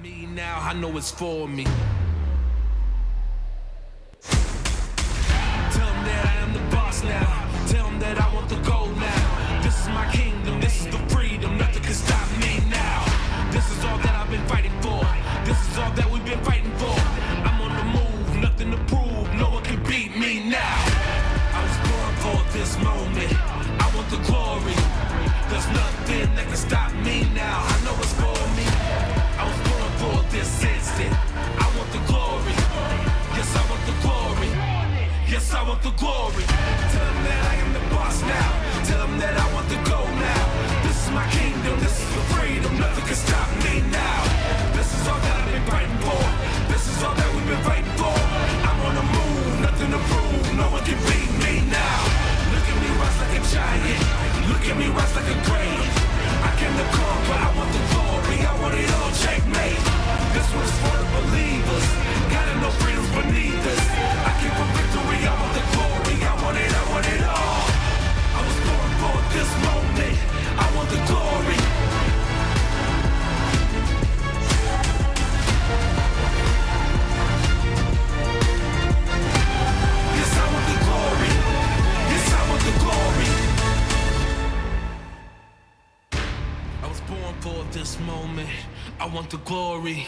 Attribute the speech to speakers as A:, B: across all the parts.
A: Me now, I know it's for me. Tell them that I am the boss now. Tell them that I want the gold now. This is my kingdom, this is the freedom. Nothing can stop me now. This is all that I've been fighting for. This is all that we've been fighting for. I'm on the move, nothing to prove. No one can beat me now. I was born for this moment. I want the glory. There's nothing that can stop me now. I know it's for me. I was born for this instant. I want the glory. Yes, I want the glory. Yes, I want the glory. Tell them that I am the boss now. Tell them that I want the gold now. This is my kingdom. This is the freedom. Nothing can stop me now. This is all that I've been fighting for. This is all that we've been fighting for. I'm on the move. Nothing to prove. No one can beat me now. Look at me rise like a giant. Look at me rise like a grave. I came to conquer. I want the glory. I want it all. Checkmate. This one's for the believers. Gotta know freedom's beneath us. I came for victory. I want the glory. I want it. I want it all. I was born for this moment. I want the glory. Yes, I want the glory. Yes, I want the glory. I was born for this moment. I want the glory.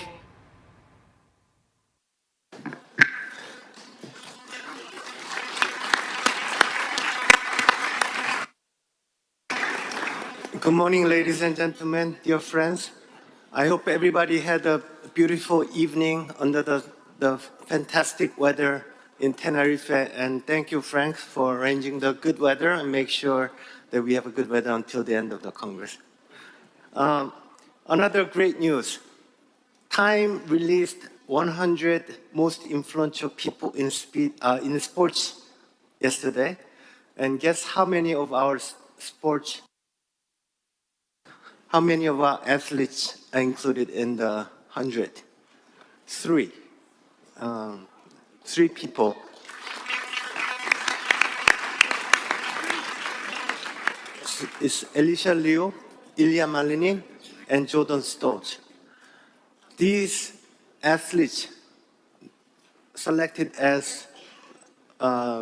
B: Good morning, ladies and gentlemen, dear friends. I hope everybody had a beautiful evening under the fantastic weather in Tenerife. And thank you, Frank, for arranging the good weather and make sure that we have a good weather until the end of the Congress. Another great news. Time released 100 most influential people in sports yesterday. And guess how many of our athletes are included in the 100? Three. Three people. It's Alicia Liu, Ilya Malinin, and Jordan Stolz. These athletes selected as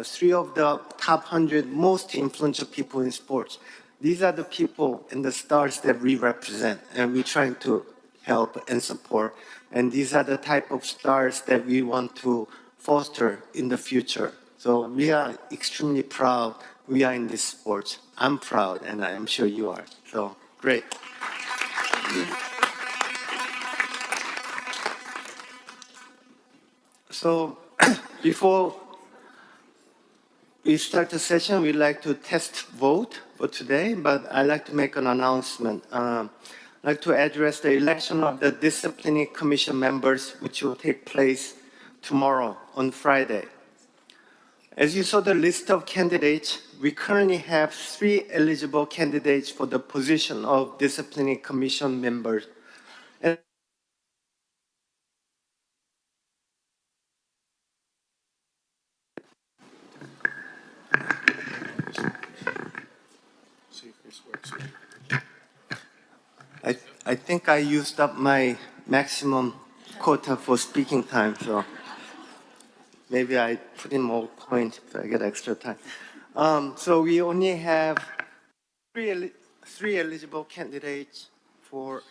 B: three of the top 100 most influential people in sports. These are the people and the stars that we represent, and we're trying to help and support. And these are the type of stars that we want to foster in the future. So we are extremely proud we are in this sport. I'm proud, and I'm sure you are. So great. So before we start the session, we'd like to test vote for today, but I'd like to make an announcement. I'd like to address the election of the Disciplinary Commission members, which will take place tomorrow on Friday. As you saw the list of candidates, we currently have 3 eligible candidates for the position of Disciplinary Commission members. And I think I used up my maximum quota for speaking time, so maybe I put in more points if I get extra time. So we only have three eligible candidates for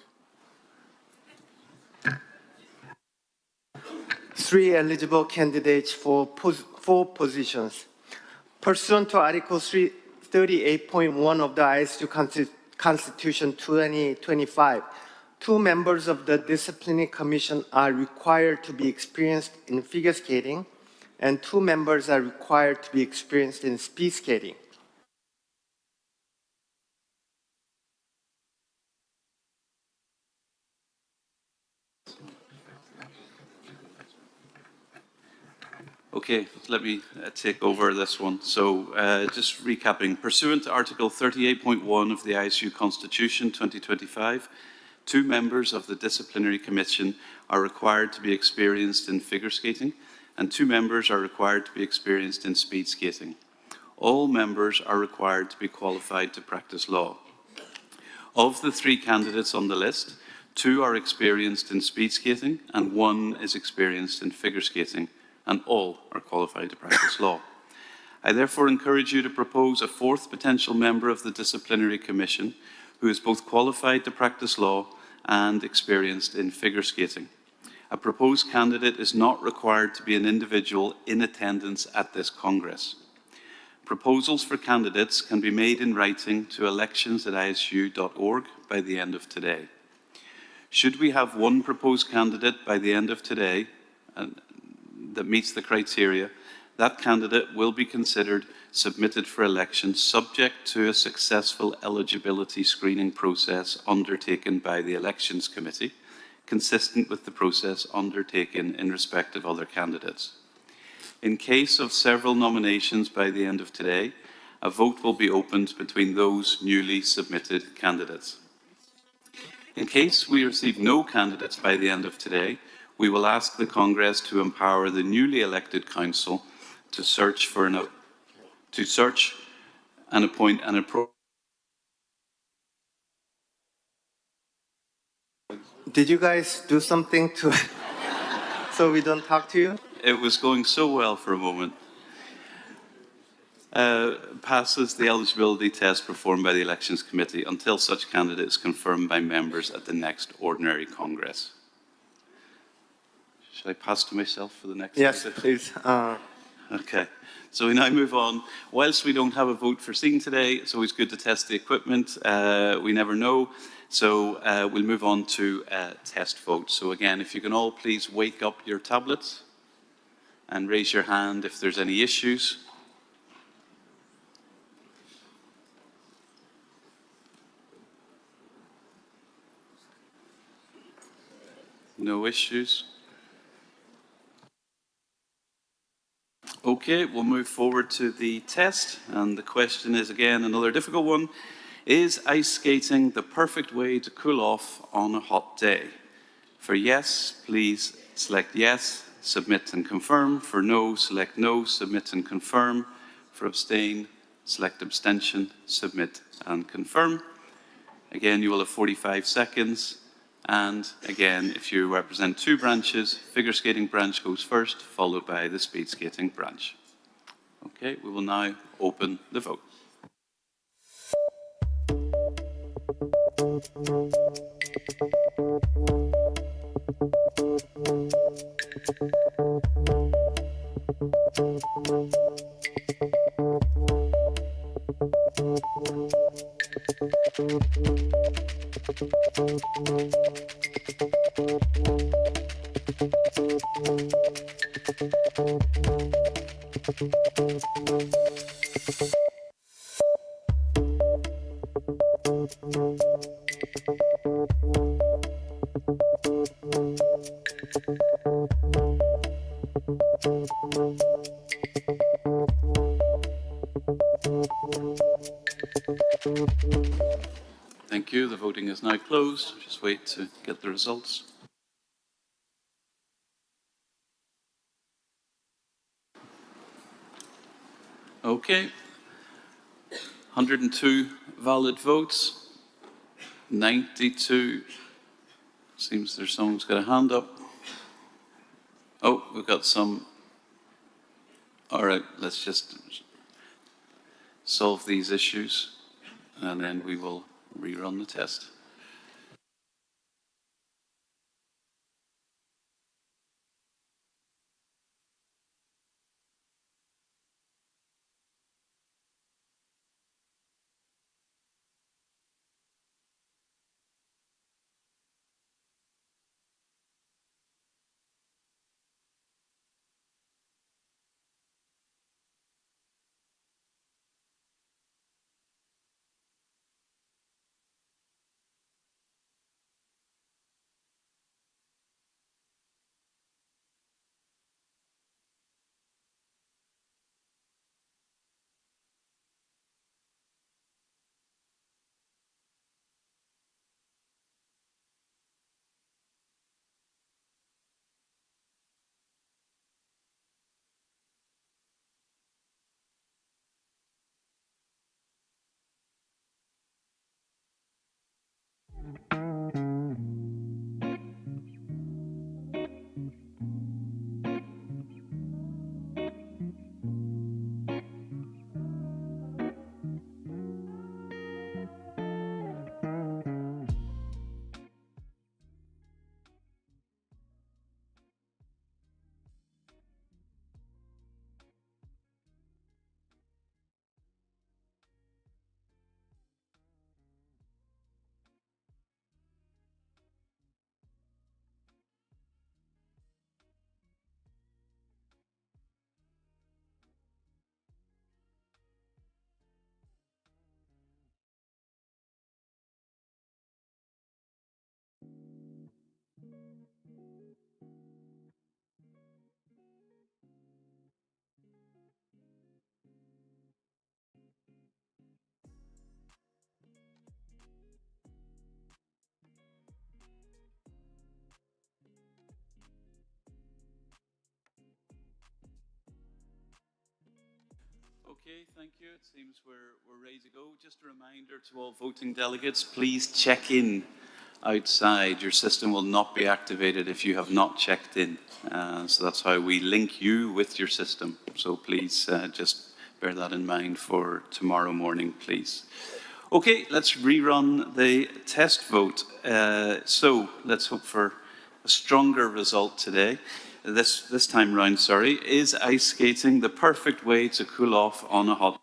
B: four positions. Pursuant to Article 38.1 of the ISU Constitution 2025, 2 members of the Disciplinary Commission are required to be experienced in figure skating, and 2 members are required to be experienced in speed skating.
C: Okay, let me take over this one. So just recapping, pursuant to Article 38.1 of the ISU Constitution 2025, 2 members of the Disciplinary Commission are required to be experienced in figure skating, and 2 members are required to be experienced in speed skating. All members are required to be qualified to practice law. Of the 3 candidates on the list, 2 are experienced in speed skating, and 1 is experienced in figure skating, and all are qualified to practice law. I therefore encourage you to propose a 4th potential member of the Disciplinary Commission who is both qualified to practice law and experienced in figure skating. A proposed candidate is not required to be an individual in attendance at this Congress. Proposals for candidates can be made in writing to elections@isu.org by the end of today. Should we have 1 proposed candidate by the end of today that meets the criteria, that candidate will be considered submitted for election subject to a successful eligibility screening process undertaken by the Elections Committee, consistent with the process undertaken in respect of other candidates. In case of several nominations by the end of today, a vote will be opened between those newly submitted candidates. In case we receive no candidates by the end of today, we will ask the Congress to empower the newly elected Council to search and appoint an appropriate.
B: Did you guys do something to so we don't talk to you?
C: It was going so well for a moment. Passes the eligibility test performed by the Elections Committee until such candidate is confirmed by members at the next ordinary Congress. Should I pass to myself for the next?
B: Yes,
C: visit?
B: please.
C: Okay, so we now move on. Whilst we don't have a vote foreseen today, it's always good to test the equipment. We never know. So we'll move on to test vote. So again, if you can all please wake up your tablets and raise your hand if there's any issues. No issues. Okay, we'll move forward to the test. And the question is, again, another difficult one. Is ice skating the perfect way to cool off on a hot day? For yes, please select yes, submit and confirm. For no, select no, submit and confirm. For abstain, select abstention, submit and confirm. Again, you will have 45 seconds. And again, if you represent 2 branches, figure skating branch goes first, followed by the speed skating branch. Okay, we will now open the vote. Thank you. The voting is now closed. Just wait to get the results. Okay. 102 valid votes. 92. Seems there's someone who's got a hand up. Oh, we've got some. All right, let's just solve these issues and then we will rerun the test. Okay, thank you. It seems we're ready to go. Just a reminder to all voting delegates, please check in outside. Your system will not be activated if you have not checked in. So that's how we link you with your system. So please just bear that in mind for tomorrow morning, please. Okay, let's rerun the test vote. So let's hope for a stronger result today. This time round, sorry. Is ice skating the perfect way to cool off on a hot?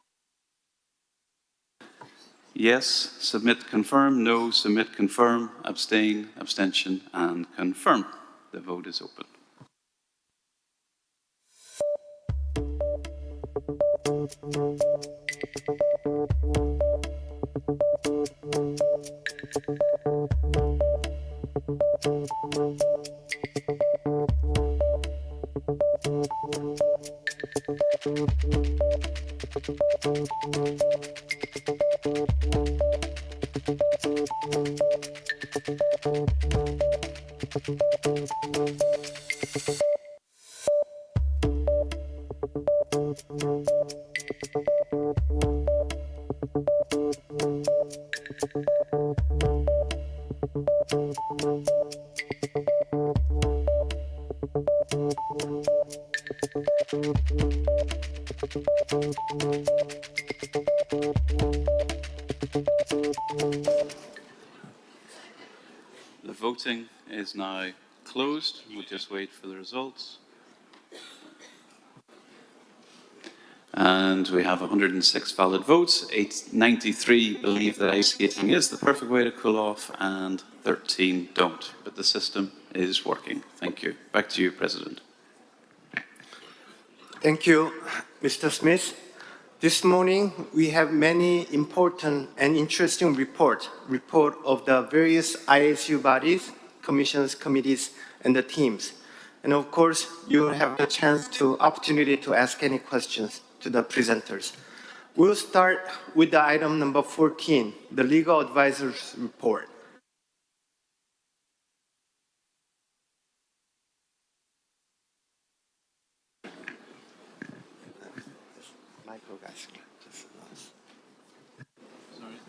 C: Yes, submit, confirm. No, submit, confirm. Abstain, abstention, and confirm. The vote is open. The voting is now closed. We'll just wait for the results. And we have 106 valid votes. 93 believe that ice skating is the perfect way to cool off, and 13 don't. But the system is working. Thank you. Back to you, President.
B: Thank you, Mr. Smith. This morning, we have many important and interesting report of the various ISU bodies, commissions, committees, and the teams. And of course, you will have the opportunity to ask any questions to the presenters. We'll start with the item number 14, the legal advisor's report. Michael, guys, just
C: Sorry.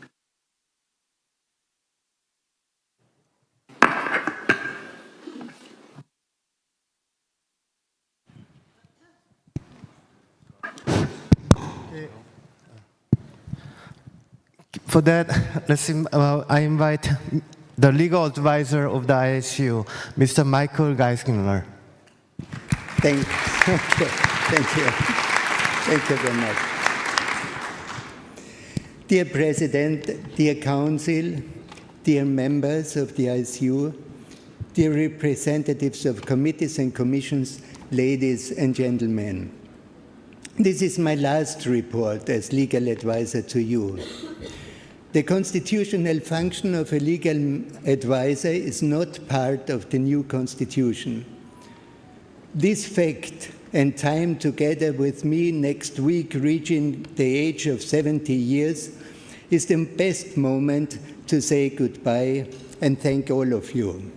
B: For that, I invite the legal advisor of the ISU, Mr. Michael Geisinger.
D: Thank you. Thank you very much. Dear President, dear Council, dear members of the ISU, dear representatives of committees and commissions, ladies and gentlemen. This is my last report as legal advisor to you. The constitutional function of a legal advisor is not part of the new constitution. This fact and time together with me next week reaching the age of 70 years is the best moment to say goodbye and thank all of you.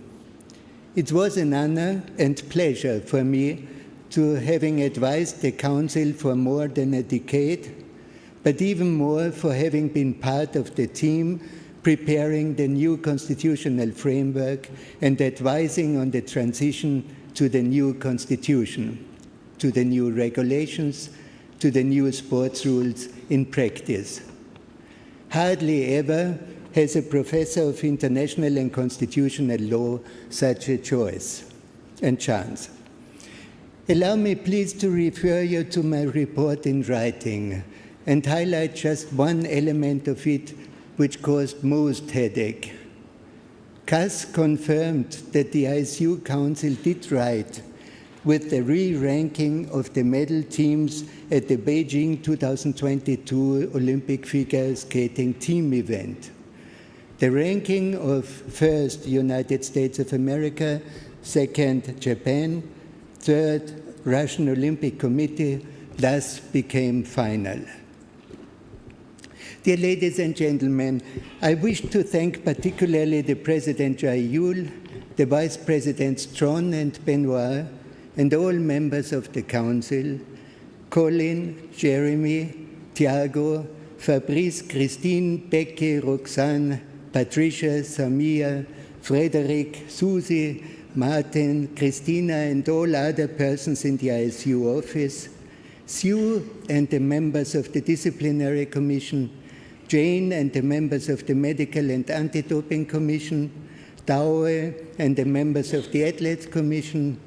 D: It was an honor and pleasure for me to having advised the Council for more than a decade, but even more for having been part of the team preparing the new constitutional framework and advising on the transition to the new constitution, to the new regulations, to the new sports rules in practice. Hardly ever has a professor of international and constitutional law such a choice and chance. Allow me please to refer you to my report in writing and highlight just one element of it which caused most headache. CAS confirmed that the ISU Council did right with the re-ranking of the medal teams at the Beijing 2022 Olympic figure skating team event. The ranking of first, United States of America, second, Japan, third, Russian Olympic Committee, thus became final. Dear ladies and gentlemen, I wish to thank particularly the President Jaiyul, the Vice Presidents Tron and Benoit, and all members of the Council, Colin, Jeremy, Tiago, Fabrice, Christine, Becky, Roxanne, Patricia, Samia, Frederick, Susie, Martin, Christina, and all other persons in the ISU office, Sue and the members of the Disciplinary Commission, Jane and the members of the Medical and Anti-Doping Commission, Daue and the members of the Athletes Commission,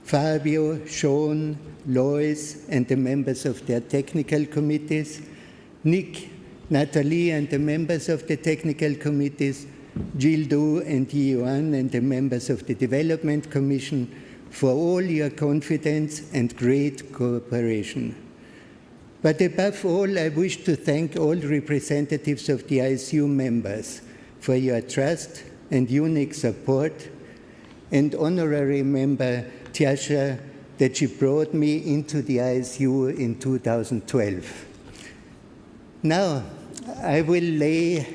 D: Fabio, Sean, Lois and the members of their technical committees, Nick, Natalie and the members of the technical committees, Gildo and Yuan and the members of the Development Commission for all your confidence and great cooperation. But above all, I wish to thank all representatives of the ISU members for your trust and unique support, and honorary member Tiasha that she brought me into the ISU in 2012. Now, I will lay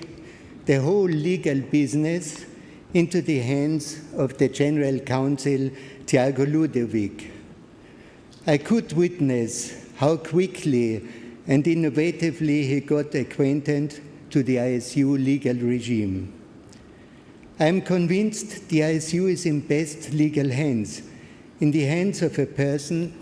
D: the whole legal business into the hands of the General Counsel, Tiago Ludovic. I could witness how quickly and innovatively he got acquainted to the ISU legal regime. I am convinced the ISU is in best legal hands, in the hands of a person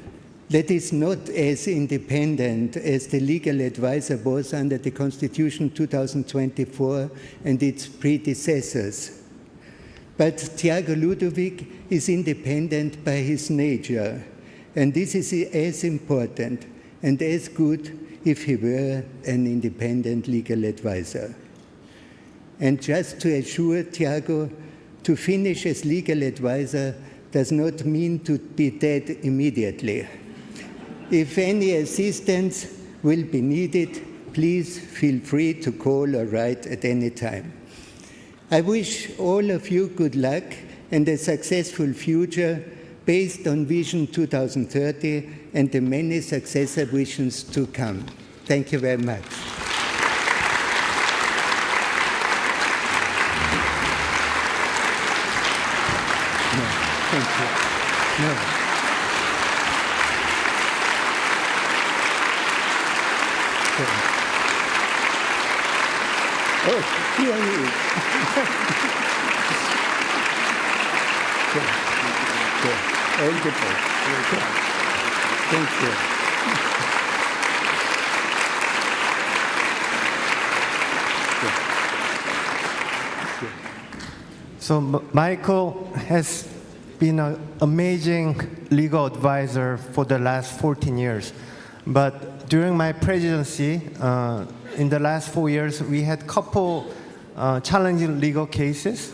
D: that is not as independent as the legal advisor was under the Constitution 2024 and its predecessors. But Tiago Ludovic is independent by his nature, and this is as important and as good if he were an independent legal advisor. And just to assure Tiago, to finish as legal advisor does not mean to be dead immediately. If any assistance will be needed, please feel free to call or write at any time. I wish all of you good luck and a successful future based on Vision 2030 and the many successor visions to come. Thank you very much. No, thank you. No. Oh, here he is. All the best. Thank you.
B: So Michael has been an amazing legal advisor for the last 14 years. But during my presidency, in the last 4 years, we had a couple challenging legal cases.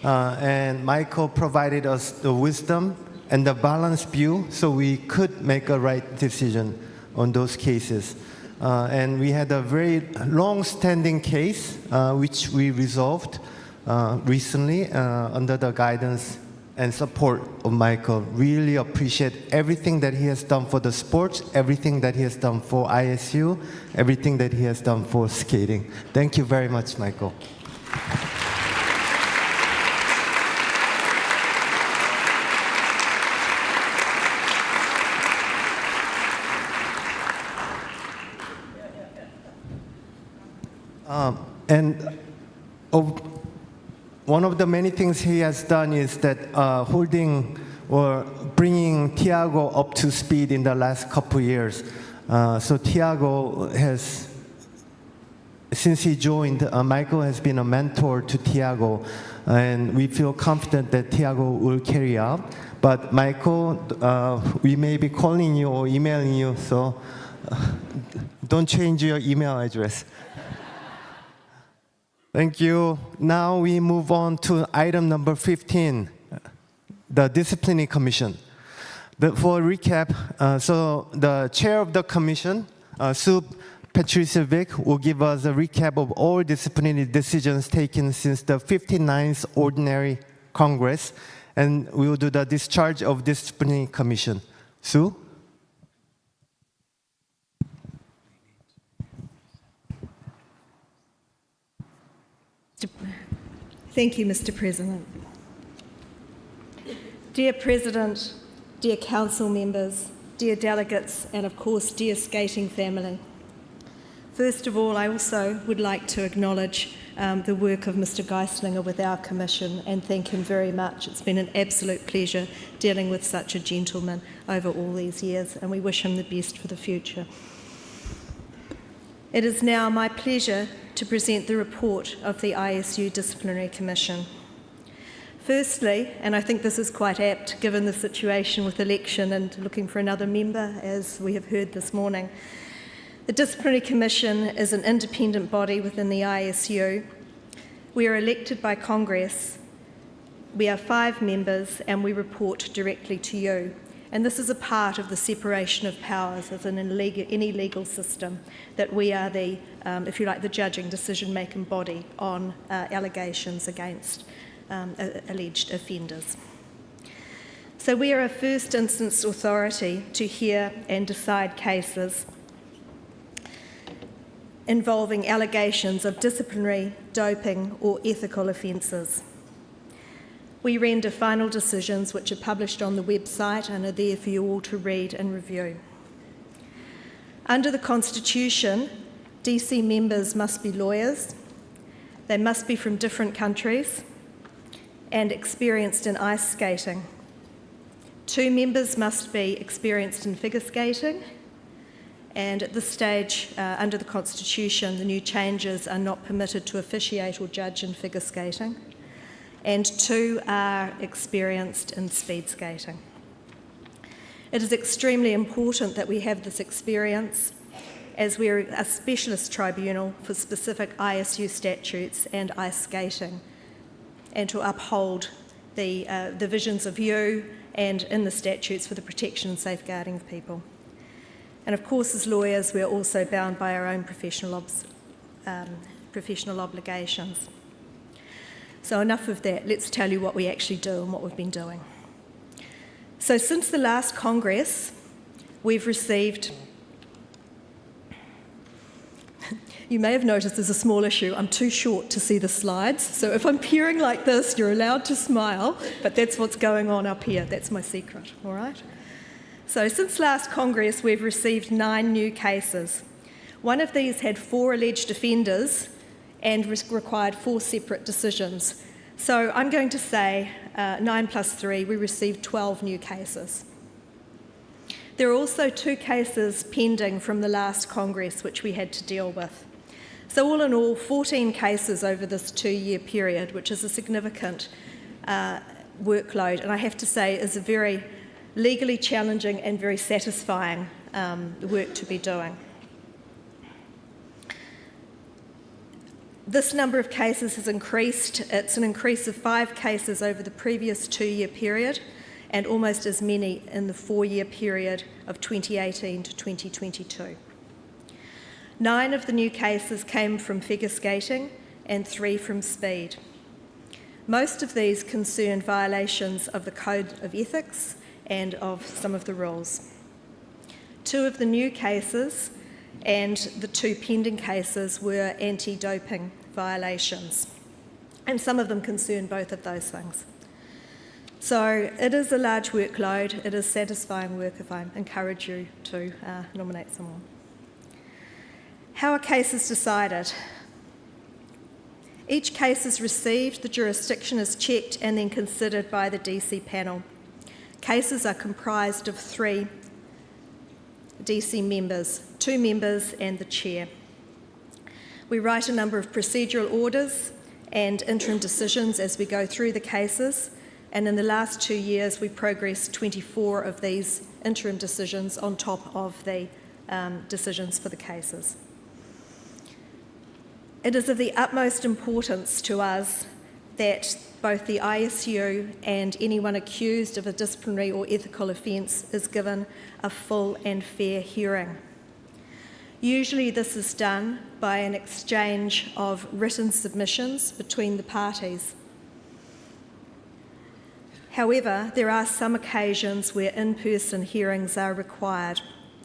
B: And Michael provided us the wisdom and the balanced view so we could make a right decision on those cases. And we had a very long-standing case, which we resolved recently under the guidance and support of Michael. Really appreciate everything that he has done for the sports, everything that he has done for ISU, everything that he has done for skating. Thank you very much, Michael. One of the many things he has done is that holding or bringing Tiago up to speed in the last couple years. So Tiago has, since he joined, Michael has been a mentor to Tiago, and we feel confident that Tiago will carry out. But Michael, we may be calling you or emailing you, so don't change your email address. Thank you. Now we move on to item number 15, the Disciplinary Commission. For a recap, so the chair of the commission, Sue Petricevic, will give us a recap of all disciplinary decisions taken since the 59th Ordinary Congress, and we will do the discharge of Disciplinary Commission. Sue?
E: Thank you, Mr. President. Dear President, dear Council members, dear delegates, and of course, dear skating family. First of all, I also would like to acknowledge the work of Mr. Geislinger with our Commission and thank him very much. It's been an absolute pleasure dealing with such a gentleman over all these years, and we wish him the best for the future. It is now my pleasure to present the report of the ISU Disciplinary Commission. Firstly, and I think this is quite apt given the situation with election and looking for another member, as we have heard this morning, the Disciplinary Commission is an independent body within the ISU. We are elected by Congress. We are 5 members and we report directly to you. And this is a part of the separation of powers as in any legal system, that we are the, if you like, the judging decision-making body on allegations against alleged offenders. So we are a first instance authority to hear and decide cases involving allegations of disciplinary, doping or ethical offences. We render final decisions which are published on the website and are there for you all to read and review. Under the Constitution, DC members must be lawyers, they must be from different countries and experienced in ice skating. 2 members must be experienced in figure skating, and at this stage, under the Constitution, the new changes are not permitted to officiate or judge in figure skating, and 2 are experienced in speed skating. It is extremely important that we have this experience, as we are a specialist tribunal for specific ISU statutes and ice skating, and to uphold the visions of you and in the statutes for the protection and safeguarding of people. And of course, as lawyers, we are also bound by our own professional obligations. So enough of that, let's tell you what we actually do and what we've been doing. So since the last Congress, we've received, you may have noticed there's a small issue, I'm too short to see the slides, so if I'm peering like this, you're allowed to smile, but that's what's going on up here, that's my secret, all right? So since last Congress, we've received 9 new cases. One of these had 4 alleged offenders and required 4 separate decisions. So I'm going to say 9 plus 3, we received 12 new cases. There are also 2 cases pending from the last Congress which we had to deal with. So all in all, 14 cases over this 2-year period, which is a significant workload, and I have to say is a very legally challenging and very satisfying work to be doing. This number of cases has increased. It's an increase of 5 cases over the previous 2-year period and almost as many in the 4-year period of 2018 to 2022. 9 of the new cases came from figure skating and 3 from speed. Most of these concerned violations of the Code of Ethics and of some of the rules. 2 of the new cases and the 2 pending cases were anti-doping violations, and some of them concern both of those things. So it is a large workload, it is satisfying work if I encourage you to nominate someone. How are cases decided? Each case is received, the jurisdiction is checked and then considered by the DC panel. Cases are comprised of 3 DC members, 2 members and the chair. We write a number of procedural orders and interim decisions as we go through the cases, and in the last 2 years we progressed 24 of these interim decisions on top of the decisions for the cases. It is of the utmost importance to us that both the ISU and anyone accused of a disciplinary or ethical offence is given a full and fair hearing. Usually this is done by an exchange of written submissions between the parties. However, there are some occasions where in-person hearings are required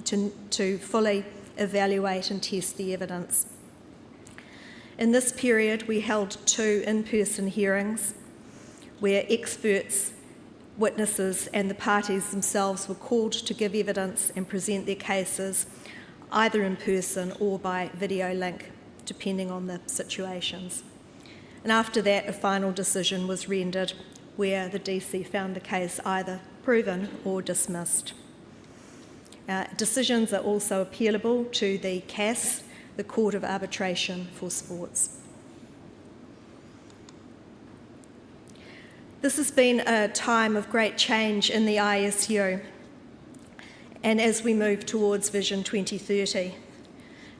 E: to fully evaluate and test the evidence. In this period, we held 2 in-person hearings where experts, witnesses and the parties themselves were called to give evidence and present their cases either in person or by video link, depending on the situations. And after that, a final decision was rendered where the DC found the case either proven or dismissed. Decisions are also appealable to the CAS, the Court of Arbitration for Sports. This has been a time of great change in the ISU, and as we move towards Vision 2030.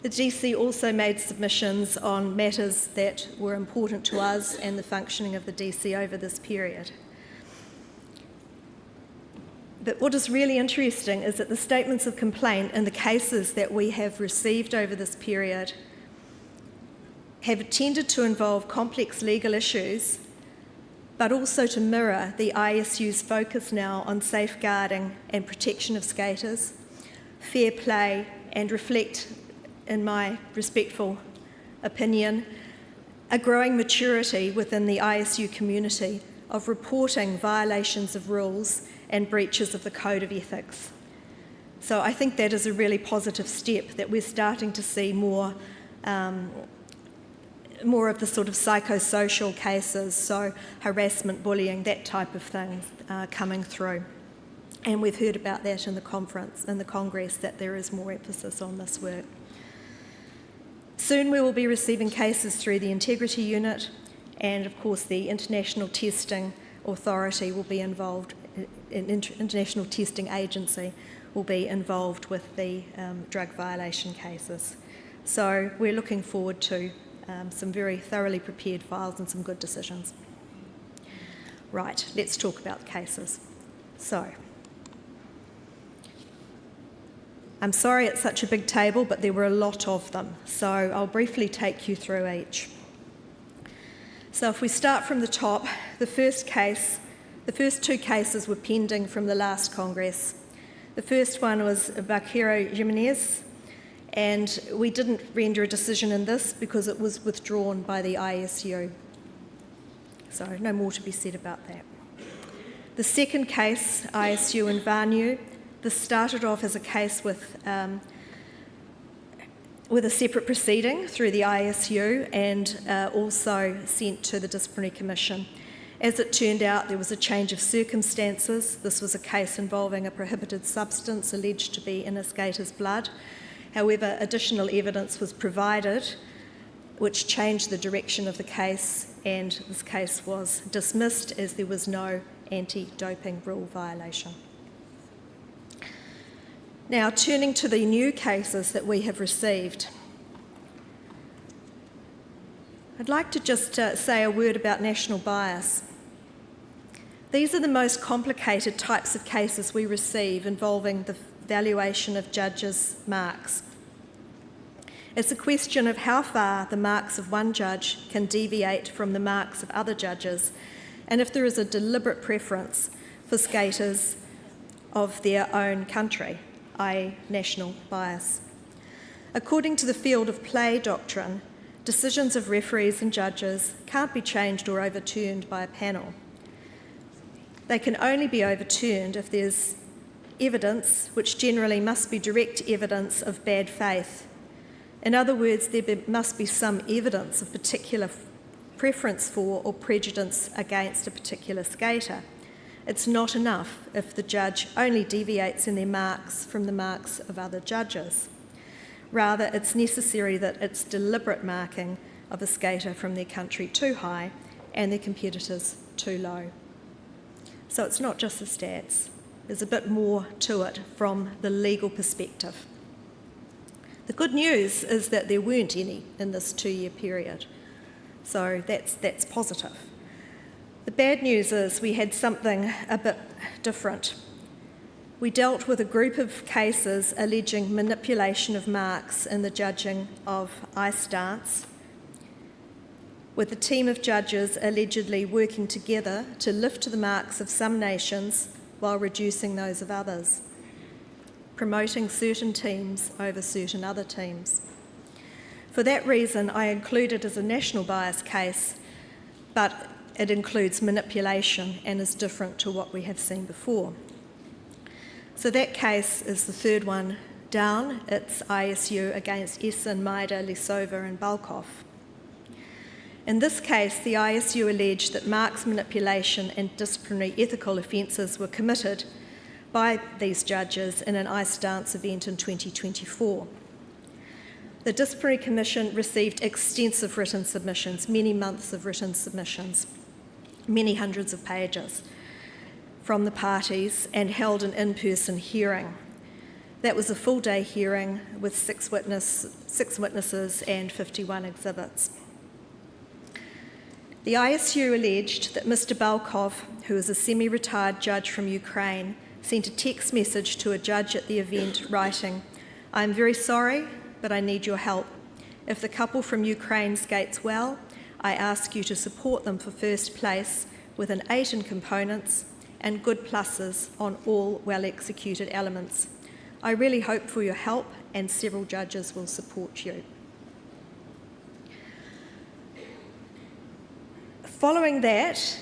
E: The DC also made submissions on matters that were important to us and the functioning of the DC over this period. But what is really interesting is that the statements of complaint and the cases that we have received over this period have tended to involve complex legal issues, but also to mirror the ISU's focus now on safeguarding and protection of skaters, fair play, and reflect, in my respectful opinion, a growing maturity within the ISU community of reporting violations of rules and breaches of the Code of Ethics. So I think that is a really positive step, that we're starting to see more of the sort of psychosocial cases, so harassment, bullying, that type of thing coming through. And we've heard about that in the Congress, that there is more emphasis on this work. Soon we will be receiving cases through the Integrity Unit, and of course the International Testing Authority will be involved, International Testing Agency will be involved with the drug violation cases. So we're looking forward to some very thoroughly prepared files and some good decisions. Right, let's talk about the cases. So, I'm sorry it's such a big table, but there were a lot of them, so I'll briefly take you through each. So if we start from the top, the first two cases were pending from the last Congress. The first one was Barquero Jimenez, and we didn't render a decision in this because it was withdrawn by the ISU. So no more to be said about that. The second case, ISU and Vanu, this started off as a case with a separate proceeding through the ISU and also sent to the Disciplinary Commission. As it turned out, there was a change of circumstances. This was a case involving a prohibited substance alleged to be in a skater's blood. However, additional evidence was provided which changed the direction of the case, and this case was dismissed as there was no anti-doping rule violation. Now, turning to the new cases that we have received, I'd like to just say a word about national bias. These are the most complicated types of cases we receive involving the valuation of judges' marks. It's a question of how far the marks of one judge can deviate from the marks of other judges, and if there is a deliberate preference for skaters of their own country, i.e. national bias. According to the field of play doctrine, decisions of referees and judges can't be changed or overturned by a panel. They can only be overturned if there's evidence, which generally must be direct evidence of bad faith. In other words, there must be some evidence of particular preference for or prejudice against a particular skater. It's not enough if the judge only deviates in their marks from the marks of other judges. Rather, it's necessary that it's deliberate marking of a skater from their country too high and their competitors too low. So it's not just the stats. There's a bit more to it from the legal perspective. The good news is that there weren't any in this 2-year period, so that's positive. The bad news is we had something a bit different. We dealt with a group of cases alleging manipulation of marks in the judging of ice dance, with a team of judges allegedly working together to lift the marks of some nations while reducing those of others, promoting certain teams over certain other teams. For that reason, I include it as a national bias case, but it includes manipulation and is different to what we have seen before. So that case is the third one down its ISU against Essen, Maida, Lisova and Balkov. In this case, the ISU alleged that marks manipulation and disciplinary ethical offences were committed by these judges in an ice dance event in 2024. The Disciplinary Commission received extensive written submissions, many months of written submissions, many hundreds of pages from the parties, and held an in-person hearing. That was a full-day hearing with six witnesses and 51 exhibits. The ISU alleged that Mr. Balkov, who is a semi-retired judge from Ukraine, sent a text message to a judge at the event writing, "I am very sorry, but I need your help. If the couple from Ukraine skates well, I ask you to support them for first place with an 8 in components and good pluses on all well-executed elements. I really hope for your help and several judges will support you." Following that,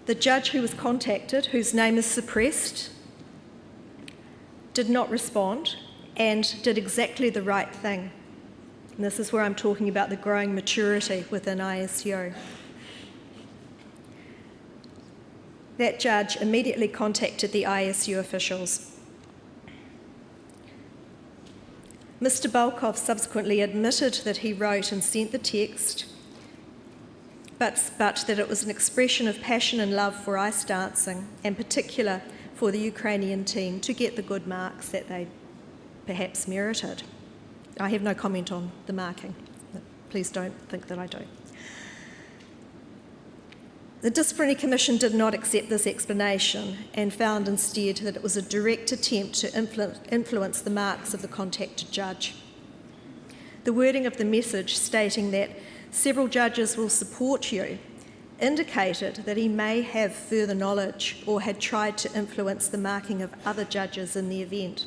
E: the judge who was contacted, whose name is suppressed, did not respond and did exactly the right thing. And this is where I'm talking about the growing maturity within ISU. That judge immediately contacted the ISU officials. Mr. Balkov subsequently admitted that he wrote and sent the text, but that it was an expression of passion and love for ice dancing, in particular for the Ukrainian team, to get the good marks that they perhaps merited. I have no comment on the marking. Please don't think that I do. The Disciplinary Commission did not accept this explanation and found instead that it was a direct attempt to influence the marks of the contacted judge. The wording of the message stating that several judges will support you indicated that he may have further knowledge or had tried to influence the marking of other judges in the event.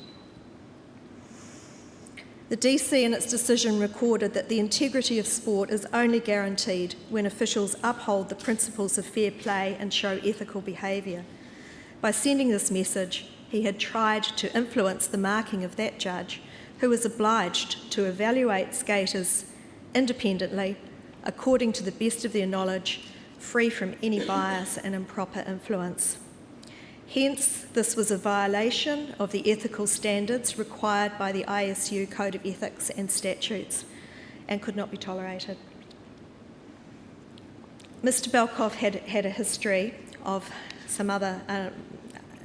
E: The DC in its decision recorded that the integrity of sport is only guaranteed when officials uphold the principles of fair play and show ethical behaviour. By sending this message, he had tried to influence the marking of that judge, who was obliged to evaluate skaters independently, according to the best of their knowledge, free from any bias and improper influence. Hence, this was a violation of the ethical standards required by the ISU Code of Ethics and Statutes and could not be tolerated. Mr. Balkov had a history of some other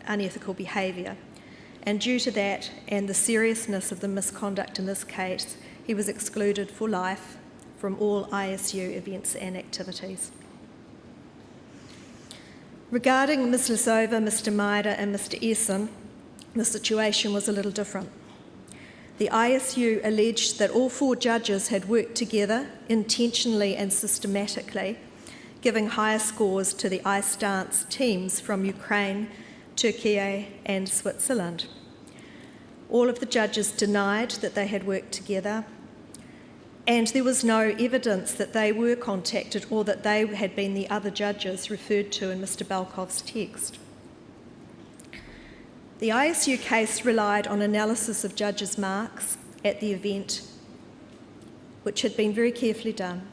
E: unethical behaviour, and due to that and the seriousness of the misconduct in this case, he was excluded for life from all ISU events and activities. Regarding Ms. Lisova, Mr. Maida and Mr. Essen, the situation was a little different. The ISU alleged that all 4 judges had worked together intentionally and systematically, giving higher scores to the ice dance teams from Ukraine, Turkey and Switzerland. All of the judges denied that they had worked together, and there was no evidence that they were contacted or that they had been the other judges referred to in Mr. Balkov's text. The ISU case relied on analysis of judges' marks at the event, which had been very carefully done,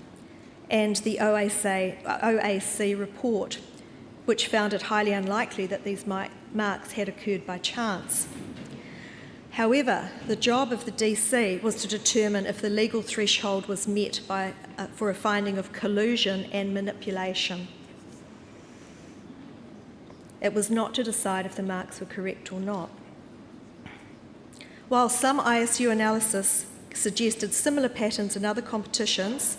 E: and the OAC report, which found it highly unlikely that these marks had occurred by chance. However, the job of the DC was to determine if the legal threshold was met for a finding of collusion and manipulation. It was not to decide if the marks were correct or not. While some ISU analysis suggested similar patterns in other competitions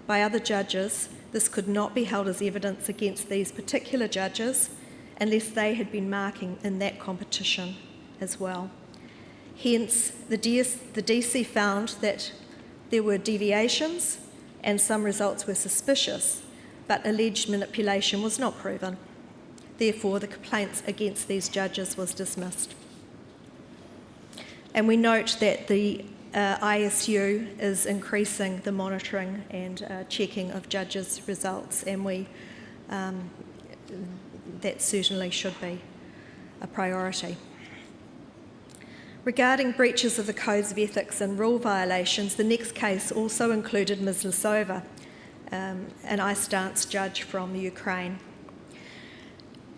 E: by other judges, this could not be held as evidence against these particular judges unless they had been marking in that competition as well. Hence, the DC found that there were deviations and some results were suspicious, but alleged manipulation was not proven. Therefore, the complaints against these judges was dismissed. And we note that the ISU is increasing the monitoring and checking of judges' results, and that certainly should be a priority. Regarding breaches of the codes of ethics and rule violations, the next case also included Ms. Lisova, an ice dance judge from the Ukraine.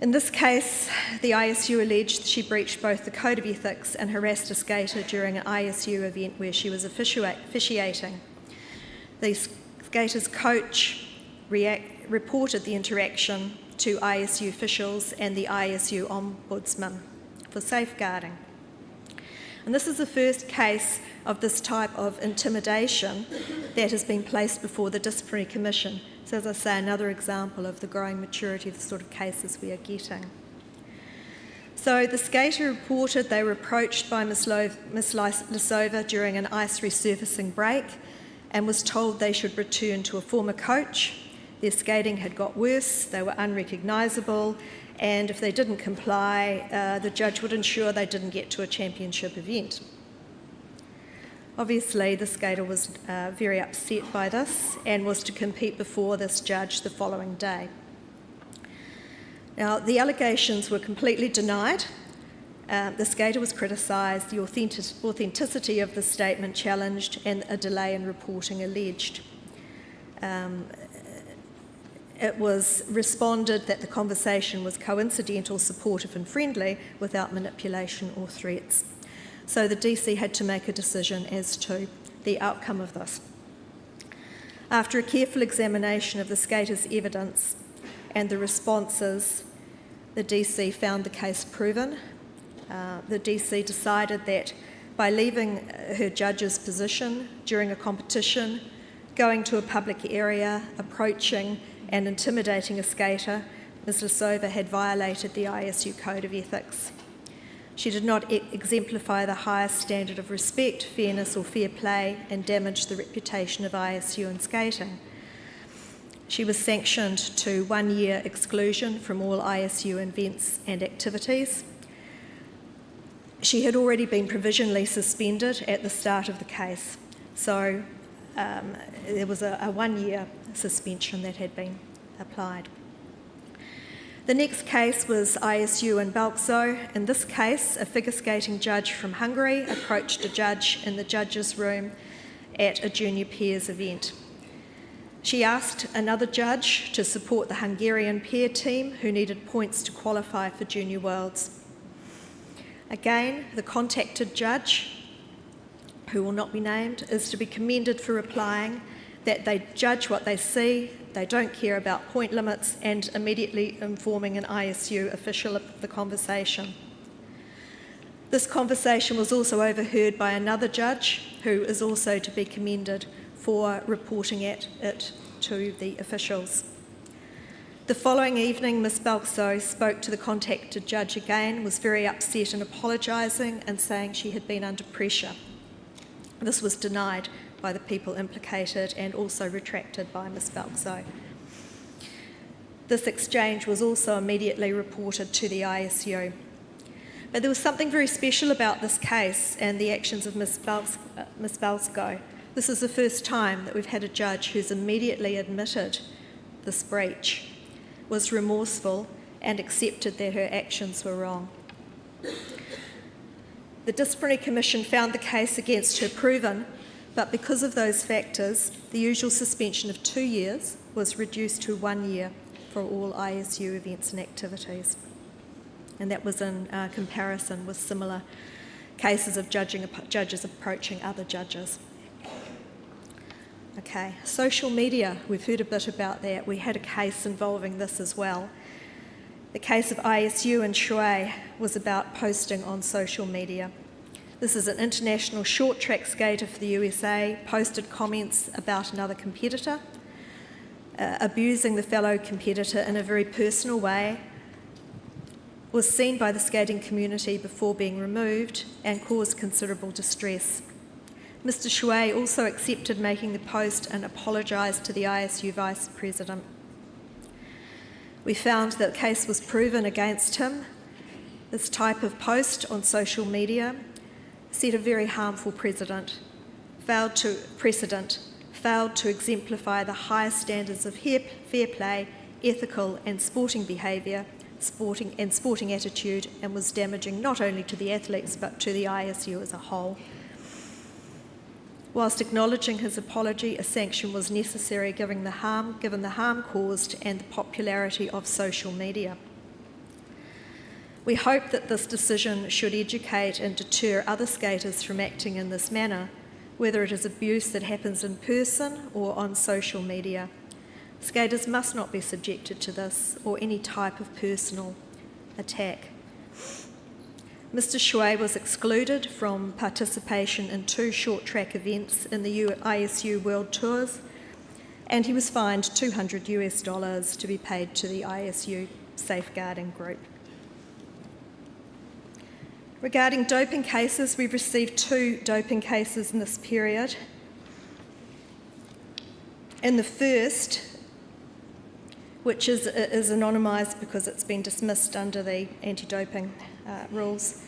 E: In this case, the ISU alleged she breached both the code of ethics and harassed a skater during an ISU event where she was officiating. The skater's coach reported the interaction to ISU officials and the ISU ombudsman for safeguarding. And this is the first case of this type of intimidation that has been placed before the Disciplinary Commission. So, as I say, another example of the growing maturity of the sort of cases we are getting. So the skater reported they were approached by Ms. Lisova during an ice resurfacing break and was told they should return to a former coach. Their skating had got worse, they were unrecognisable, and if they didn't comply, the judge would ensure they didn't get to a championship event. Obviously, the skater was very upset by this and was to compete before this judge the following day. Now, the allegations were completely denied. The skater was criticised, the authenticity of the statement challenged, and a delay in reporting alleged. It was responded that the conversation was coincidental, supportive and friendly without manipulation or threats. So the DC had to make a decision as to the outcome of this. After a careful examination of the skater's evidence and the responses, the DC found the case proven. The DC decided that by leaving her judge's position during a competition, going to a public area, approaching and intimidating a skater, Ms. Lisova had violated the ISU Code of Ethics. She did not exemplify the highest standard of respect, fairness or fair play and damaged the reputation of ISU in skating. She was sanctioned to 1 year exclusion from all ISU events and activities. She had already been provisionally suspended at the start of the case, so there was a 1 year suspension that had been applied. The next case was ISU in Balkso. In this case, a figure skating judge from Hungary approached a judge in the judge's room at a junior pairs event. She asked another judge to support the Hungarian pair team who needed points to qualify for Junior Worlds. Again, the contacted judge, who will not be named, is to be commended for replying that they judge what they see, they don't care about point limits, and immediately informing an ISU official of the conversation. This conversation was also overheard by another judge, who is also to be commended for reporting it to the officials. The following evening, Ms. Balkso spoke to the contacted judge again, was very upset and apologising and saying she had been under pressure. This was denied by the people implicated and also retracted by Ms. Balkso. This exchange was also immediately reported to the ISU. But there was something very special about this case and the actions of Ms. Balkso. This is the first time that we've had a judge who's immediately admitted this breach, was remorseful and accepted that her actions were wrong. The Disciplinary Commission found the case against her proven, but because of those factors, the usual suspension of 2 years was reduced to 1 year for all ISU events and activities. And that was in comparison with similar cases of judges approaching other judges. Okay, social media, we've heard a bit about that. We had a case involving this as well. The case of ISU in Shui was about posting on social media. This is an international short track skater for the USA, posted comments about another competitor, abusing the fellow competitor in a very personal way, was seen by the skating community before being removed and caused considerable distress. Mr. Shui also accepted making the post and apologised to the ISU Vice President. We found that the case was proven against him. This type of post on social media set a very harmful precedent, failed to exemplify the highest standards of fair play, ethical and sporting behaviour sporting attitude, and was damaging not only to the athletes but to the ISU as a whole. Whilst acknowledging his apology, a sanction was necessary given the harm caused and the popularity of social media. We hope that this decision should educate and deter other skaters from acting in this manner, whether it is abuse that happens in person or on social media. Skaters must not be subjected to this or any type of personal attack. Mr. Shui was excluded from participation in 2 short track events in the ISU World Tours, and he was fined $200 to be paid to the ISU Safeguarding Group. Regarding doping cases, we've received 2 doping cases in this period. In the first, which is anonymised because it's been dismissed under the anti-doping rules,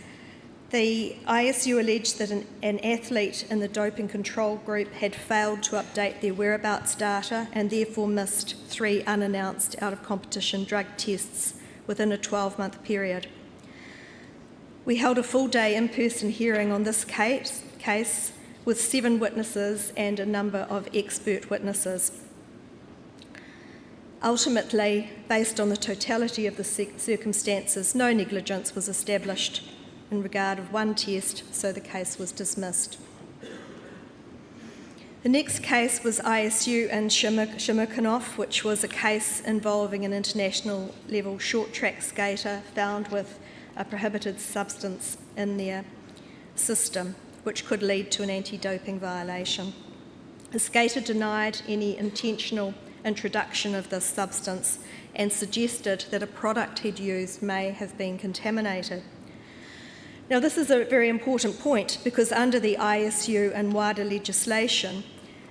E: the ISU alleged that an athlete in the doping control group had failed to update their whereabouts data and therefore missed 3 unannounced out-of-competition drug tests within a 12-month period. We held a full-day in-person hearing on this case with 7 witnesses and a number of expert witnesses. Ultimately, based on the totality of the circumstances, no negligence was established in regard of 1 test, so the case was dismissed. The next case was ISU and Shimukhanov, which was a case involving an international level short track skater found with a prohibited substance in their system, which could lead to an anti-doping violation. The skater denied any intentional introduction of this substance and suggested that a product he'd used may have been contaminated. Now, this is a very important point because under the ISU and WADA legislation,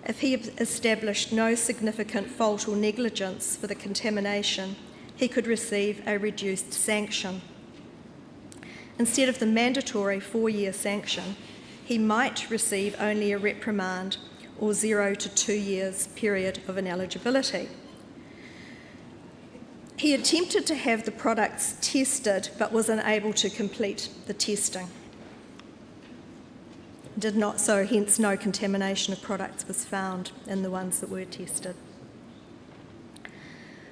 E: if he established no significant fault or negligence for the contamination, he could receive a reduced sanction. Instead of the mandatory 4-year sanction, he might receive only a reprimand or 0 to 2 years period of ineligibility. He attempted to have the products tested but was unable to complete the testing. Hence no contamination of products was found in the ones that were tested.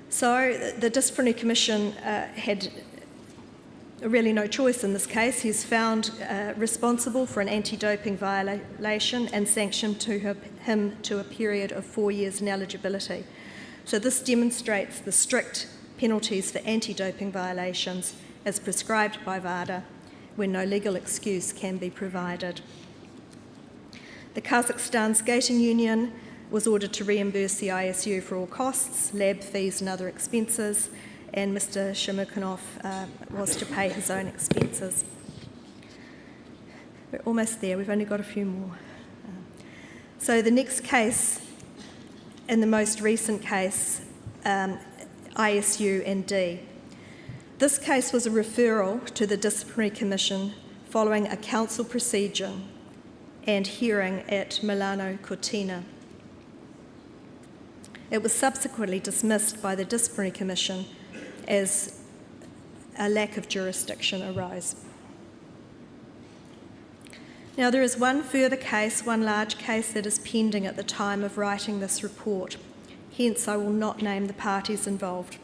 E: So the Disciplinary Commission had really no choice in this case. He's found responsible for an anti-doping violation and sanctioned him to a period of 4 years ineligibility. So this demonstrates the strict penalties for anti-doping violations as prescribed by WADA when no legal excuse can be provided. The Kazakhstan Skating Union was ordered to reimburse the ISU for all costs, lab fees and other expenses, and Mr. Shimukhanov was to pay his own expenses. We're almost there, we've only got a few more. So the next case, and the most recent case, ISU and D. This case was a referral to the Disciplinary Commission following a council procedure and hearing at Milano Cortina. It was subsequently dismissed by the Disciplinary Commission as a lack of jurisdiction arose. Now, there is one further case, one large case that is pending at the time of writing this report. Hence, I will not name the parties involved.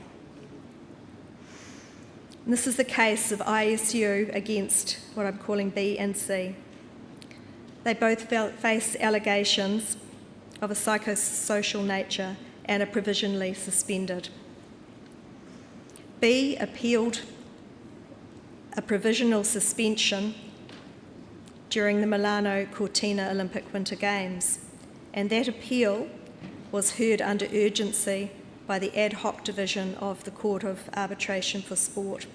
E: And this is the case of ISU against what I'm calling B and C. They both face allegations of a psychosocial nature and are provisionally suspended. B appealed a provisional suspension during the Milano Cortina Olympic Winter Games, and that appeal was heard under urgency by the ad hoc division of the Court of Arbitration for Sport.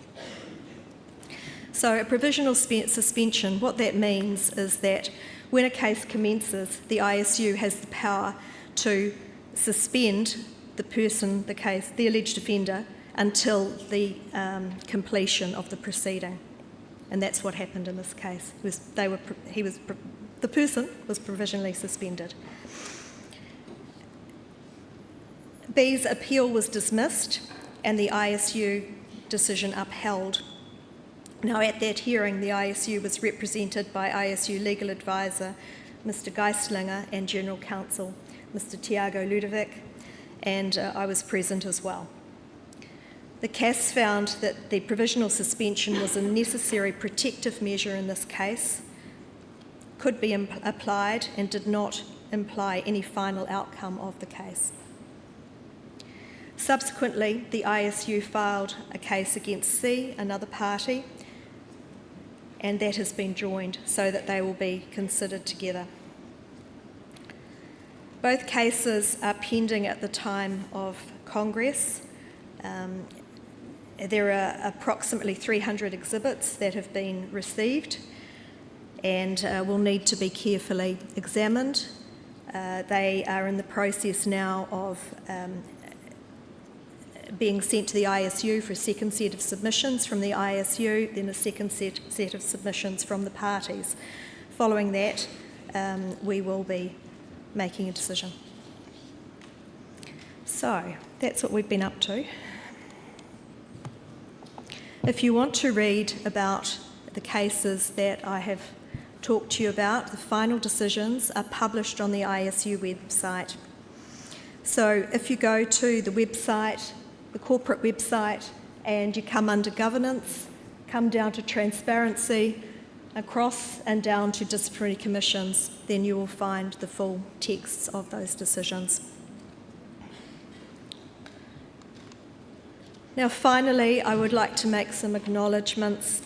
E: So a provisional suspension, what that means is that when a case commences, the ISU has the power to suspend the person, the case, the alleged offender, until the completion of the proceeding. And that's what happened in this case. The person was provisionally suspended. B's appeal was dismissed and the ISU decision upheld. Now, at that hearing, the ISU was represented by ISU legal advisor Mr. Geislinger and General Counsel Mr. Tiago Ludovic, and I was present as well. The CAS found that the provisional suspension was a necessary protective measure in this case, could be applied, and did not imply any final outcome of the case. Subsequently, the ISU filed a case against C, another party, and that has been joined so that they will be considered together. Both cases are pending at the time of Congress. There are approximately 300 exhibits that have been received and will need to be carefully examined. They are in the process now of being sent to the ISU for a second set of submissions from the ISU, then a second set of submissions from the parties. Following that, we will be making a decision. So, that's what we've been up to. If you want to read about the cases that I have talked to you about, the final decisions are published on the ISU website. So if you go to the website, the corporate website, and you come under governance, come down to transparency, across and down to disciplinary commissions, then you will find the full texts of those decisions. Now, finally, I would like to make some acknowledgements.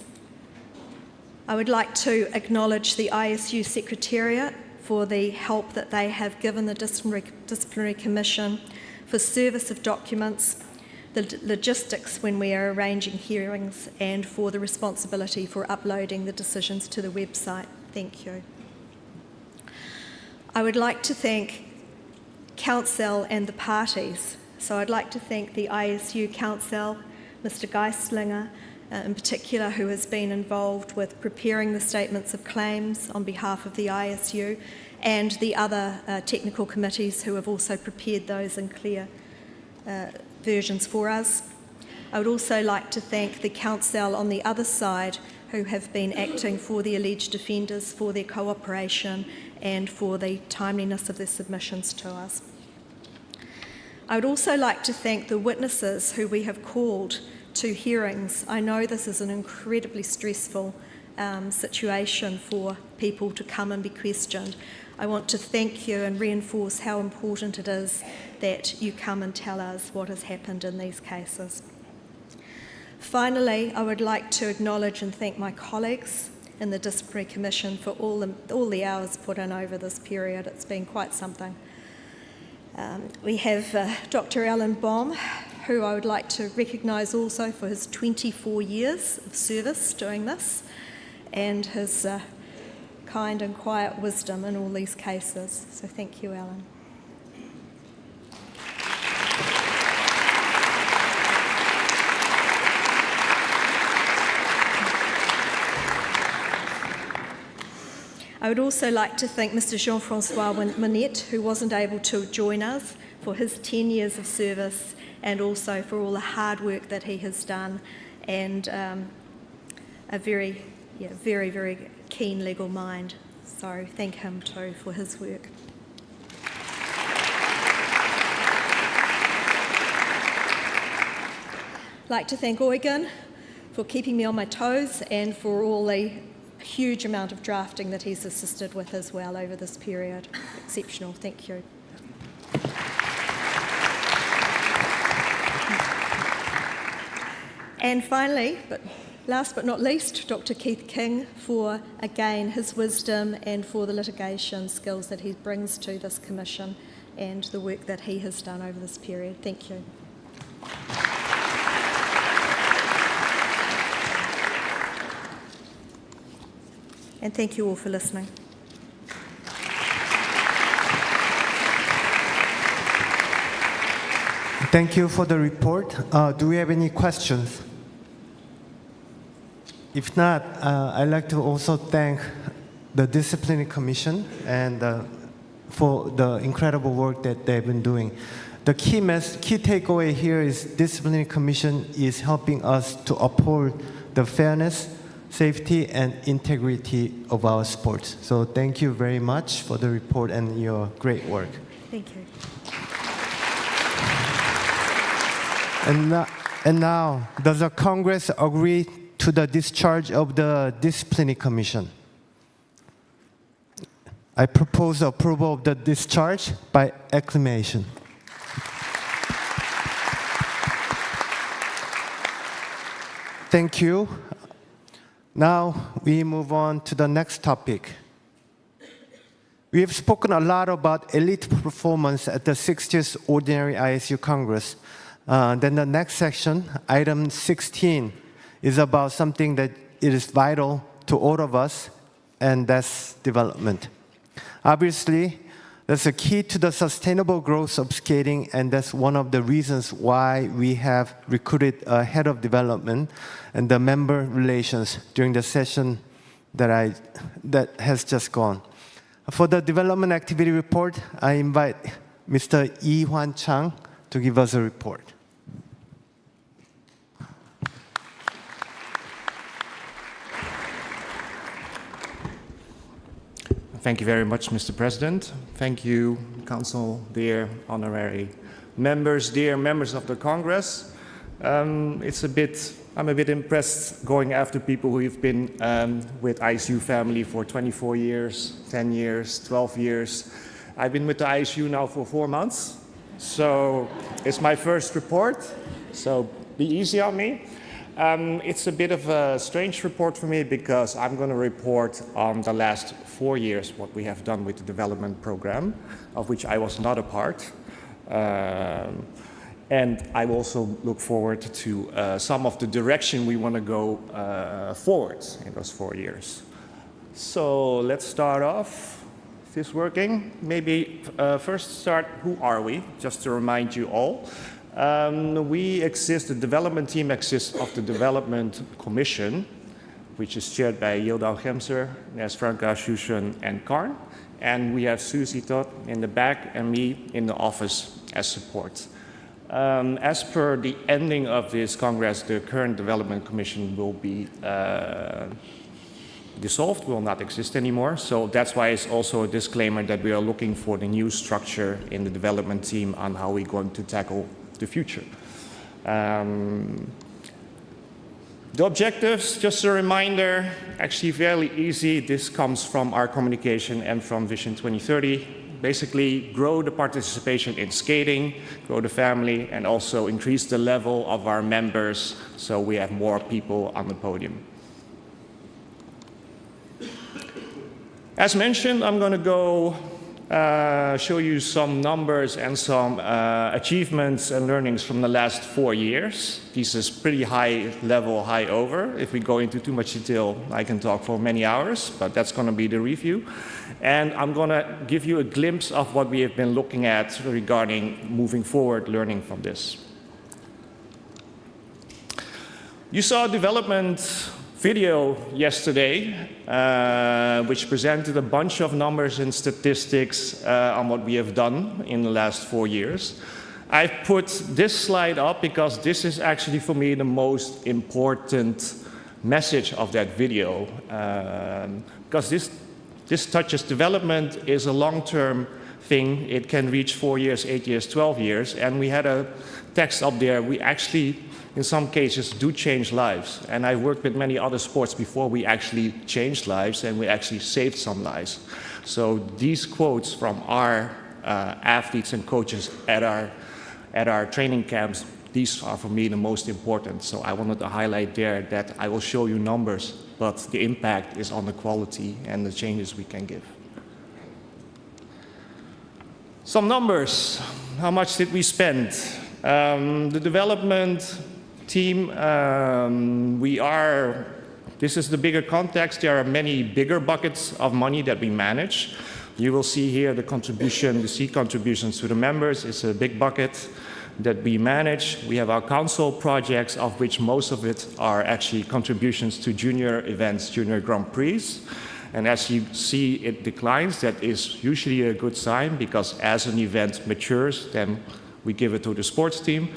E: I would like to acknowledge the ISU Secretariat for the help that they have given the Disciplinary Commission for service of documents, the logistics when we are arranging hearings, and for the responsibility for uploading the decisions to the website. Thank you. I would like to thank Council and the parties. So I'd like to thank the ISU Council, Mr. Geislinger in particular, who has been involved with preparing the statements of claims on behalf of the ISU, and the other technical committees who have also prepared those in clear versions for us. I would also like to thank the Council on the other side who have been acting for the alleged offenders, for their cooperation and for the timeliness of their submissions to us. I would also like to thank the witnesses who we have called to hearings. I know this is an incredibly stressful situation for people to come and be questioned. I want to thank you and reinforce how important it is that you come and tell us what has happened in these cases. Finally, I would like to acknowledge and thank my colleagues in the Disciplinary Commission for all the hours put in over this period. It's been quite something. We have Dr. Alan Baum, who I would like to recognise also for his 24 years of service doing this and his kind and quiet wisdom in all these cases. So thank you, Alan. I would also like to thank Mr. Jean-Francois Monette, who wasn't able to join us, for his 10 years of service and also for all the hard work that he has done, and a very, very keen legal mind. So thank him too for his work. I'd like to thank Eugen for keeping me on my toes and for all the huge amount of drafting that he's assisted with as well over this period. Exceptional, thank you. And finally, but last but not least, Dr. Keith King for, again, his wisdom and for the litigation skills that he brings to this commission and the work that he has done over this period. Thank you. And thank you all for listening.
B: Thank you for the report. Do we have any questions? If not, I'd like to also thank the Disciplinary Commission and for the incredible work that they've been doing. The key takeaway here is disciplinary commission is helping us to uphold the fairness, safety, and integrity of our sports. So thank you very much for the report and your great work.
E: Thank you.
B: And now, does the Congress agree to the discharge of the disciplinary commission? I propose approval of the discharge by acclamation. Thank you. Now we move on to the next topic. We have spoken a lot about elite performance at the 60th Ordinary ISU Congress. Then the next section, item 16, is about something that is vital to all of us, and that's development. Obviously, that's a key to the sustainable growth of skating, and that's one of the reasons why we have recruited a head of development and the member relations during the session that has just gone. For the development activity report, I invite Mr. Lee Hwan Chang to give us a report.
F: Thank you very much, Mr. President. Thank you, Council, dear honorary members, dear members of the Congress. I'm a bit impressed going after people who've been with ISU family for 24 years, 10 years, 12 years. I've been with the ISU now for 4 months, so it's my first report, so be easy on me. It's a bit of a strange report for me because I'm going to report on the last 4 years what we have done with the development program, of which I was not a part. And I also look forward to some of the direction we want to go forward in those 4 years. So let's start off. Is this working? Maybe first start, who are we? Just to remind you all. The development team exists of the Development Commission, which is chaired by Yildau Gemser, Nes Franka, Shushan, and Karn. And we have Susie Todd in the back and me in the office as support. As per the ending of this Congress, the current Development Commission will be dissolved, will not exist anymore. So that's why it's also a disclaimer that we are looking for the new structure in the development team on how we're going to tackle the future. The objectives, just a reminder, actually fairly easy. This comes from our communication and from Vision 2030. Basically, grow the participation in skating, grow the family, and also increase the level of our members so we have more people on the podium. As mentioned, I'm going to go show you some numbers and some achievements and learnings from the last 4 years. This is pretty high level, high over. If we go into too much detail, I can talk for many hours, but that's going to be the review. And I'm going to give you a glimpse of what we have been looking at regarding moving forward, learning from this. You saw a development video yesterday, which presented a bunch of numbers and statistics on what we have done in the last 4 years. I've put this slide up because this is actually for me the most important message of that video, because this touches development is a long-term thing. It can reach 4 years, 8 years, 12 years, and we had a text up there. We actually, in some cases, do change lives. And I worked with many other sports before we actually changed lives and we actually saved some lives. So these quotes from our athletes and coaches at our training camps, these are for me the most important. So I wanted to highlight there that I will show you numbers, but the impact is on the quality and the changes we can give. Some numbers. How much did we spend? The development team, this is the bigger context. There are many bigger buckets of money that we manage. You will see here the contribution, the seed contributions to the members is a big bucket that we manage. We have our council projects, of which most of it are actually contributions to junior events, junior Grand Prix. And as you see, it declines. That is usually a good sign because as an event matures, then we give it to the sports team.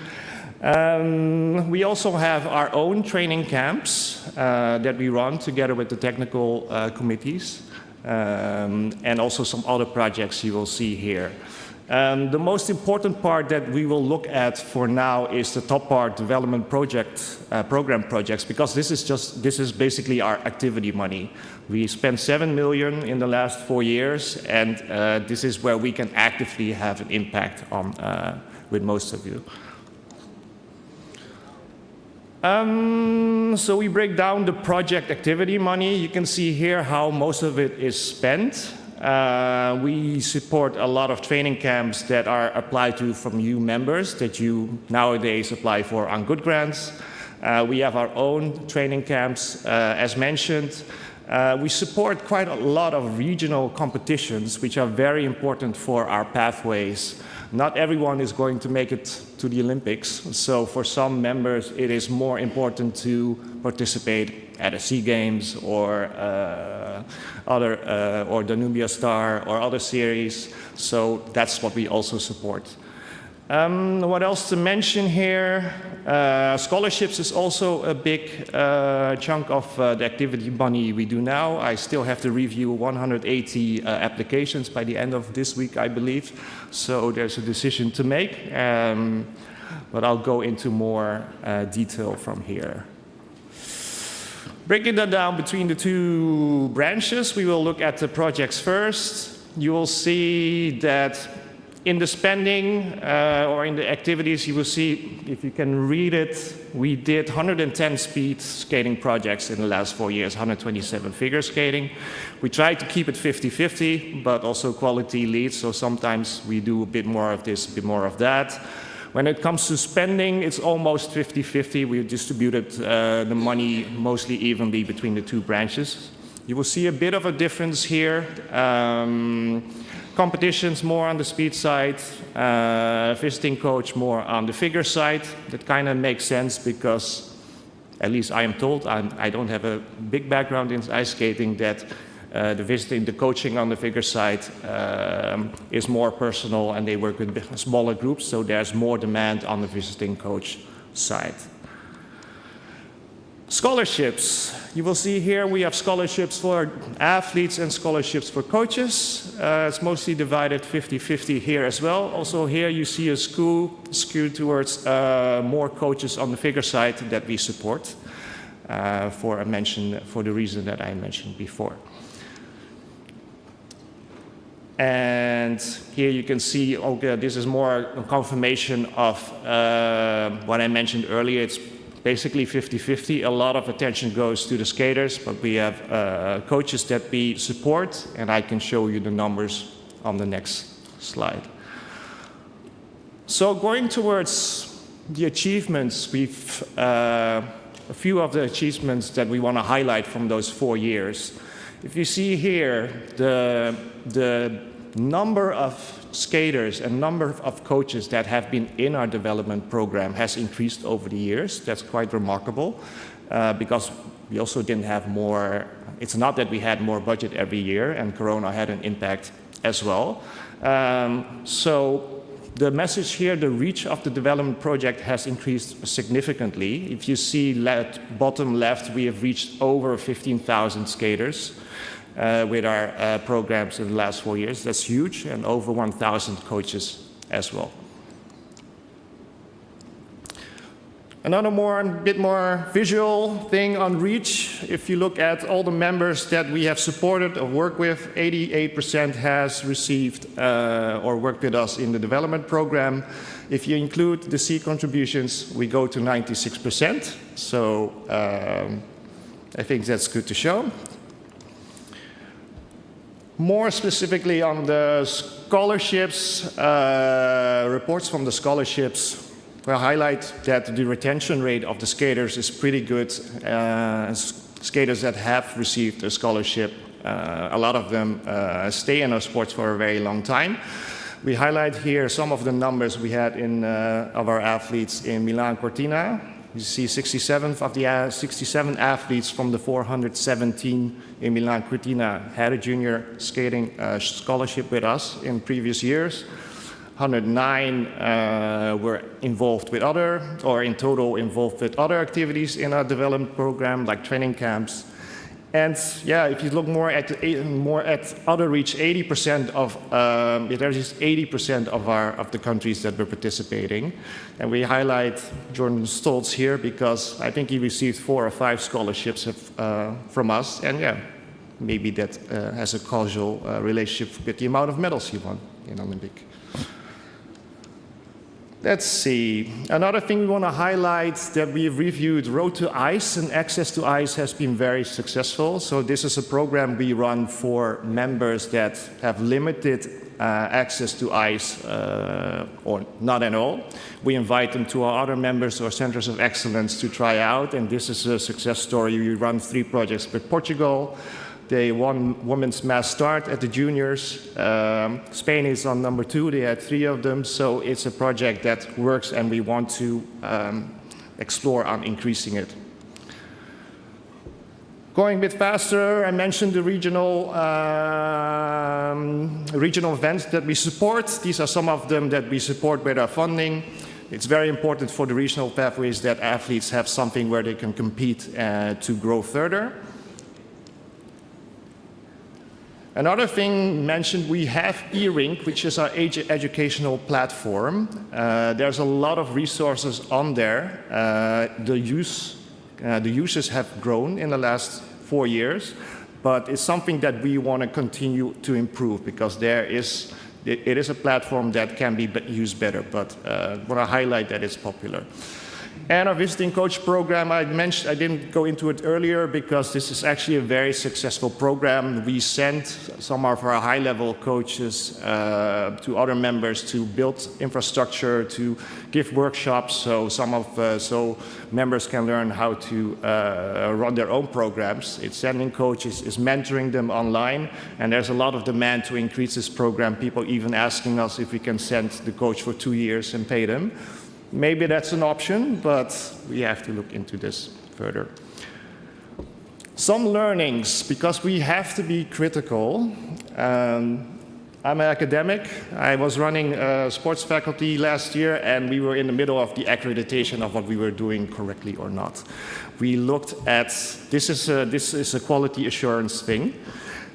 F: We also have our own training camps that we run together with the technical committees, and also some other projects you will see here. The most important part that we will look at for now is the top part, development program projects, because this is basically our activity money. We spent 7 million in the last 4 years, and this is where we can actively have an impact on with most of you. So we break down the project activity money. You can see here how most of it is spent. We support a lot of training camps that are applied to from you members that you nowadays apply for on good grants. We have our own training camps, as mentioned. We support quite a lot of regional competitions, which are very important for our pathways. Not everyone is going to make it to the Olympics, so for some members it is more important to participate at a SEA Games or or Danubia Star or other series, so that's what we also support. What else to mention here? Scholarships is also a big chunk of the activity money we do now. I still have to review 180 applications by the end of this week, I believe. So there's a decision to make, but I'll go into more detail from here. Breaking that down between the two branches, we will look at the projects first. You will see that in the spending or in the activities, you will see, if you can read it, we did 110 speed skating projects in the last 4 years, 127 figure skating. We tried to keep it 50-50, but also quality leads, so sometimes we do a bit more of this, a bit more of that. When it comes to spending, it's almost 50-50. We distributed the money mostly evenly between the two branches. You will see a bit of a difference here. Competitions more on the speed side, visiting coach more on the figure side. That kind of makes sense because, at least I am told, I don't have a big background in ice skating, that the coaching on the figure side is more personal and they work with smaller groups, so there's more demand on the visiting coach side. Scholarships. You will see here we have scholarships for athletes and scholarships for coaches. It's mostly divided 50-50 here as well. Also here you see a skew towards more coaches on the figure side that we support for the reason that I mentioned before. And here you can see, okay, this is more a confirmation of what I mentioned earlier. It's basically 50-50. A lot of attention goes to the skaters, but we have coaches that we support, and I can show you the numbers on the next slide. So going towards the achievements, we've a few of the achievements that we want to highlight from those 4 years. If you see here, the number of skaters and number of coaches that have been in our development program has increased over the years. That's quite remarkable because we also didn't have more. It's not that we had more budget every year, and Corona had an impact as well. So the message here, the reach of the development project has increased significantly. If you see bottom left, we have reached over 15,000 skaters with our programs in the last 4 years. That's huge, and over 1,000 coaches as well. Another bit more visual thing on reach. If you look at all the members that we have supported or worked with, 88% has received or worked with us in the development program. If you include the C contributions, we go to 96%. So I think that's good to show. More specifically on the scholarships, reports from the scholarships will highlight that the retention rate of the skaters is pretty good. Skaters that have received a scholarship, a lot of them stay in our sports for a very long time. We highlight here some of the numbers we had of our athletes in Milan Cortina. You see 67 of the 67 athletes from the 417 in Milan Cortina had a junior skating scholarship with us in previous years. 109 were involved with in total involved with other activities in our development program, like training camps. And yeah, if you look more at other reach, 80% of there's just 80% of the countries that were participating, and we highlight Jordan Stoltz here because I think he received 4 or 5 scholarships from us, and yeah, maybe that has a causal relationship with the amount of medals he won in Olympic. Let's see. Another thing we want to highlight that we've reviewed, Road to ICE, and Access to ICE has been very successful. So this is a program we run for members that have limited access to ICE or not at all. We invite them to our other members or centers of excellence to try out, and this is a success story. We run 3 projects with Portugal. They won women's mass start at the juniors. Spain is on number 2. They had 3 of them. So it's a project that works, and we want to explore on increasing it. Going a bit faster, I mentioned the regional events that we support. These are some of them that we support with our funding. It's very important for the regional pathways that athletes have something where they can compete to grow further. Another thing mentioned, we have eRink, which is our educational platform. There's a lot of resources on there. The users have grown in the last 4 years, but it's something that we want to continue to improve because it is a platform that can be used better, but I want to highlight that it's popular. And our visiting coach program, I didn't go into it earlier because this is actually a very successful program. We sent some of our high-level coaches to other members to build infrastructure, to give workshops, so members can learn how to run their own programs. It's sending coaches, it's mentoring them online, and there's a lot of demand to increase this program. People even asking us if we can send the coach for 2 years and pay them. Maybe that's an option, but we have to look into this further. Some learnings, because we have to be critical. I'm an academic. I was running sports faculty last year, and we were in the middle of the accreditation of what we were doing correctly or not. We looked at, this is a quality assurance thing.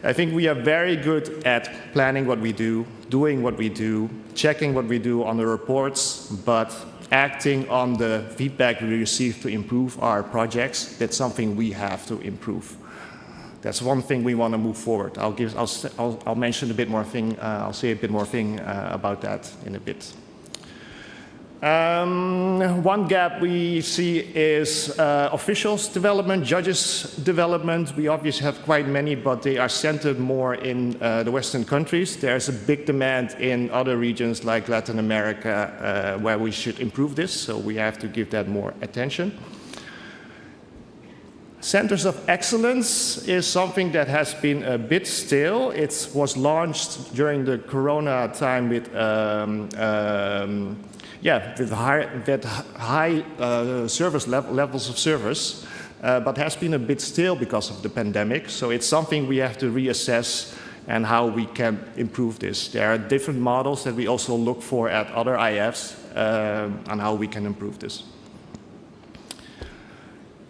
F: I think we are very good at planning what we do, doing what we do, checking what we do on the reports, but acting on the feedback we receive to improve our projects, that's something we have to improve. That's one thing we want to move forward. I'll mention a bit more thing, I'll say a bit more thing about that in a bit. One gap we see is officials development, judges development. We obviously have quite many, but they are centered more in the Western countries. There's a big demand in other regions like Latin America where we should improve this, so we have to give that more attention. Centers of Excellence is something that has been a bit stale. It was launched during the Corona time with high service levels of service, but has been a bit stale because of the pandemic. So it's something we have to reassess and how we can improve this. There are different models that we also look for at other IFs on how we can improve this.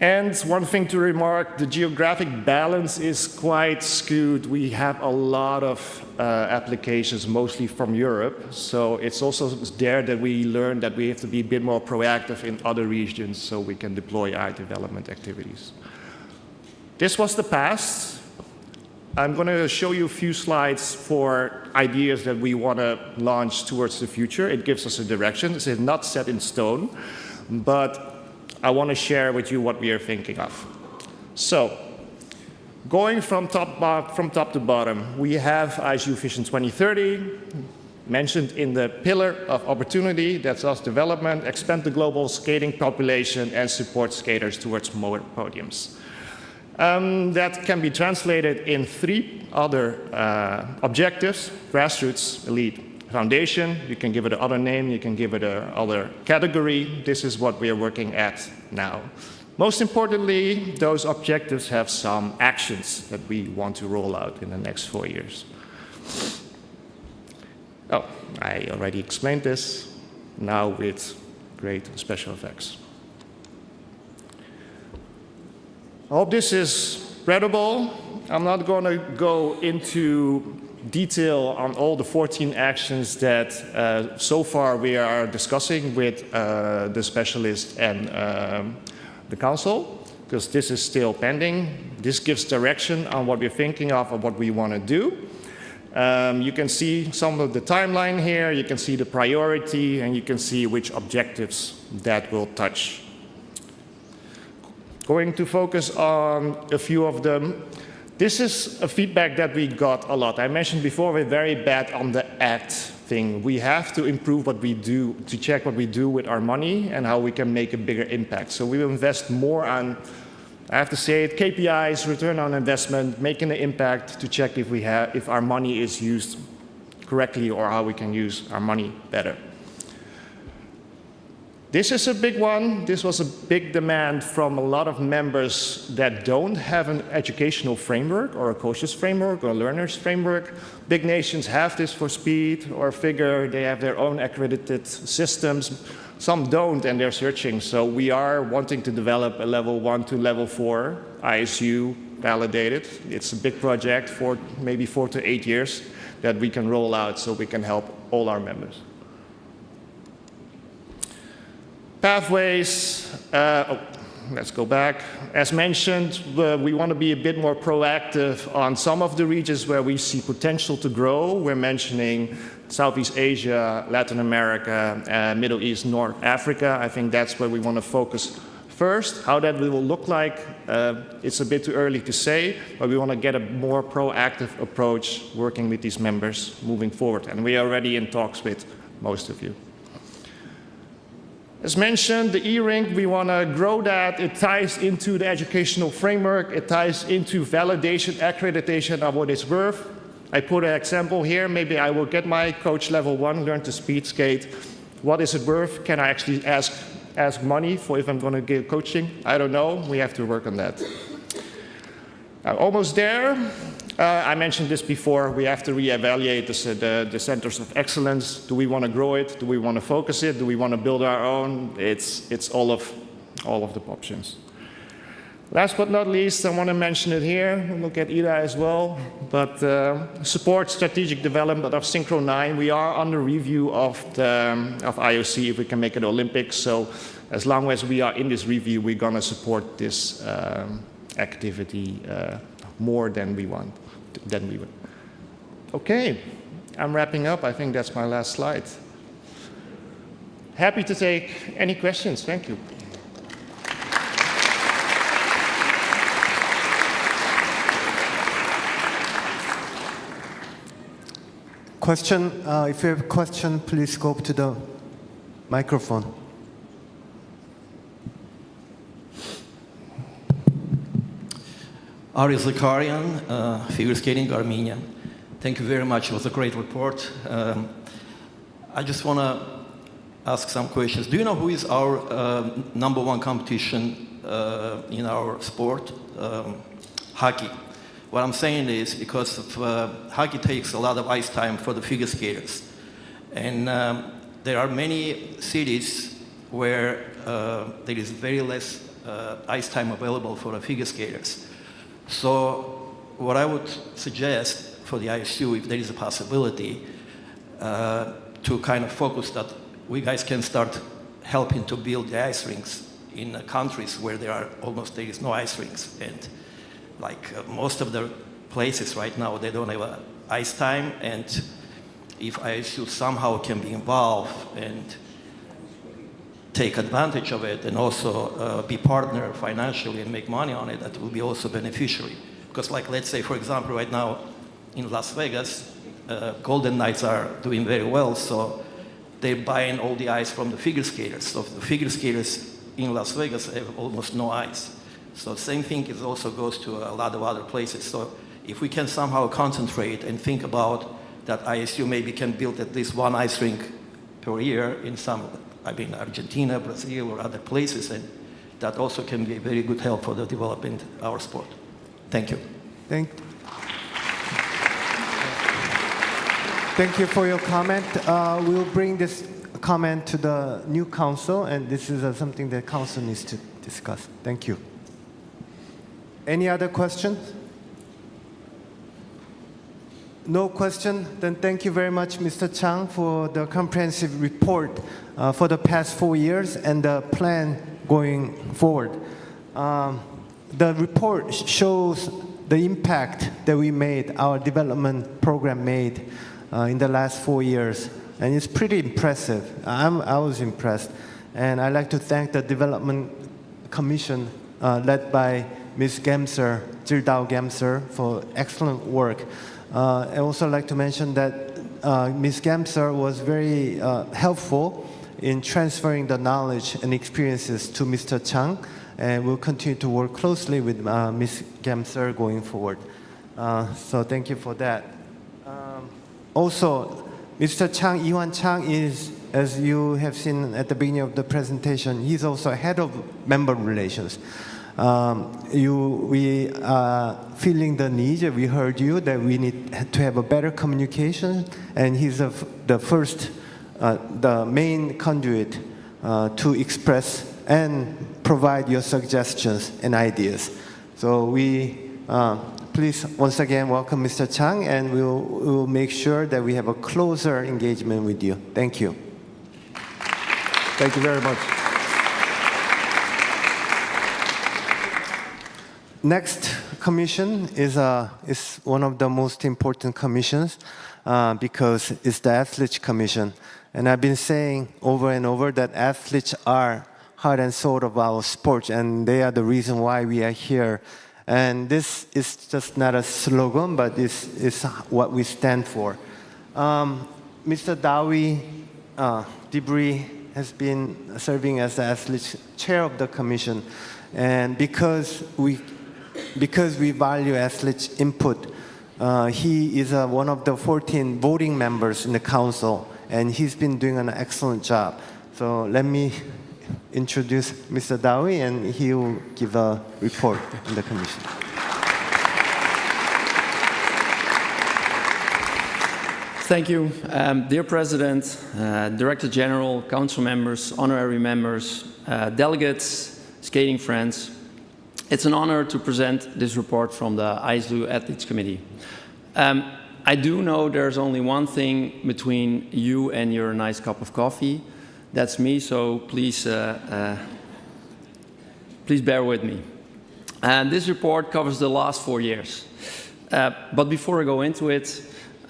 F: And one thing to remark, the geographic balance is quite skewed. We have a lot of applications, mostly from Europe. So it's also there that we learn that we have to be a bit more proactive in other regions so we can deploy our development activities. This was the past. I'm going to show you a few slides for ideas that we want to launch towards the future. It gives us a direction. It's not set in stone, but I want to share with you what we are thinking of. So, going from top to bottom, we have ISU Vision 2030, mentioned in the pillar of opportunity, that's us development, expand the global skating population, and support skaters towards more podiums. That can be translated in 3 other objectives: grassroots, elite, foundation. You can give it another name, you can give it another category. This is what we are working at now. Most importantly, those objectives have some actions that we want to roll out in the next 4 years. Oh, I already explained this, now with great special effects. I hope this is readable. I'm not going to go into detail on all the 14 actions that so far we are discussing with the specialist and the council, because this is still pending. This gives direction on what we're thinking of and what we want to do. You can see some of the timeline here, you can see the priority, and you can see which objectives that will touch. Going to focus on a few of them. This is a feedback that we got a lot. I mentioned before we're very bad on the act thing. We have to improve what we do, to check what we do with our money and how we can make a bigger impact. So we will invest more on, I have to say it, KPIs, return on investment, making an impact to check if our money is used correctly or how we can use our money better. This is a big one. This was a big demand from a lot of members that don't have an educational framework or a coaches framework or a learners framework. Big nations have this for speed or figure. They have their own accredited systems. Some don't, and they're searching. So we are wanting to develop a level 1 to level 4 ISU validated. It's a big project for maybe 4 to 8 years that we can roll out so we can help all our members. Pathways, let's go back. As mentioned, we want to be a bit more proactive on some of the regions where we see potential to grow. We're mentioning Southeast Asia, Latin America, Middle East, North Africa. I think that's where we want to focus first. How that will look like, it's a bit too early to say, but we want to get a more proactive approach working with these members moving forward. And we are already in talks with most of you. As mentioned, the e-rink, we want to grow that. It ties into the educational framework. It ties into validation, accreditation of what it's worth. I put an example here. Maybe I will get my coach level 1, learn to speed skate. What is it worth? Can I actually ask money for if I'm going to give coaching? I don't know. We have to work on that. Almost there. I mentioned this before. We have to reevaluate the centers of excellence. Do we want to grow it? Do we want to focus it? Do we want to build our own? It's all of the options. Last but not least, I want to mention it here. Look at Ida as well. But support strategic development of Synchro 9. We are under review of IOC if we can make it Olympics. So as long as we are in this review, we're going to support this activity more than we want. Okay, I'm wrapping up. I think that's my last slide. Happy to take any questions. Thank you.
B: Question, if you have a question, please go up to the microphone.
G: Ari Zakarian, figure skating, Armenia. Thank you very much. It was a great report. I just want to ask some questions. Do you know who is our #1 competition in our sport? Hockey. What I'm saying is because hockey takes a lot of ice time for the figure skaters. And there are many cities where there is very less ice time available for the figure skaters. So what I would suggest for the ISU, if there is a possibility, to kind of focus that we guys can start helping to build the ice rinks in countries where there is no ice rinks. And like most of the places right now, they don't have ice time. And if ISU somehow can be involved and take advantage of it and also be partner financially and make money on it, that will be also beneficiary. Because like, let's say, for example, right now in Las Vegas, Golden Knights are doing very well, so they're buying all the ice from the figure skaters. So the figure skaters in Las Vegas have almost no ice. So same thing also goes to a lot of other places. So if we can somehow concentrate and think about that ISU maybe can build at least one ice rink per year in Argentina, Brazil, or other places, and that also can be a very good help for the development of our sport. Thank you.
B: Thank you for your comment. We'll bring this comment to the new council, and this is something that council needs to discuss. Thank you. Any other questions? No question? Then thank you very much, Mr. Chang, for the comprehensive report for the past 4 years and the plan going forward. The report shows the impact that we made, our development program made in the last 4 years. And it's pretty impressive. I was impressed. And I'd like to thank the Development Commission led by Ms. Gemser, Jirdao Gemser, for excellent work. I also like to mention that Ms. Gemser was very helpful in transferring the knowledge and experiences to Mr. Chang, and we'll continue to work closely with Ms. Gemser going forward. So thank you for that. Also, Mr. Chang, Iwan Chang is, as you have seen at the beginning of the presentation, he's also head of member relations. We are feeling the need, we heard you, that we need to have a better communication, and he's the first, the main conduit to express and provide your suggestions and ideas. So we please once again welcome Mr. Chang, and we'll make sure that we have a closer engagement with you. Thank you. Thank you very much. Next commission is one of the most important commissions because it's the Athletes Commission. And I've been saying over and over that athletes are heart and soul of our sport, and they are the reason why we are here. And this is just not a slogan, but it's what we stand for. Mr. Dawi Dibri has been serving as the athletes chair of the commission. And because we value athletes' input, he is one of the 14 voting members in the council, and he's been doing an excellent job. So let me introduce Mr. Dawi, and he will give a report in the commission.
H: Thank you. Dear President, Director General, Council members, honorary members, delegates, skating friends, it's an honor to present this report from the ISU Athletes Committee. I do know there's only one thing between you and your nice cup of coffee. That's me, so please bear with me. And this report covers the last 4 years. But before I go into it,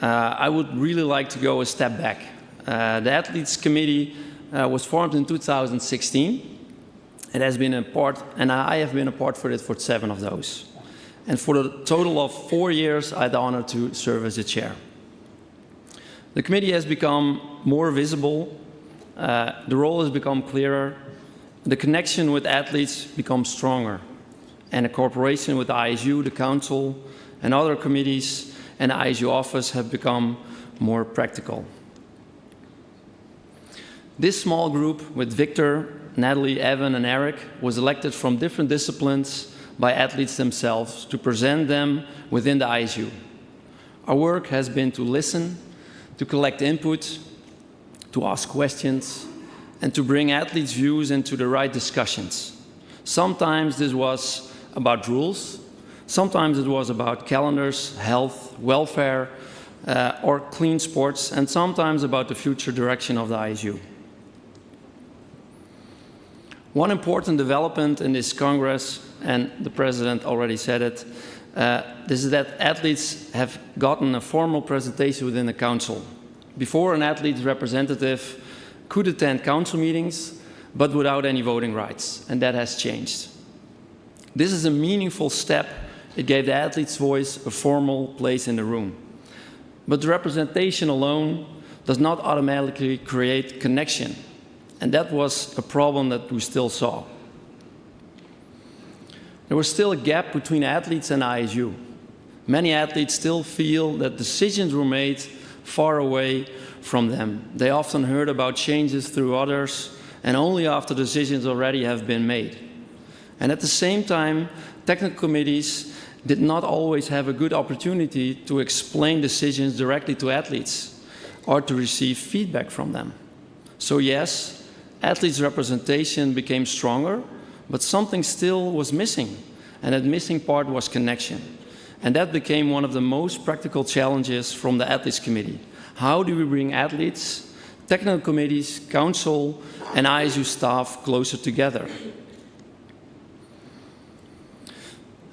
H: I would really like to go a step back. The Athletes Committee was formed in 2016. It has been a part, and I have been a part for it for 7 of those. And for the total of 4 years, I had the honor to serve as the chair. The committee has become more visible. The role has become clearer, the connection with athletes becomes stronger, and the cooperation with the ISU, the Council, and other committees and the ISU office have become more practical. This small group with Victor, Natalie, Evan, and Eric was elected from different disciplines by athletes themselves to present them within the ISU. Our work has been to listen, to collect input, to ask questions, and to bring athletes' views into the right discussions. Sometimes this was about rules, sometimes it was about calendars, health, welfare, or clean sports, and sometimes about the future direction of the ISU. One important development in this Congress, and the President already said it, this is that athletes have gotten a formal presentation within the Council. Before, an athlete's representative could attend council meetings, but without any voting rights, and that has changed. This is a meaningful step. It gave the athlete's voice a formal place in the room. But the representation alone does not automatically create connection, and that was a problem that we still saw. There was still a gap between athletes and ISU. Many athletes still feel that decisions were made far away from them. They often heard about changes through others, and only after decisions already have been made. And at the same time, technical committees did not always have a good opportunity to explain decisions directly to athletes. or to receive feedback from them. So yes, athletes' representation became stronger, but something still was missing, and that missing part was connection. And that became one of the most practical challenges from the Athletes Committee. How do we bring athletes, technical committees, council, and ISU staff closer together?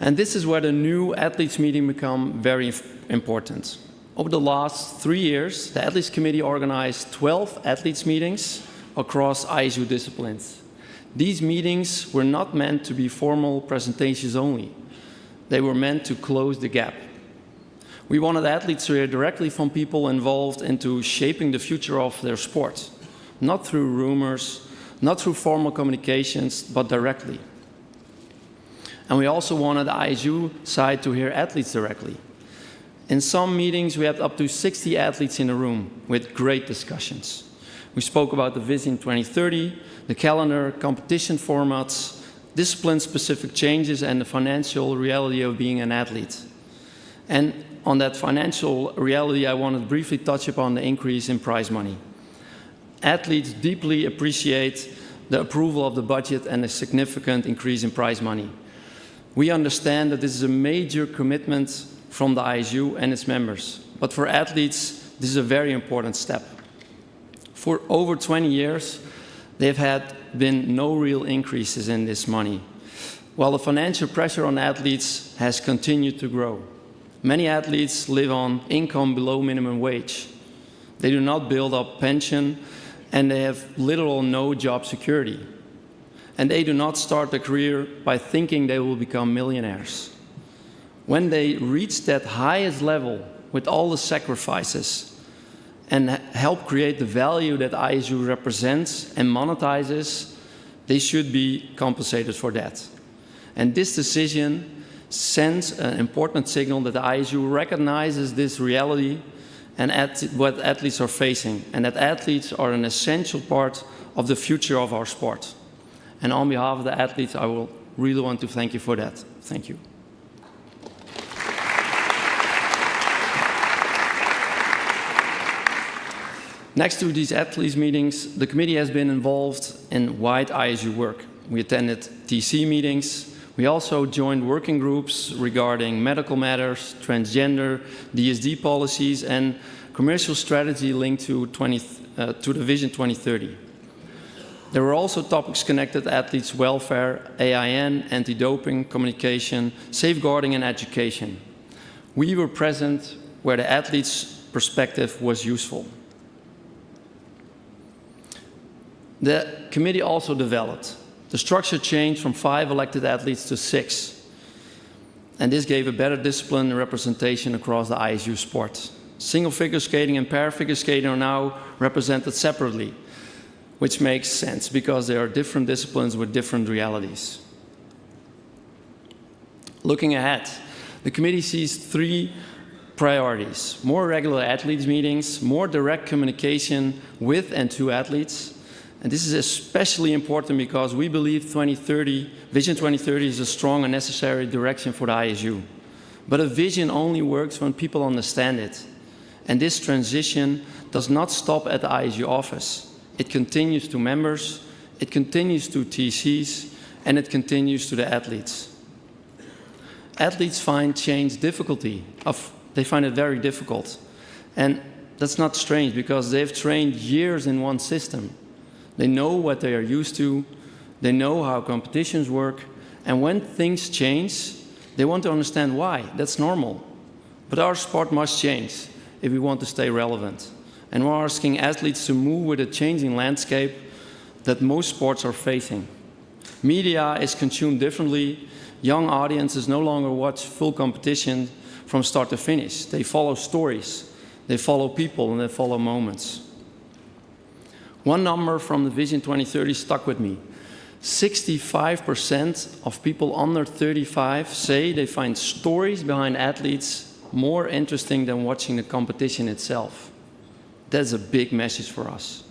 H: And this is where the new athletes meeting become very important. Over the last 3 years, the Athletes Committee organized 12 athletes meetings across ISU disciplines. These meetings were not meant to be formal presentations only. They were meant to close the gap. We wanted athletes to hear directly from people involved into shaping the future of their sport, not through rumors, not through formal communications, but directly. And we also wanted the ISU side to hear athletes directly. In some meetings, we had up to 60 athletes in a room with great discussions. We spoke about the Vision 2030, the calendar, competition formats, discipline-specific changes, and the financial reality of being an athlete. And on that financial reality, I want to briefly touch upon the increase in prize money. Athletes deeply appreciate the approval of the budget and a significant increase in prize money. We understand that this is a major commitment from the ISU and its members, but for athletes, this is a very important step. For over 20 years, there have been no real increases in this money, while the financial pressure on athletes has continued to grow. Many athletes live on income below minimum wage. They do not build up pension, and they have little or no job security. And they do not start a career by thinking they will become millionaires. When they reach that highest level with all the sacrifices and help create the value that ISU represents and monetizes, they should be compensated for that. And this decision sends an important signal that the ISU recognizes this reality and what athletes are facing, and that athletes are an essential part of the future of our sport. And on behalf of the athletes, I will really want to thank you for that. Thank you. Next to these athletes meetings, the committee has been involved in wide ISU work. We attended TC meetings. We also joined working groups regarding medical matters, transgender, DSD policies, and commercial strategy linked to the Vision 2030. There were also topics connected to athletes' welfare, AIN, anti-doping, communication, safeguarding, and education. We were present where the athlete's perspective was useful. The committee also developed. The structure changed from 5 elected athletes to 6. And this gave a better discipline and representation across the ISU sport. Single figure skating and para-figure skating are now represented separately, which makes sense because there are different disciplines with different realities. Looking ahead, the committee sees 3 priorities: more regular athletes meetings, more direct communication with and to athletes. And this is especially important because we believe Vision 2030 is a strong and necessary direction for the ISU. But a vision only works when people understand it. And this transition does not stop at the ISU office. It continues to members, it continues to TCs, and it continues to the athletes. Athletes find change they find it very difficult. And that's not strange because they've trained years in one system. They know what they are used to, they know how competitions work, and when things change, they want to understand why. That's normal. But our sport must change if we want to stay relevant. And we're asking athletes to move with a changing landscape that most sports are facing. Media is consumed differently. Young audiences no longer watch full competition from start to finish. They follow stories, they follow people, and they follow moments. One number from the Vision 2030 stuck with me. 65% of people under 35 say they find stories behind athletes more interesting than watching the competition itself. That's a big message for us.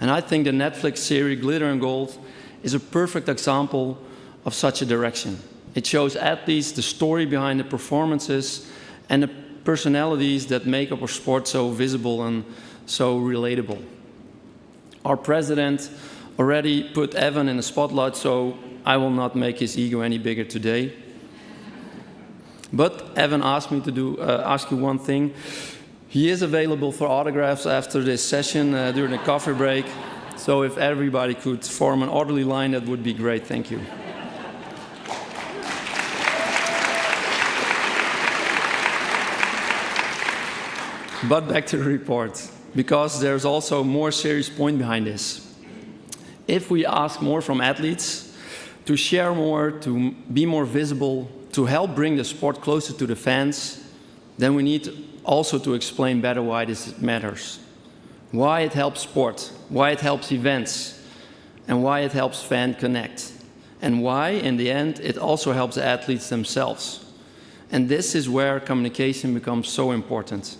H: And I think the Netflix series Glitter and Gold is a perfect example of such a direction. It shows athletes the story behind the performances and the personalities that make up our sport so visible and so relatable. Our president already put Evan in the spotlight, so I will not make his ego any bigger today. But Evan asked me to ask you one thing. He is available for autographs after this session during the coffee break. So if everybody could form an orderly line, that would be great. Thank you. But back to the report, because there's also a more serious point behind this. If we ask more from athletes to share more, to be more visible, to help bring the sport closer to the fans, then we need also to explain better why this matters. Why it helps sport, why it helps events, and why it helps fans connect. And why, in the end, it also helps the athletes themselves. And this is where communication becomes so important.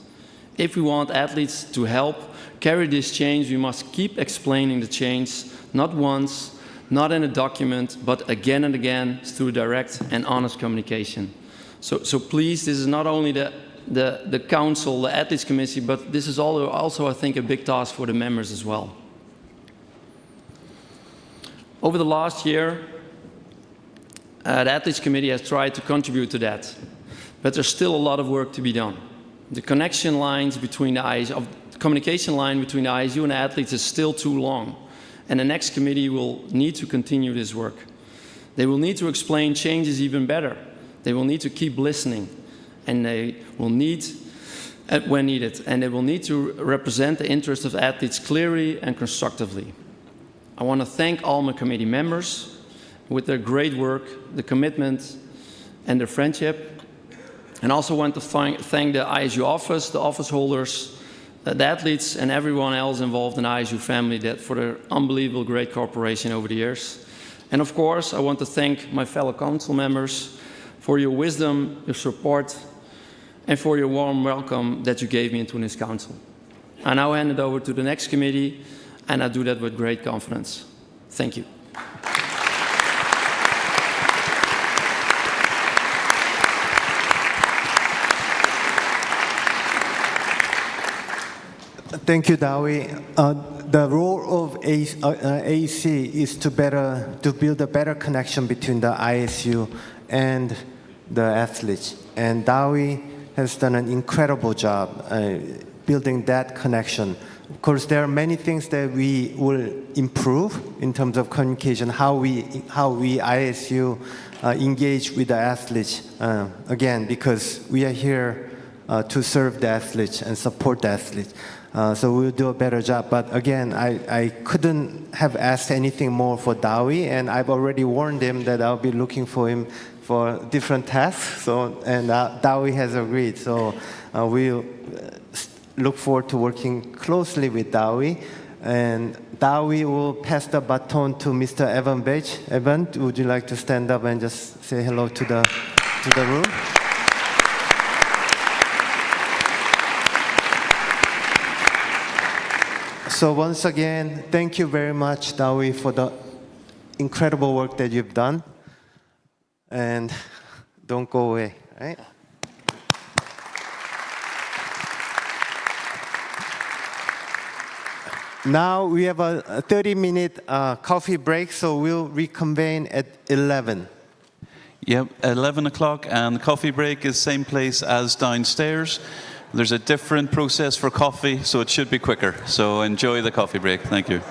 H: If we want athletes to help carry this change, we must keep explaining the change, not once, not in a document, but again and again through direct and honest communication. So please, this is not only the council, the athletes committee, but this is also, I think, a big task for the members as well. Over the last year, the athletes committee has tried to contribute to that, but there's still a lot of work to be done. The connection lines between the communication line between the ISU and the athletes is still too long. And the next committee will need to continue this work. They will need to explain changes even better. They will need to keep listening. And they will need, when needed, and they will need to represent the interests of athletes clearly and constructively. I want to thank all my committee members with their great work, the commitment, and their friendship. And also want to thank the ISU office, the office holders, the athletes, and everyone else involved in the ISU family for their unbelievable great cooperation over the years. And of course, I want to thank my fellow council members for your wisdom, your support, and for your warm welcome that you gave me into this council. I now hand it over to the next committee, and I do that with great confidence. Thank you.
B: Thank you, Dawi. The role of AC is to build a better connection between the ISU and the athletes. And Dawi has done an incredible job building that connection. Of course, there are many things that we will improve in terms of communication, how we ISU engage with the athletes. Again, because we are here to serve the athletes and support the athletes. So we'll do a better job. But again, I couldn't have asked anything more for Dawi, and I've already warned him that I'll be looking for him for different tasks. And Dawi has agreed. So we'll look forward to working closely with Dawi. And Dawi will pass the baton to Mr. Evan Beach. Evan, would you like to stand up and just say hello to the room? So once again, thank you very much, Dawi, for the incredible work that you've done. And don't go away, right? Now we have a 30-minute coffee break, so we'll reconvene at 11.
C: Yep, 11 o'clock, and the coffee break is same place as downstairs. There's a different process for coffee, so it should be quicker. So enjoy the coffee break. Thank you.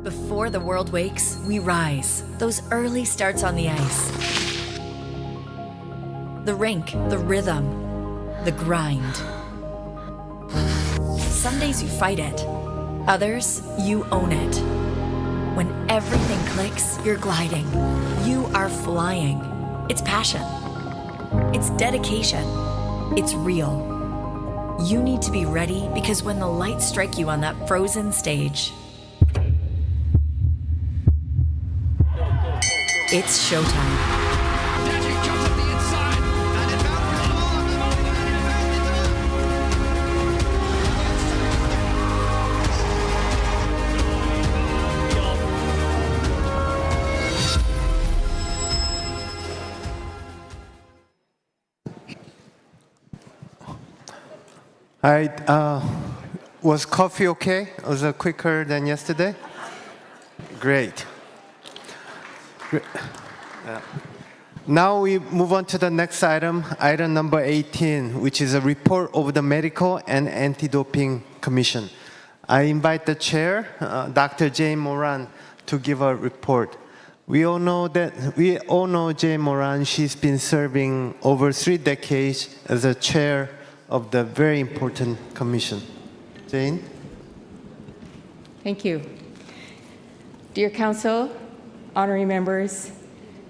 I: Before the world wakes, we rise. Those early starts on the ice. The rink, the rhythm, the grind. Some days you fight it. Others, you own it. When everything clicks, you're gliding. You are flying. It's passion. It's dedication. It's real. You need to be ready because when the lights strike you on that frozen stage, it's showtime.
B: All right. Was coffee okay? Was it quicker than yesterday? Great. Now we move on to the next item, item number 18, which is a report of the Medical and Anti-Doping Commission. I invite the chair, Dr. Jane Moran, to give a report. We all know Jane Moran. She's been serving over 3 decades as a chair of the very important commission. Jane?
J: Thank you. Dear Council, honorary members,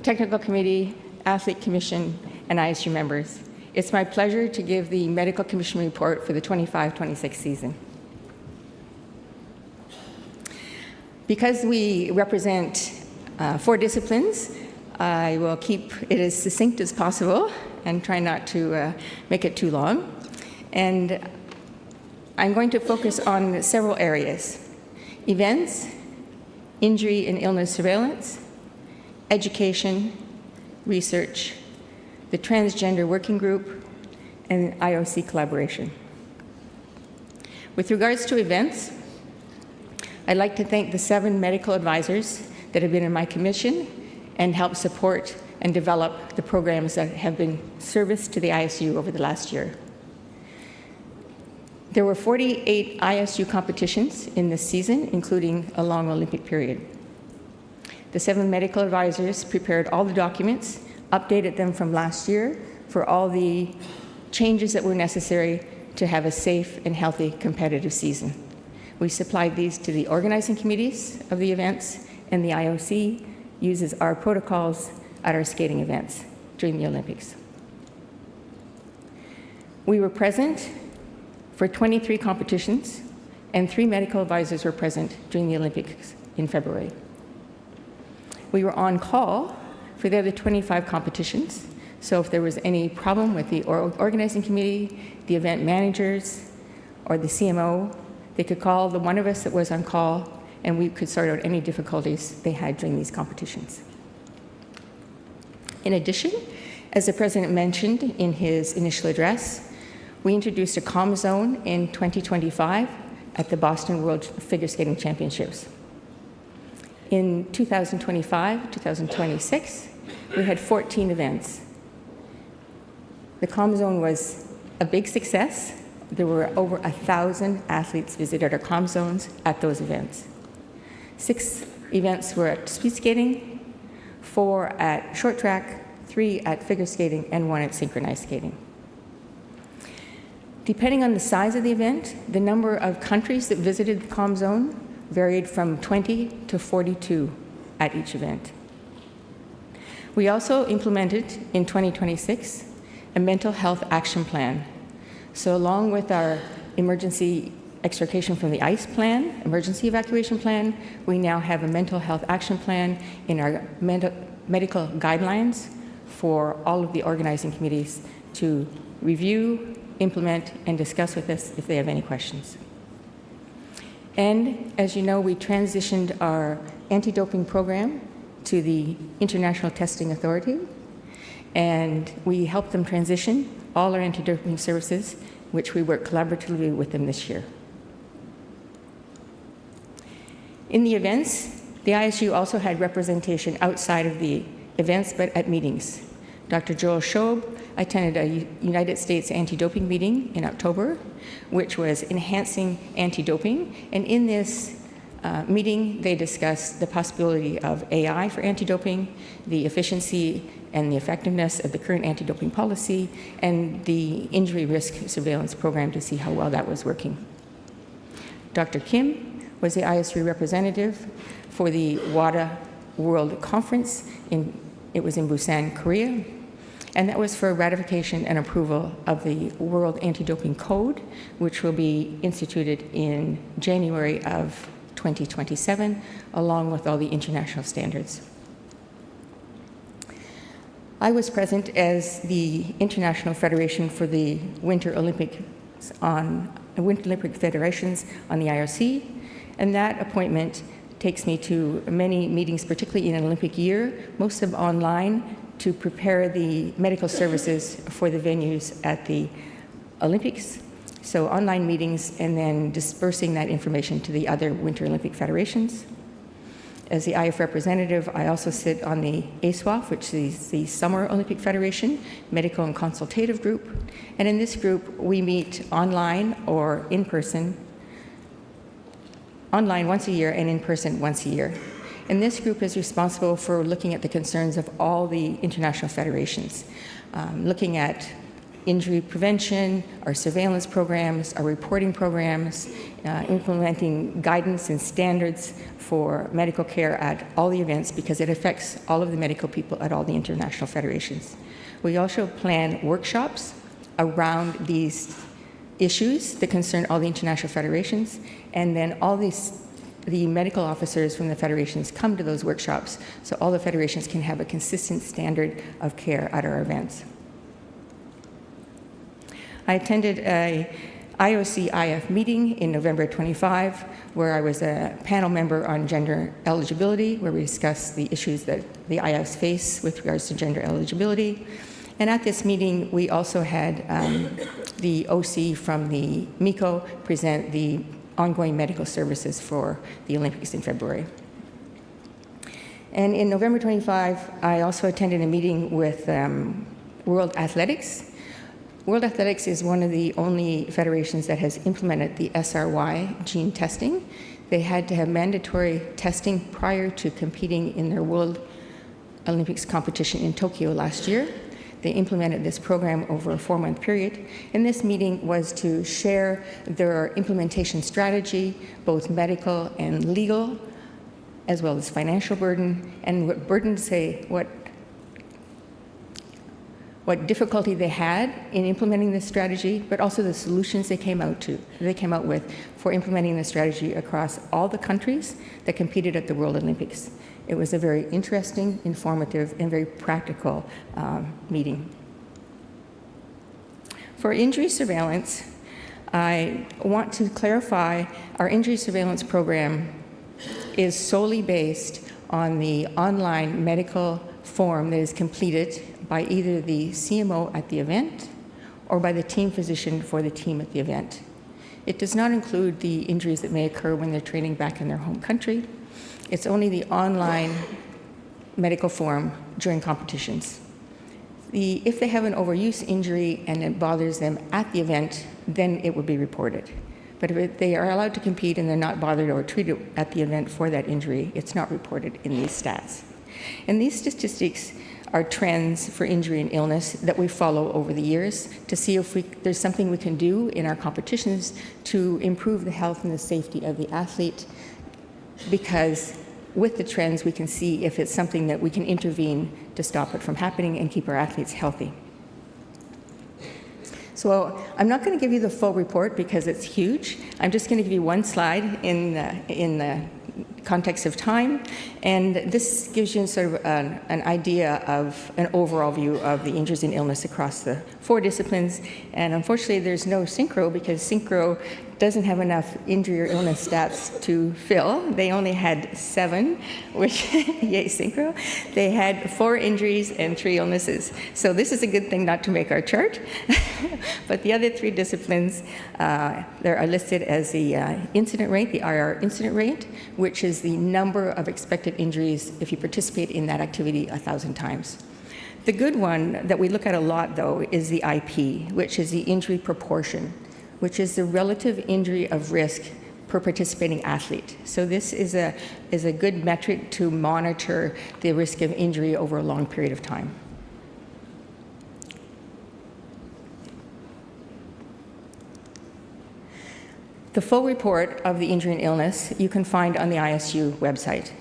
J: Technical Committee, Athlete Commission, and ISU members, it's my pleasure to give the Medical Commission report for the 25-26 season. Because we represent 4 disciplines, I will keep it as succinct as possible and try not to make it too long. And I'm going to focus on several areas: events, injury and illness surveillance, education, research, the transgender working group, and IOC collaboration. With regards to events, I'd like to thank the 7 medical advisors that have been in my commission and helped support and develop the programs that have been service to the ISU over the last year. There were 48 ISU competitions in this season, including a long Olympic period. The 7 medical advisors prepared all the documents, updated them from last year for all the changes that were necessary to have a safe and healthy competitive season. We supplied these to the organizing committees of the events, and the IOC uses our protocols at our skating events during the Olympics. We were present for 23 competitions, and 3 medical advisors were present during the Olympics in February. We were on call for the other 25 competitions, so if there was any problem with the organizing committee, the event managers, or the CMO, they could call the one of us that was on call, and we could sort out any difficulties they had during these competitions. In addition, as the President mentioned in his initial address, we introduced a comm zone in 2025 at the Boston World Figure Skating Championships. In 2025-2026, we had 14 events. The comm zone was a big success. There were over 1,000 athletes visited our comm zones at those events. 6 events were at speed skating, 4 at short track, 3 at figure skating, and 1 at synchronized skating. Depending on the size of the event, the number of countries that visited the comm zone varied from 20 to 42 at each event. We also implemented in 2026 a mental health action plan. So along with our emergency extrication from the ICE plan, emergency evacuation plan, we now have a mental health action plan in our medical guidelines for all of the organizing committees to review, implement, and discuss with us if they have any questions. And as you know, we transitioned our anti-doping program to the International Testing Authority, and we helped them transition all our anti-doping services, which we work collaboratively with them this year. In the events, the ISU also had representation outside of the events, but at meetings. Dr. Joel Schob attended a United States anti-doping meeting in October, which was enhancing anti-doping. And in this meeting, they discussed the possibility of AI for anti-doping, the efficiency and the effectiveness of the current anti-doping policy, and the injury risk surveillance program to see how well that was working. Dr. Kim was the ISU representative for the WADA World Conference. It was in Busan, Korea, and that was for ratification and approval of the World Anti-Doping Code, which will be instituted in January of 2027, along with all the international standards. I was present as the International Federation for the Winter Olympic Federations on the IRC, and that appointment takes me to many meetings, particularly in an Olympic year, most of them online, to prepare the medical services for the venues at the Olympics. So online meetings and then dispersing that information to the other Winter Olympic federations. As the IF representative, I also sit on the ASWAF, which is the Summer Olympic Federation Medical and Consultative Group. And in this group, we meet online or in person, online once a year and in person once a year. And this group is responsible for looking at the concerns of all the international federations, looking at injury prevention, our surveillance programs, our reporting programs, implementing guidance and standards for medical care at all the events because it affects all of the medical people at all the international federations. We also plan workshops around these issues that concern all the international federations, and then the medical officers from the federations come to those workshops so all the federations can have a consistent standard of care at our events. I attended a IOC-IF meeting in November 25, where I was a panel member on gender eligibility, where we discussed the issues that the IFs face with regards to gender eligibility. And at this meeting, we also had the OC from the MECO present the ongoing medical services for the Olympics in February. And in November 25, I also attended a meeting with World Athletics. World Athletics is one of the only federations that has implemented the SRY gene testing. They had to have mandatory testing prior to competing in their World Olympics competition in Tokyo last year. They implemented this program over a 4-month period, and this meeting was to share their implementation strategy, both medical and legal, as well as financial burden, and what difficulty they had in implementing this strategy, but also the solutions they came out with for implementing the strategy across all the countries that competed at the World Olympics. It was a very interesting, informative, and very practical meeting. For injury surveillance, I want to clarify our injury surveillance program is solely based on the online medical form that is completed by either the CMO at the event or by the team physician for the team at the event. It does not include the injuries that may occur when they're training back in their home country. It's only the online medical form during competitions. If they have an overuse injury and it bothers them at the event, then it would be reported. But if they are allowed to compete and they're not bothered or treated at the event for that injury, it's not reported in these stats. And these statistics are trends for injury and illness that we follow over the years to see if there's something we can do in our competitions to improve the health and the safety of the athlete, because with the trends we can see if it's something that we can intervene to stop it from happening and keep our athletes healthy. So I'm not going to give you the full report because it's huge. I'm just going to give you one slide in the context of time, and this gives you sort of an idea of an overall view of the injuries and illness across the 4 disciplines. And unfortunately, there's no synchro because synchro doesn't have enough injury or illness stats to fill. They only had 7, which, yay, synchro. They had 4 injuries and 3 illnesses. So this is a good thing not to make our chart. But the other 3 disciplines, they are listed as the incident rate, the IR incident rate, which is the number of expected injuries if you participate in that activity 1,000 times. The good one that we look at a lot, though, is the IP, which is the injury proportion, which is the relative injury of risk per participating athlete. So this is a good metric to monitor the risk of injury over a long period of time. The full report of the injury and illness you can find on the ISU website.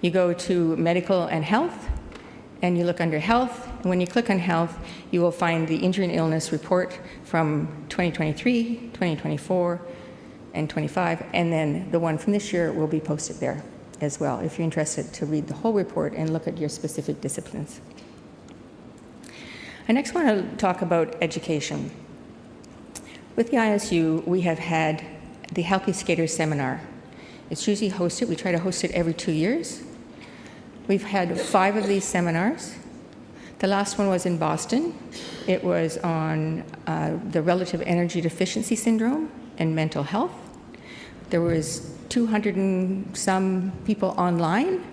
J: You go to Medical and Health, and you look under Health, and when you click on Health, you will find the injury and illness report from 2023, 2024, and 25, and then the one from this year will be posted there as well, if you're interested to read the whole report and look at your specific disciplines. I next want to talk about education. With the ISU, we have had the Healthy Skaters Seminar. It's usually hosted, we try to host it every 2 years. We've had 5 of these seminars. The last one was in Boston. It was on the relative energy deficiency syndrome and mental health. There was 200 and some people online,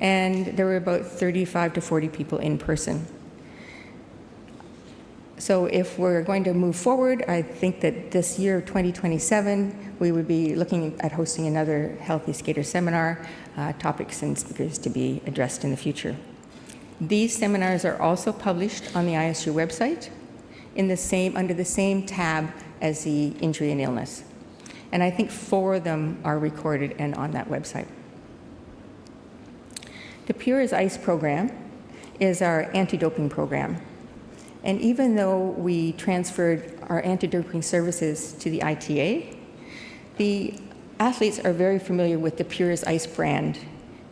J: and there were about 35 to 40 people in person. So if we're going to move forward, I think that this year, 2027, we would be looking at hosting another Healthy Skater Seminar, topics and speakers to be addressed in the future. These seminars are also published on the ISU website under the same tab as the injury and illness. And I think 4 of them are recorded and on that website. The Pure as Ice program is our anti-doping program. And even though we transferred our anti-doping services to the ITA, the athletes are very familiar with the Pure as Ice brand,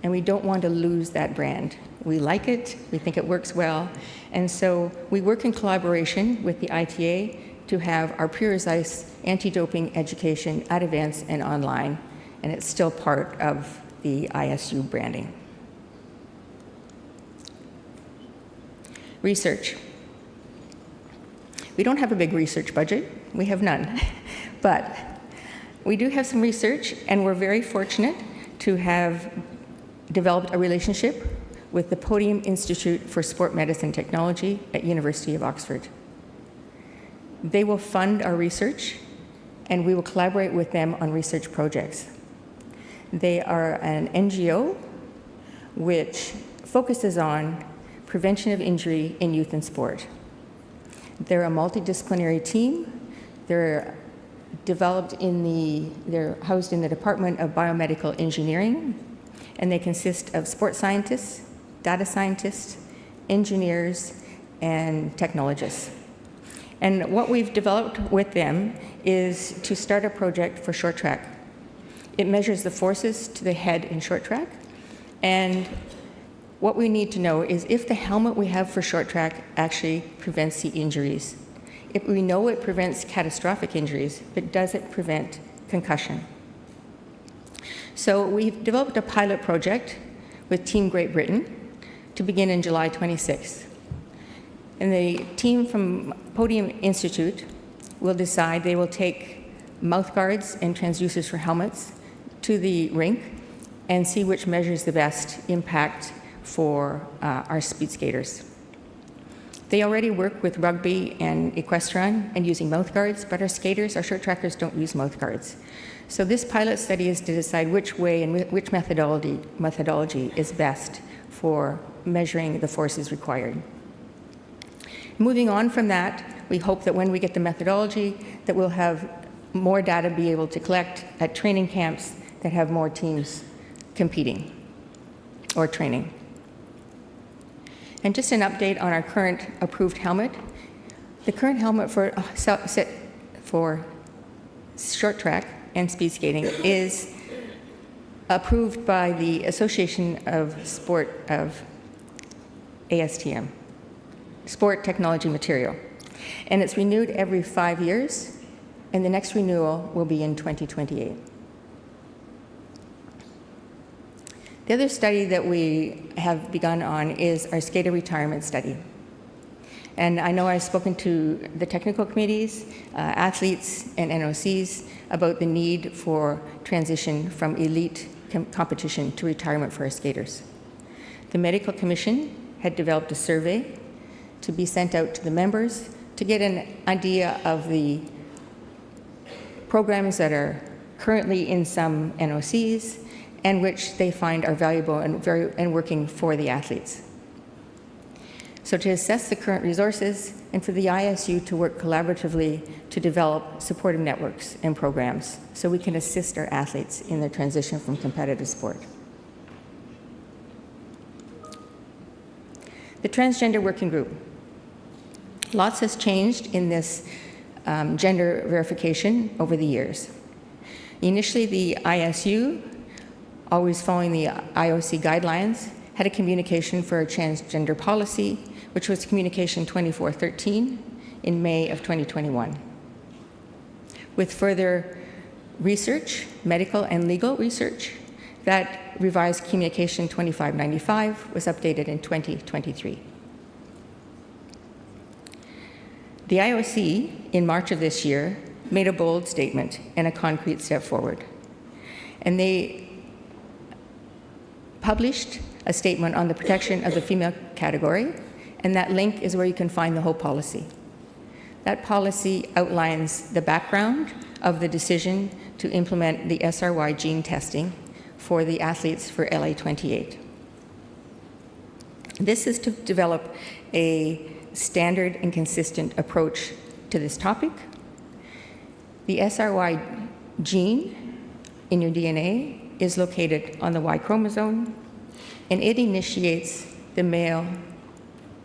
J: and we don't want to lose that brand. We like it, we think it works well, and so we work in collaboration with the ITA to have our Pure as Ice anti-doping education at events and online, and it's still part of the ISU branding. Research. We don't have a big research budget. We have none. But we do have some research, and we're very fortunate to have developed a relationship with the Podium Institute for Sport Medicine Technology at University of Oxford. They will fund our research, and we will collaborate with them on research projects. They are an NGO which focuses on prevention of injury in youth and sport. They're a multidisciplinary team. They're housed in the Department of Biomedical Engineering, and they consist of sports scientists, data scientists, engineers, and technologists. And what we've developed with them is to start a project for short track. It measures the forces to the head in short track, and what we need to know is if the helmet we have for short track actually prevents the injuries. If we know it prevents catastrophic injuries, but does it prevent concussion? So we've developed a pilot project with Team Great Britain to begin in July 26th. And the team from Podium Institute will decide they will take mouth guards and transducers for helmets to the rink and see which measures the best impact for our speed skaters. They already work with rugby and equestrian and using mouth guards, but our skaters, our short trackers, don't use mouth guards. So this pilot study is to decide which way and which methodology is best for measuring the forces required. Moving on from that, we hope that when we get the methodology, that we'll have more data be able to collect at training camps that have more teams competing or training. And just an update on our current approved helmet. The current helmet for short track and speed skating is approved by the Association of Sport of ASTM, Sport Technology Material. And it's renewed every 5 years, and the next renewal will be in 2028. The other study that we have begun on is our skater retirement study. And I know I've spoken to the technical committees, athletes, and NOCs about the need for transition from elite competition to retirement for our skaters. The Medical Commission had developed a survey to be sent out to the members to get an idea of the programs that are currently in some NOCs, and which they find are valuable and working for the athletes. So to assess the current resources and for the ISU to work collaboratively to develop supportive networks and programs so we can assist our athletes in their transition from competitive sport. The Transgender Working Group. Lots has changed in this gender verification over the years. Initially, the ISU, always following the IOC guidelines, had a communication for a transgender policy, which was Communication 2413 in May of 2021. With further research, medical and legal research, that revised Communication 2595 was updated in 2023. The IOC, in March of this year, made a bold statement and a concrete step forward. And they published a statement on the protection of the female category, and that link is where you can find the whole policy. That policy outlines the background of the decision to implement the SRY gene testing for the athletes for LA28. This is to develop a standard and consistent approach to this topic. The SRY gene in your DNA is located on the Y chromosome, and it initiates the male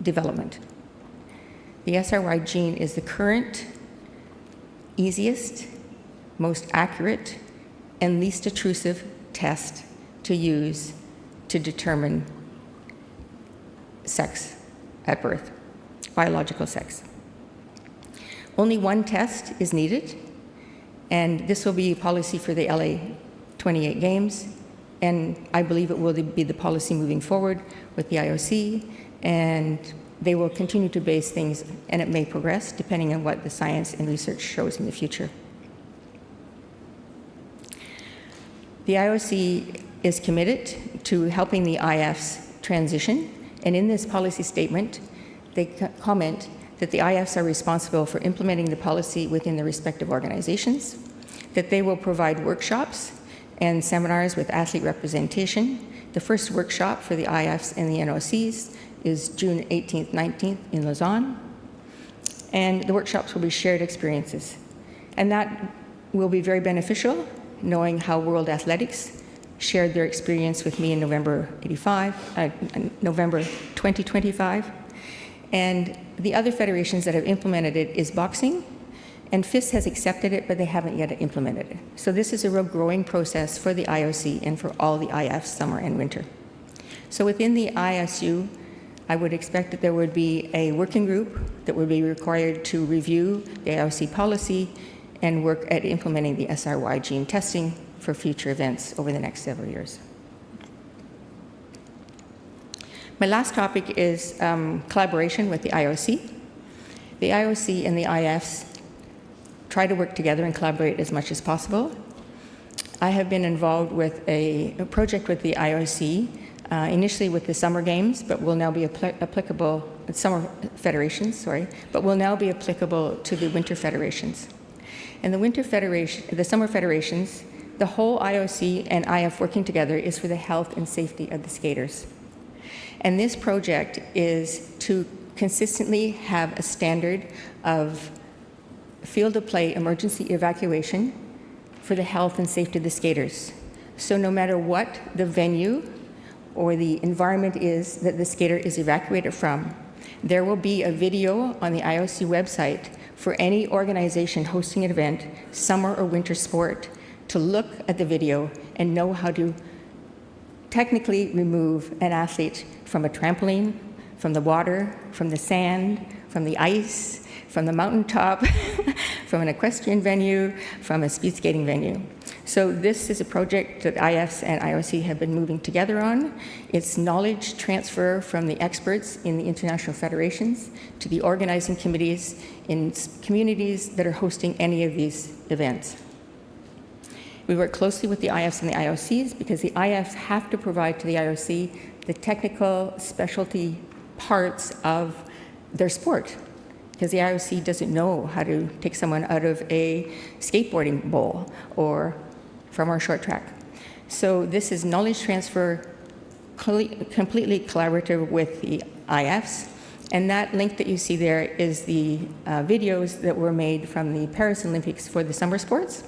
J: development. The SRY gene is the current, easiest, most accurate, and least intrusive test to use to determine sex at birth, biological sex. Only one test is needed, and this will be policy for the LA28 Games, and I believe it will be the policy moving forward with the IOC, and they will continue to base things, and it may progress depending on what the science and research shows in the future. The IOC is committed to helping the IFs transition, and in this policy statement, they comment that the IFs are responsible for implementing the policy within their respective organizations, that they will provide workshops and seminars with athlete representation. The first workshop for the IFs and the NOCs is June 18th, 19th in Lausanne, and the workshops will be shared experiences. And that will be very beneficial, knowing how World Athletics shared their experience with me in November 2025. And the other federations that have implemented it is boxing, and FIS has accepted it, but they haven't yet implemented it. So this is a real growing process for the IOC and for all the IFs, summer and winter. So within the ISU, I would expect that there would be a working group that would be required to review the IOC policy and work at implementing the SRY gene testing for future events over the next several years. My last topic is collaboration with the IOC. The IOC and the IFs try to work together and collaborate as much as possible. I have been involved with a project with the IOC, initially with the Summer Games, but will now be applicable, Summer Federations, sorry, but will now be applicable to the Winter Federations. And the Summer Federations, the whole IOC and IF working together is for the health and safety of the skaters. And this project is to consistently have a standard of field of play emergency evacuation for the health and safety of the skaters. So no matter what the venue or the environment is that the skater is evacuated from, there will be a video on the IOC website for any organization hosting an event, summer or winter sport, to look at the video and know how to technically remove an athlete from a trampoline, from the water, from the sand, from the ice, from the mountaintop, from an equestrian venue, from a speed skating venue. So this is a project that IFs and IOC have been moving together on. It's knowledge transfer from the experts in the international federations to the organizing committees in communities that are hosting any of these events. We work closely with the IFs and the IOCs because the IFs have to provide to the IOC the technical specialty parts of their sport, because the IOC doesn't know how to take someone out of a skateboarding bowl or from our short track. So this is knowledge transfer completely collaborative with the IFs. And that link that you see there is the videos that were made from the Paris Olympics for the summer sports.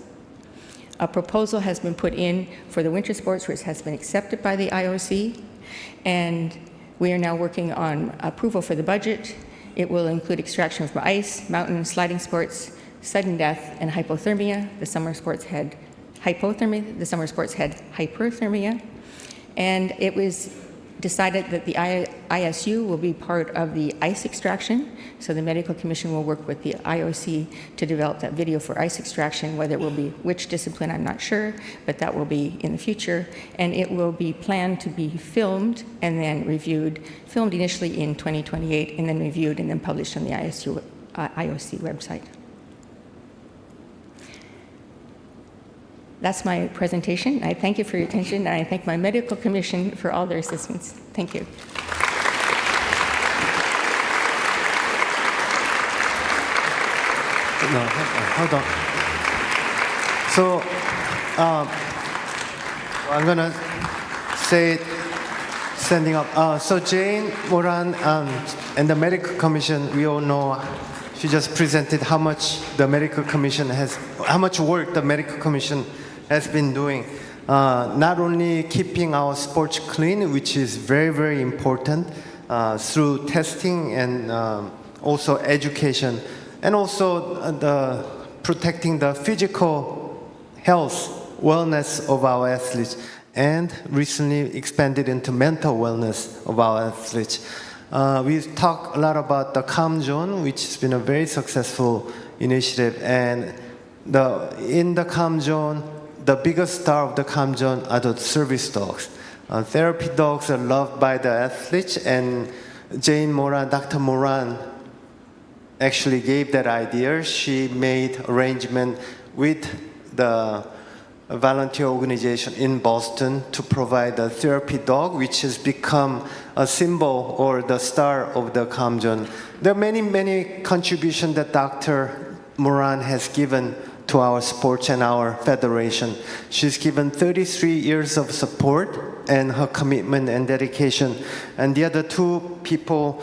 J: A proposal has been put in for the winter sports, which has been accepted by the IOC. And we are now working on approval for the budget. It will include extraction from ice, mountain, sliding sports, sudden death, and hypothermia. The summer sports had hypothermia. The summer sports had hyperthermia. And it was decided that the ISU will be part of the ice extraction. So the Medical Commission will work with the IOC to develop that video for ice extraction. Whether it will be which discipline, I'm not sure, but that will be in the future. And it will be planned to be filmed and then reviewed, filmed initially in 2028 and then reviewed and then published on the IOC website. That's my presentation. I thank you for your attention, and I thank my medical commission for all their assistance. Thank you.
B: No, hold on. So I'm gonna say it standing up. So Jane Moran and the Medical Commission, we all know. She just presented how much the Medical Commission how much work the Medical Commission has been doing, not only keeping our sports clean, which is very, very important, through testing and also education, and also protecting the physical health, wellness of our athletes, and recently expanded into mental wellness of our athletes. We've talked a lot about the Calm Zone, which has been a very successful initiative, and in the Calm Zone, the biggest star of the Calm Zone are the service dogs. Therapy dogs are loved by the athletes, and Jane Moran, Dr. Moran, actually gave that idea. She made arrangement with the volunteer organization in Boston to provide a therapy dog, which has become a symbol or the star of the Calm Zone. There are many, many contributions that Dr. Moran has given to our sports and our federation. She's given 33 years of support and her commitment and dedication. And the other two people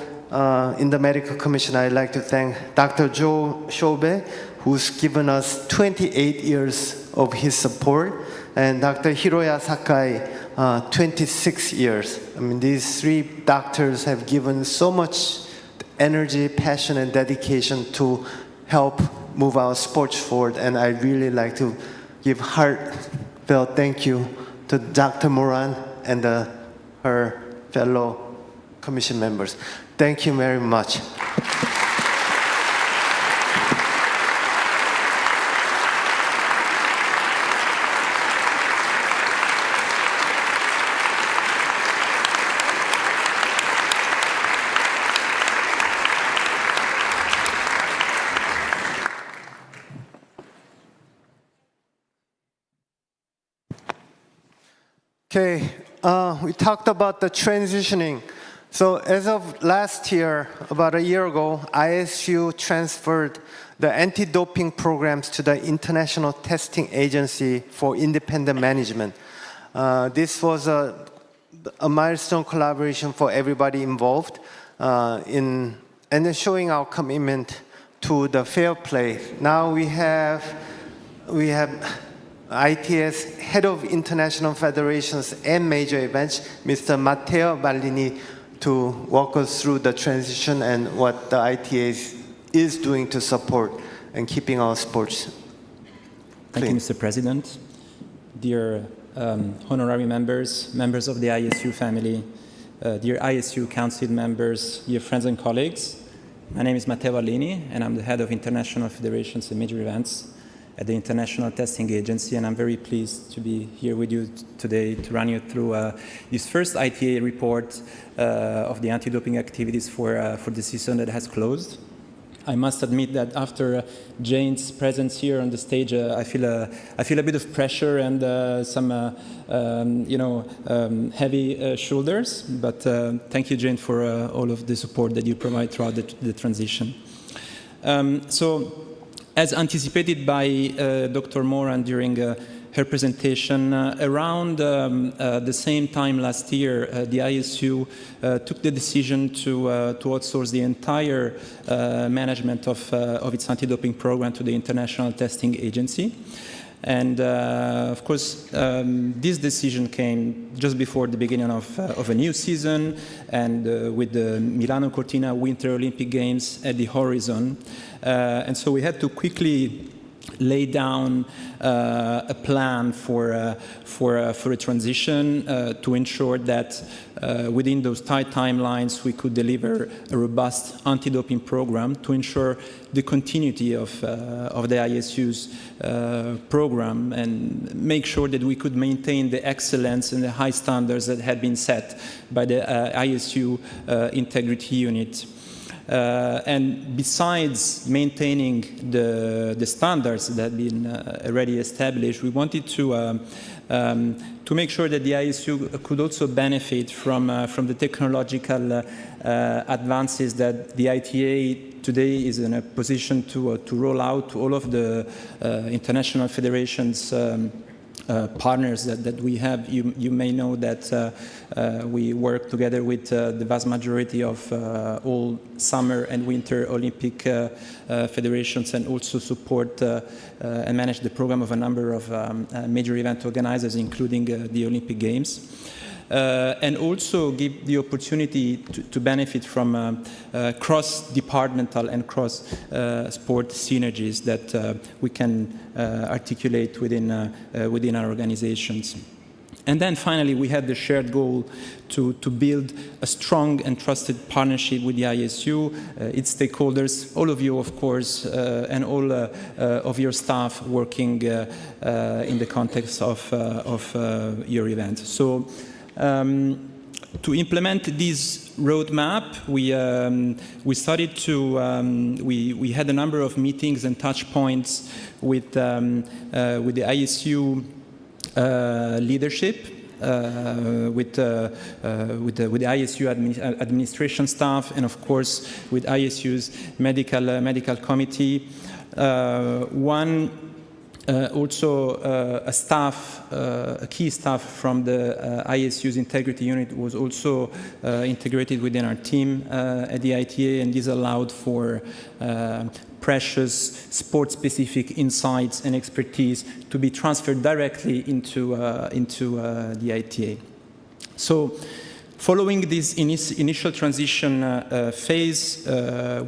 B: in the Medical Commission, I'd like to thank Dr. Joe Shobe, who's given us 28 years of his support, and Dr. Hiroya Sakai, 26 years. I mean, these three doctors have given so much energy, passion, and dedication to help move our sports forward, and I'd really like to give heartfelt thank you to Dr. Moran and her fellow commission members. Thank you very much. Okay, we talked about the transitioning. So as of last year, about a year ago, ISU transferred the anti-doping programs to the International Testing Agency for Independent Management. This was a milestone collaboration for everybody involved and showing our commitment to the fair play. Now we have ITS Head of International Federations and Major Events, Mr. Matteo Ballini, to walk us through the transition and what the ITS is doing to support and keeping our sports clean.
K: Thank you, Mr. President. Dear honorary members, members of the ISU family, dear ISU Council members, dear friends and colleagues, my name is Matteo Ballini, and I'm the Head of International Federations and Major Events at the International Testing Agency, and I'm very pleased to be here with you today to run you through this first ITA report of the anti-doping activities for the season that has closed. I must admit that after Jane's presence here on the stage, I feel a bit of pressure and some heavy shoulders. But thank you, Jane, for all of the support that you provide throughout the transition. As anticipated by Dr. Moran during her presentation. Around the same time last year, the ISU took the decision to outsource the entire management of its anti-doping program to the International Testing Agency. And of course, this decision came just before the beginning of a new season, and with the Milano Cortina Winter Olympic Games at the horizon. And so we had to quickly lay down a plan for a transition to ensure that within those tight timelines we could deliver a robust anti-doping program to ensure the continuity of the ISU's program and make sure that we could maintain the excellence and the high standards that had been set by the ISU integrity unit. And besides maintaining the standards that have been already established, we wanted to make sure that the ISU could also benefit from the technological advances that the ITA today is in a position to roll out to all of the international federations partners that we have. You may know that we work together with the vast majority of all summer and winter Olympic federations, and also support and manage the program of a number of major event organizers, including the Olympic Games. And also give the opportunity to benefit from cross-departmental and cross-sport synergies that we can articulate within our organizations. And then finally, we had the shared goal to build a strong and trusted partnership with the ISU, its stakeholders, all of you, of course, and all of your staff working in the context of your event. So, to implement this roadmap, we started to we had a number of meetings and touch points with the ISU leadership, with the ISU administration staff, and of course with ISU's medical committee. Also, a key staff from the ISU's integrity unit was also integrated within our team at the ITA, and this allowed for precious sport-specific insights and expertise to be transferred directly into the ITA. So, following this initial transition phase,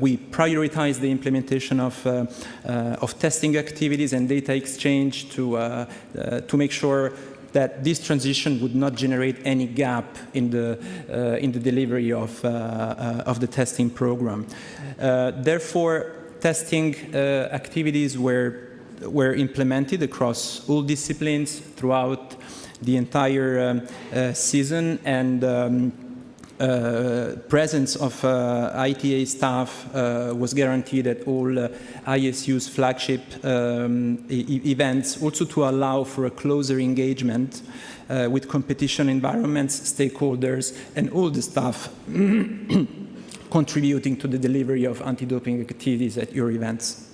K: we prioritized the implementation of testing activities and data exchange to make sure that this transition would not generate any gap in the delivery of the testing program. Therefore, testing activities were implemented across all disciplines throughout the entire season, and presence of ITA staff was guaranteed at all ISU's flagship events, also to allow for a closer engagement with competition environments, stakeholders, and all the staff contributing to the delivery of anti-doping activities at your events.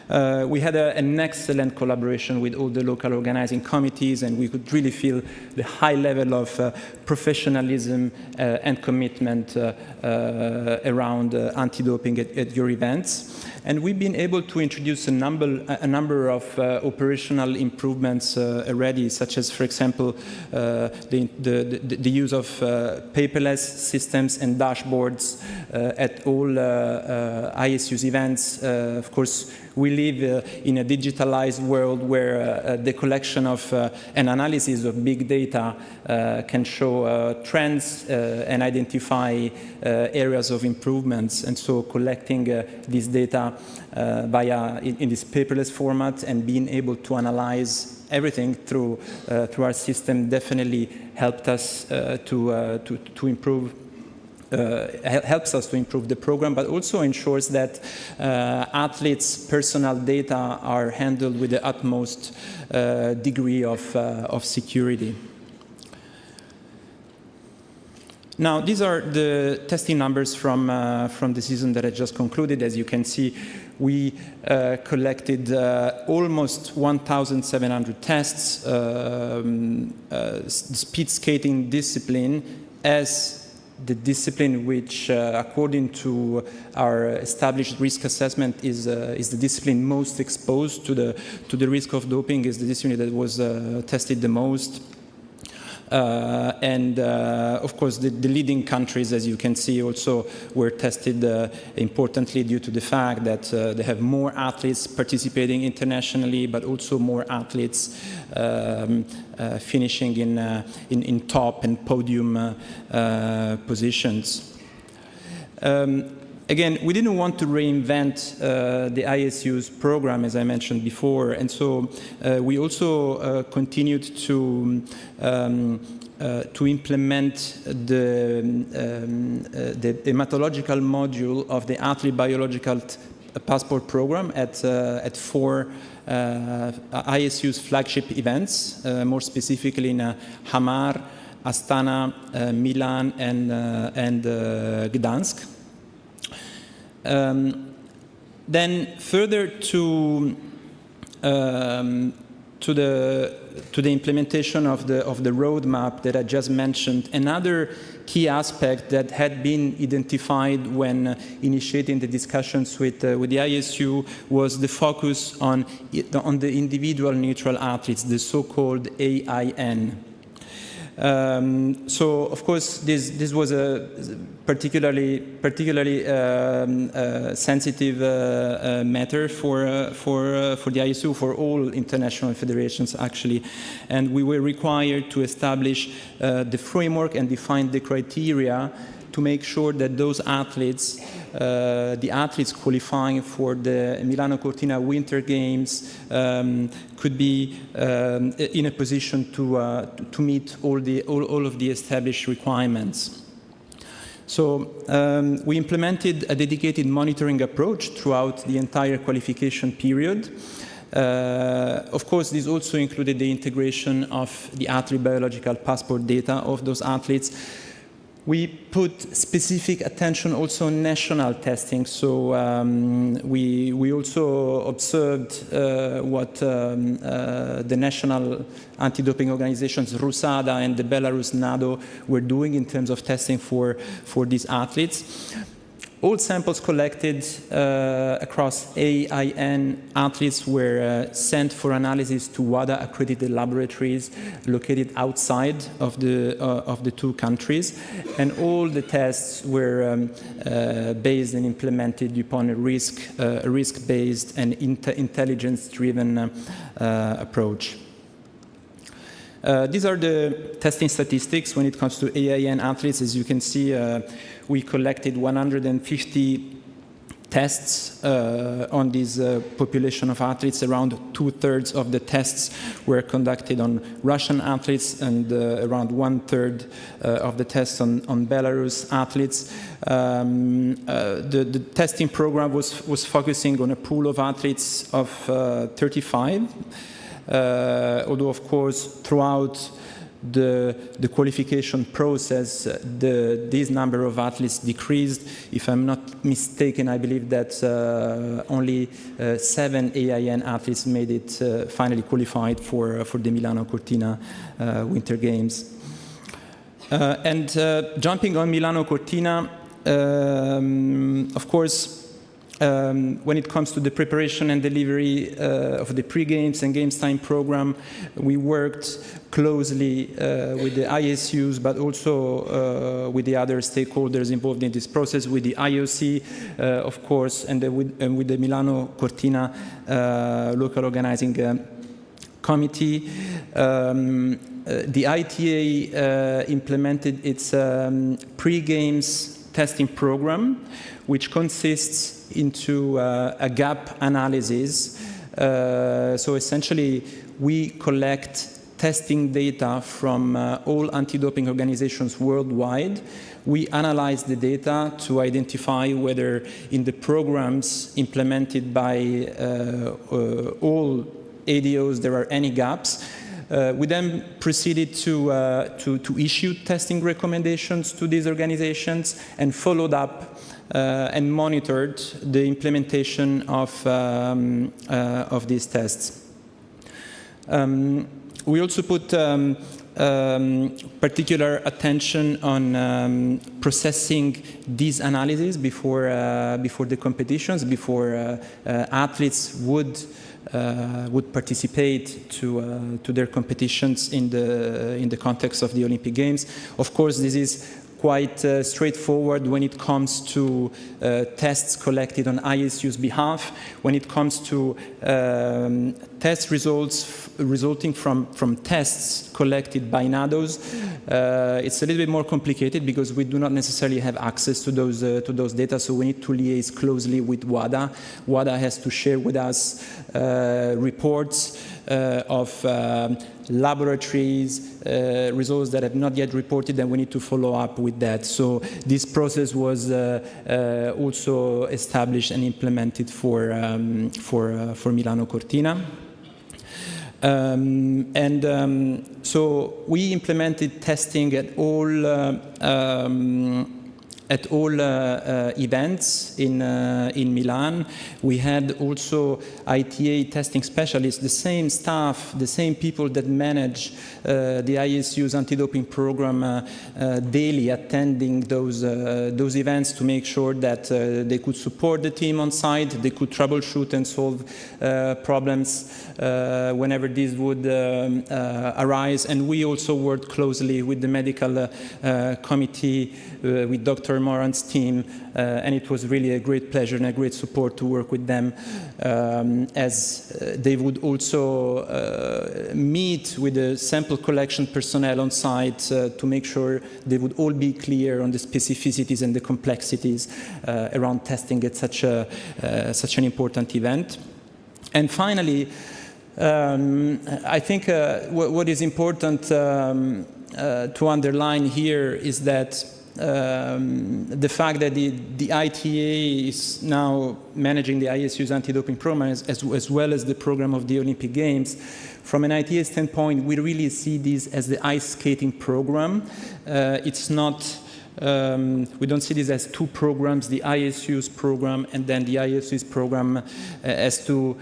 K: We had an excellent collaboration with all the local organizing committees, and we could really feel the high level of professionalism and commitment around anti-doping at your events. And we've been able to introduce a number of operational improvements already, such as, for example, the use of paperless systems and dashboards at all ISU's events. Of course, we live in a digitalized world where the collection of and analysis of big data can show trends and identify areas of improvements. And so collecting this data in this paperless format and being able to analyze everything through our system definitely helped us to improve. Helps us to improve the program, but also ensures that athletes' personal data are handled with the utmost degree of security. Now, these are the testing numbers from the season that I just concluded. As you can see, we collected almost 1,700 tests, speed skating discipline as the discipline which, according to our established risk assessment, is the discipline most exposed to the risk of doping, is the discipline that was tested the most. Of course, the leading countries, as you can see, also were tested importantly due to the fact that they have more athletes participating internationally, but also more athletes finishing in top and podium positions. Again, we didn't want to reinvent the ISU's program, as I mentioned before, and so we also continued to implement the hematological module of the athlete biological passport program at 4 ISU's flagship events, more specifically in Hamar, Astana, Milan, and Gdansk. Then further to the implementation of the roadmap that I just mentioned, another key aspect that had been identified when initiating the discussions with the ISU was the focus on the individual neutral athletes, the so-called AIN. So, of course, this was a particularly sensitive matter for the ISU, for all international federations, actually, and we were required to establish the framework and define the criteria to make sure that those athletes, the athletes qualifying for the Milano Cortina Winter Games, could be in a position to meet all of the established requirements. So we implemented a dedicated monitoring approach throughout the entire qualification period. Of course, this also included the integration of the athlete biological passport data of those athletes. We put specific attention also on national testing, so we also observed what the national anti-doping organizations RUSADA and the Belarus NADO were doing in terms of testing for these athletes. All samples collected across AIN athletes were sent for analysis to WADA accredited laboratories located outside of the two countries, and all the tests were based and implemented upon a risk-based and intelligence-driven approach. These are the testing statistics when it comes to AIN athletes. As you can see, we collected 150 tests on this population of athletes. Around 2/3 of the tests were conducted on Russian athletes, and around 1/3 of the tests on Belarus athletes. The testing program was focusing on a pool of athletes of 35. Although, of course, throughout the qualification process, this number of athletes decreased. If I'm not mistaken, I believe that only 7 AIN athletes made it finally qualified for the Milano Cortina Winter Games. Jumping on Milano Cortina, of course, when it comes to the preparation and delivery of the pre-games and games time program, we worked closely with the ISUs, but also with the other stakeholders involved in this process, with the IOC, of course, and with the Milano Cortina local organizing committee. The ITA implemented its pre-games testing program, which consists into a gap analysis. So essentially, we collect testing data from all anti-doping organizations worldwide. We analyze the data to identify whether in the programs implemented by all ADOs there are any gaps. We then proceeded to issue testing recommendations to these organizations and followed up and monitored the implementation of these tests. We also put particular attention on processing these analyses before the competitions, before athletes would participate to their competitions in the context of the Olympic Games. Of course, this is quite straightforward when it comes to tests collected on ISU's behalf. When it comes to test results resulting from tests collected by NADOs, it's a little bit more complicated because we do not necessarily have access to those data, so we need to liaise closely with WADA. WADA has to share with us reports of laboratories, results that have not yet reported, and we need to follow up with that. So this process was also established and implemented for Milano Cortina. So we implemented testing at all events in Milan. We had also ITA testing specialists, the same staff, the same people that manage the ISU's anti-doping program daily attending those events to make sure that they could support the team on site, they could troubleshoot and solve problems whenever these would arise. And we also worked closely with the medical committee, with Dr. Moran's team, and it was really a great pleasure and a great support to work with them, as they would also meet with the sample collection personnel on site to make sure they would all be clear on the specificities and the complexities around testing at such an important event. And finally, I think what is important to underline here is that the fact that the ITA is now managing the ISU's anti-doping program as well as the program of the Olympic Games. From an ITA standpoint, we really see this as the ice skating program. It's not, we don't see this as two programs, the ISU's program and then the ISU's program as two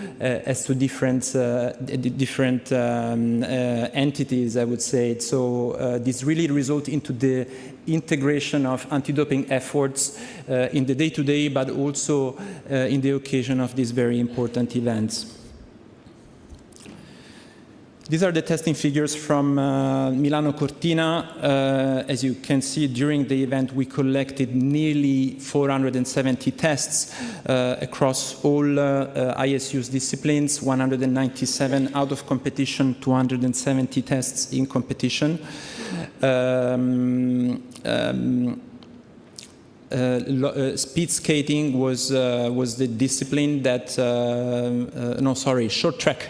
K: different entities, I would say. So this really results into the integration of anti-doping efforts in the day-to-day, but also in the occasion of these very important events. These are the testing figures from Milano Cortina. As you can see, during the event, we collected nearly 470 tests across all ISU's disciplines, 197 out of competition, 270 tests in competition. Speed skating was the discipline that short track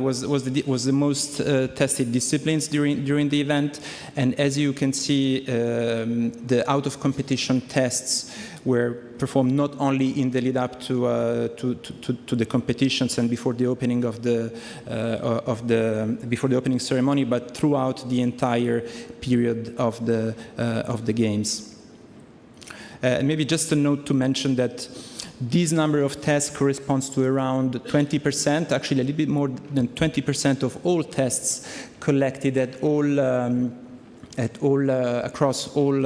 K: was the most tested disciplines during the event, and as you can see, the out of competition tests were performed not only in the lead up to the competitions and before the opening before the opening ceremony, but throughout the entire period of the games. And maybe just a note to mention that this number of tests corresponds to around 20%, actually a little bit more than 20% of all tests collected across all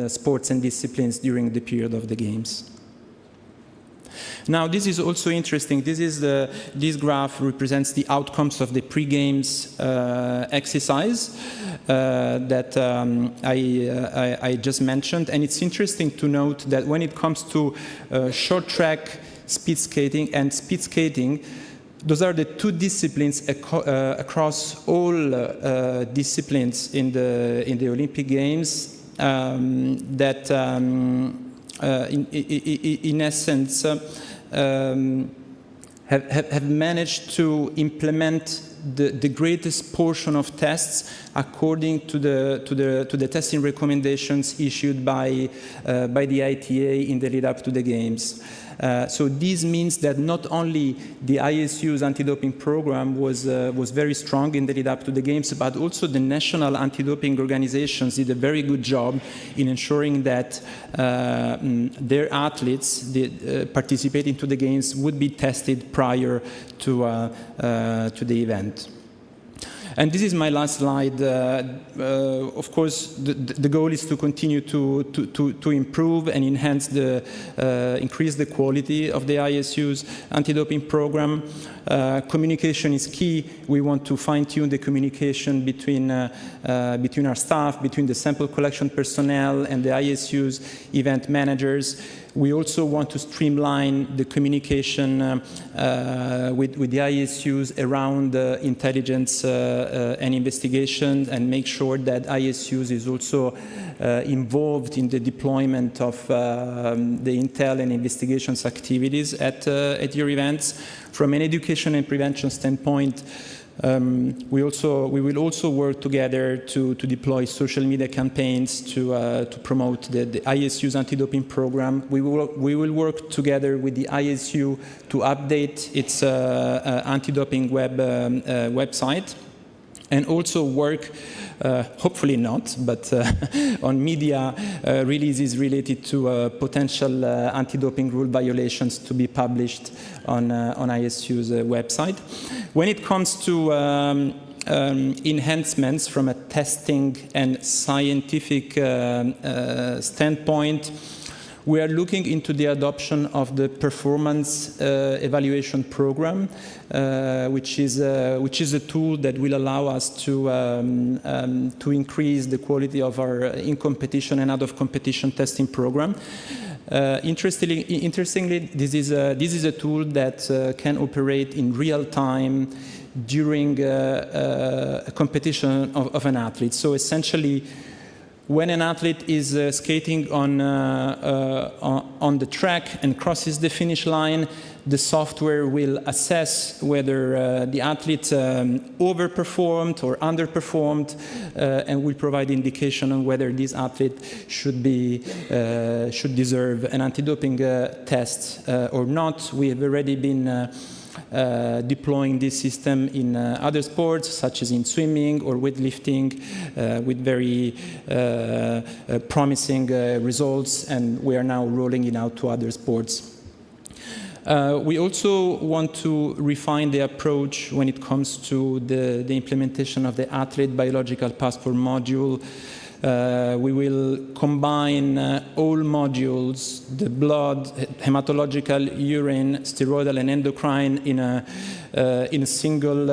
K: sports and disciplines during the period of the games. Now, this is also interesting. This graph represents the outcomes of the pre-games exercise that I just mentioned. And it's interesting to note that when it comes to short track, speed skating, those are the two disciplines across all disciplines in the Olympic Games that, in essence, have managed to implement the greatest portion of tests according to the testing recommendations issued by the ITA in the lead up to the games. So this means that not only the ISU's anti-doping program was very strong in the lead up to the games, but also the national anti-doping organizations did a very good job in ensuring that their athletes participating to the games would be tested prior to the event. And this is my last slide. Of course, the goal is to continue to improve and enhance increase the quality of the ISU's anti-doping program. Communication is key. We want to fine-tune the communication between our staff, between the sample collection personnel and the ISU's event managers. We also want to streamline the communication with the ISUs around intelligence and investigation, and make sure that ISUs is also involved in the deployment of the intel and investigations activities at your events. From an education and prevention standpoint, we will also work together to deploy social media campaigns to promote the ISU's anti-doping program. We will work together with the ISU to update its anti-doping website, and also work, hopefully not, but on media releases related to potential anti-doping rule violations to be published on ISU's website. When it comes to enhancements from a testing and scientific standpoint, we are looking into the adoption of the performance evaluation program, which is a tool that will allow us to increase the quality of our in-competition and out-of-competition testing program. Interestingly, this is a tool that can operate in real time during a competition of an athlete. So essentially, when an athlete is skating on the track and crosses the finish line, the software will assess whether the athlete overperformed or underperformed, and will provide indication on whether this athlete should deserve an anti-doping test or not. We have already been deploying this system in other sports, such as in swimming or weightlifting, with very promising results, and we are now rolling it out to other sports. We also want to refine the approach when it comes to the implementation of the athlete biological passport module. We will combine all modules, the blood, hematological, urine, steroidal, and endocrine in a single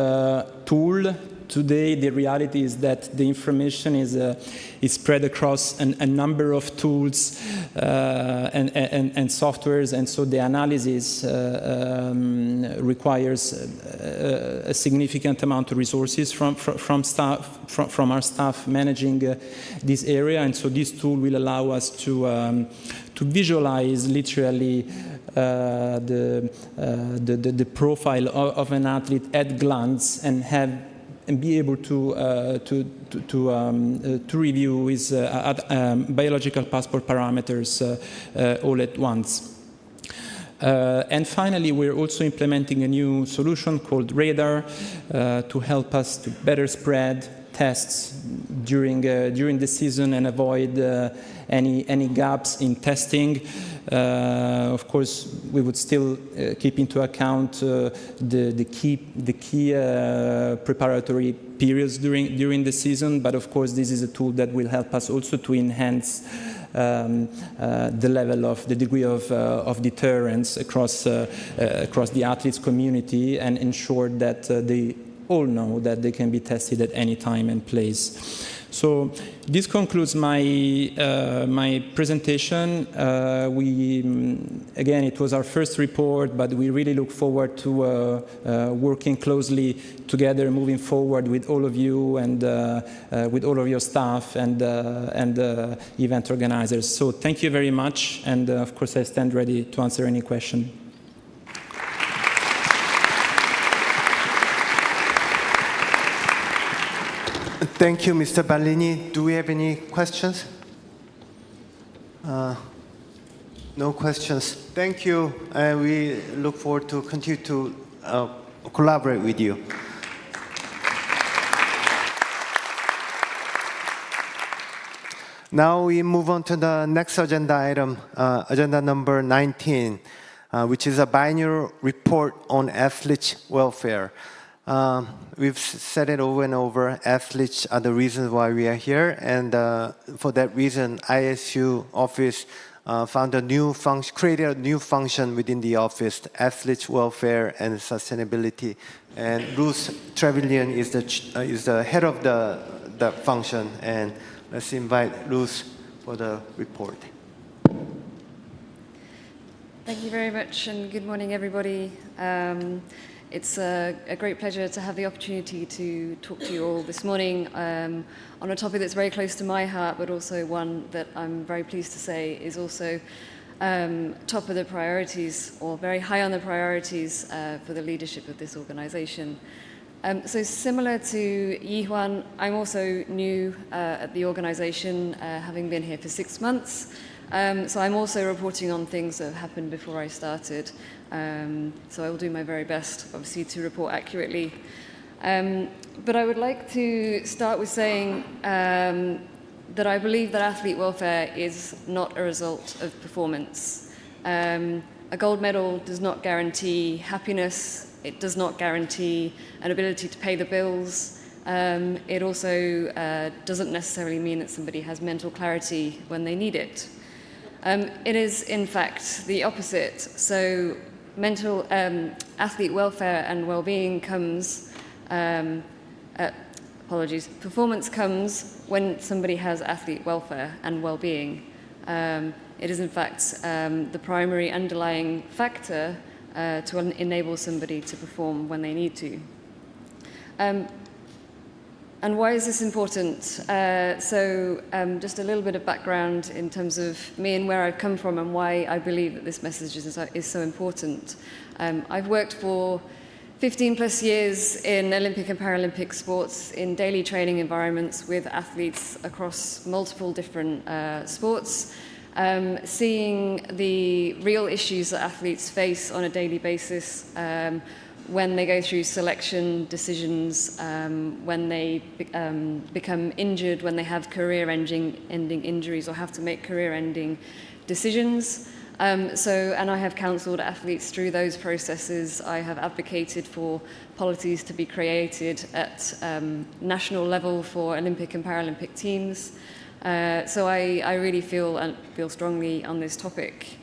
K: tool. Today, the reality is that the information is spread across a number of tools and softwares, and so the analysis requires a significant amount of resources from our staff managing this area, and so this tool will allow us to visualize literally the profile of an athlete at glance, and be able to review his biological passport parameters all at once. And finally, we're also implementing a new solution called Radar to help us to better spread tests during the season and avoid any gaps in testing. Of course, we would still keep into account the key preparatory periods during the season, but of course this is a tool that will help us also to enhance the level of the degree of deterrence across the athletes community, and ensure that they all know that they can be tested at any time and place. So this concludes my presentation. Again, it was our first report, but we really look forward to working closely together, moving forward with all of you and with all of your staff and event organizers. So thank you very much, and of course I stand ready to answer any question.
B: Thank you, Mr. Ballini. Do we have any questions? No questions. Thank you, and we look forward to continue to collaborate with you. Now we move on to the next agenda item, agenda number 19, which is a biannual report on athletes' welfare. We've said it over and over, athletes are the reason why we are here, and for that reason, ISU office created a new function within the office, athletes' welfare and sustainability. And Ruth Trevelyan is the head of the function, and let's invite Ruth for the report.
L: Thank you very much, and good morning, everybody. It's a great pleasure to have the opportunity to talk to you all this morning on a topic that's very close to my heart, but also one that I'm very pleased to say is also top of the priorities, or very high on the priorities for the leadership of this organization. So similar to Yi-Hwan, I'm also new at the organization, having been here for 6 months. So I'm also reporting on things that have happened before I started. So I will do my very best, obviously, to report accurately. But I would like to start with saying that I believe that athlete welfare is not a result of performance. A gold medal does not guarantee happiness. It does not guarantee an ability to pay the bills. It also doesn't necessarily mean that somebody has mental clarity when they need it. It is, in fact, the opposite. So mental athlete welfare and well-being comes, performance comes when somebody has athlete welfare and well-being. It is, in fact, the primary underlying factor to enable somebody to perform when they need to. And why is this important? Just a little bit of background in terms of me and where I've come from and why I believe that this message is so important. I've worked for 15 plus years in Olympic and Paralympic sports in daily training environments with athletes across multiple different sports, seeing the real issues that athletes face on a daily basis when they go through selection decisions, when they become injured, when they have career-ending injuries or have to make career-ending decisions. And I have counselled athletes through those processes. I have advocated for policies to be created at national level for Olympic and Paralympic teams. So I really feel strongly on this topic.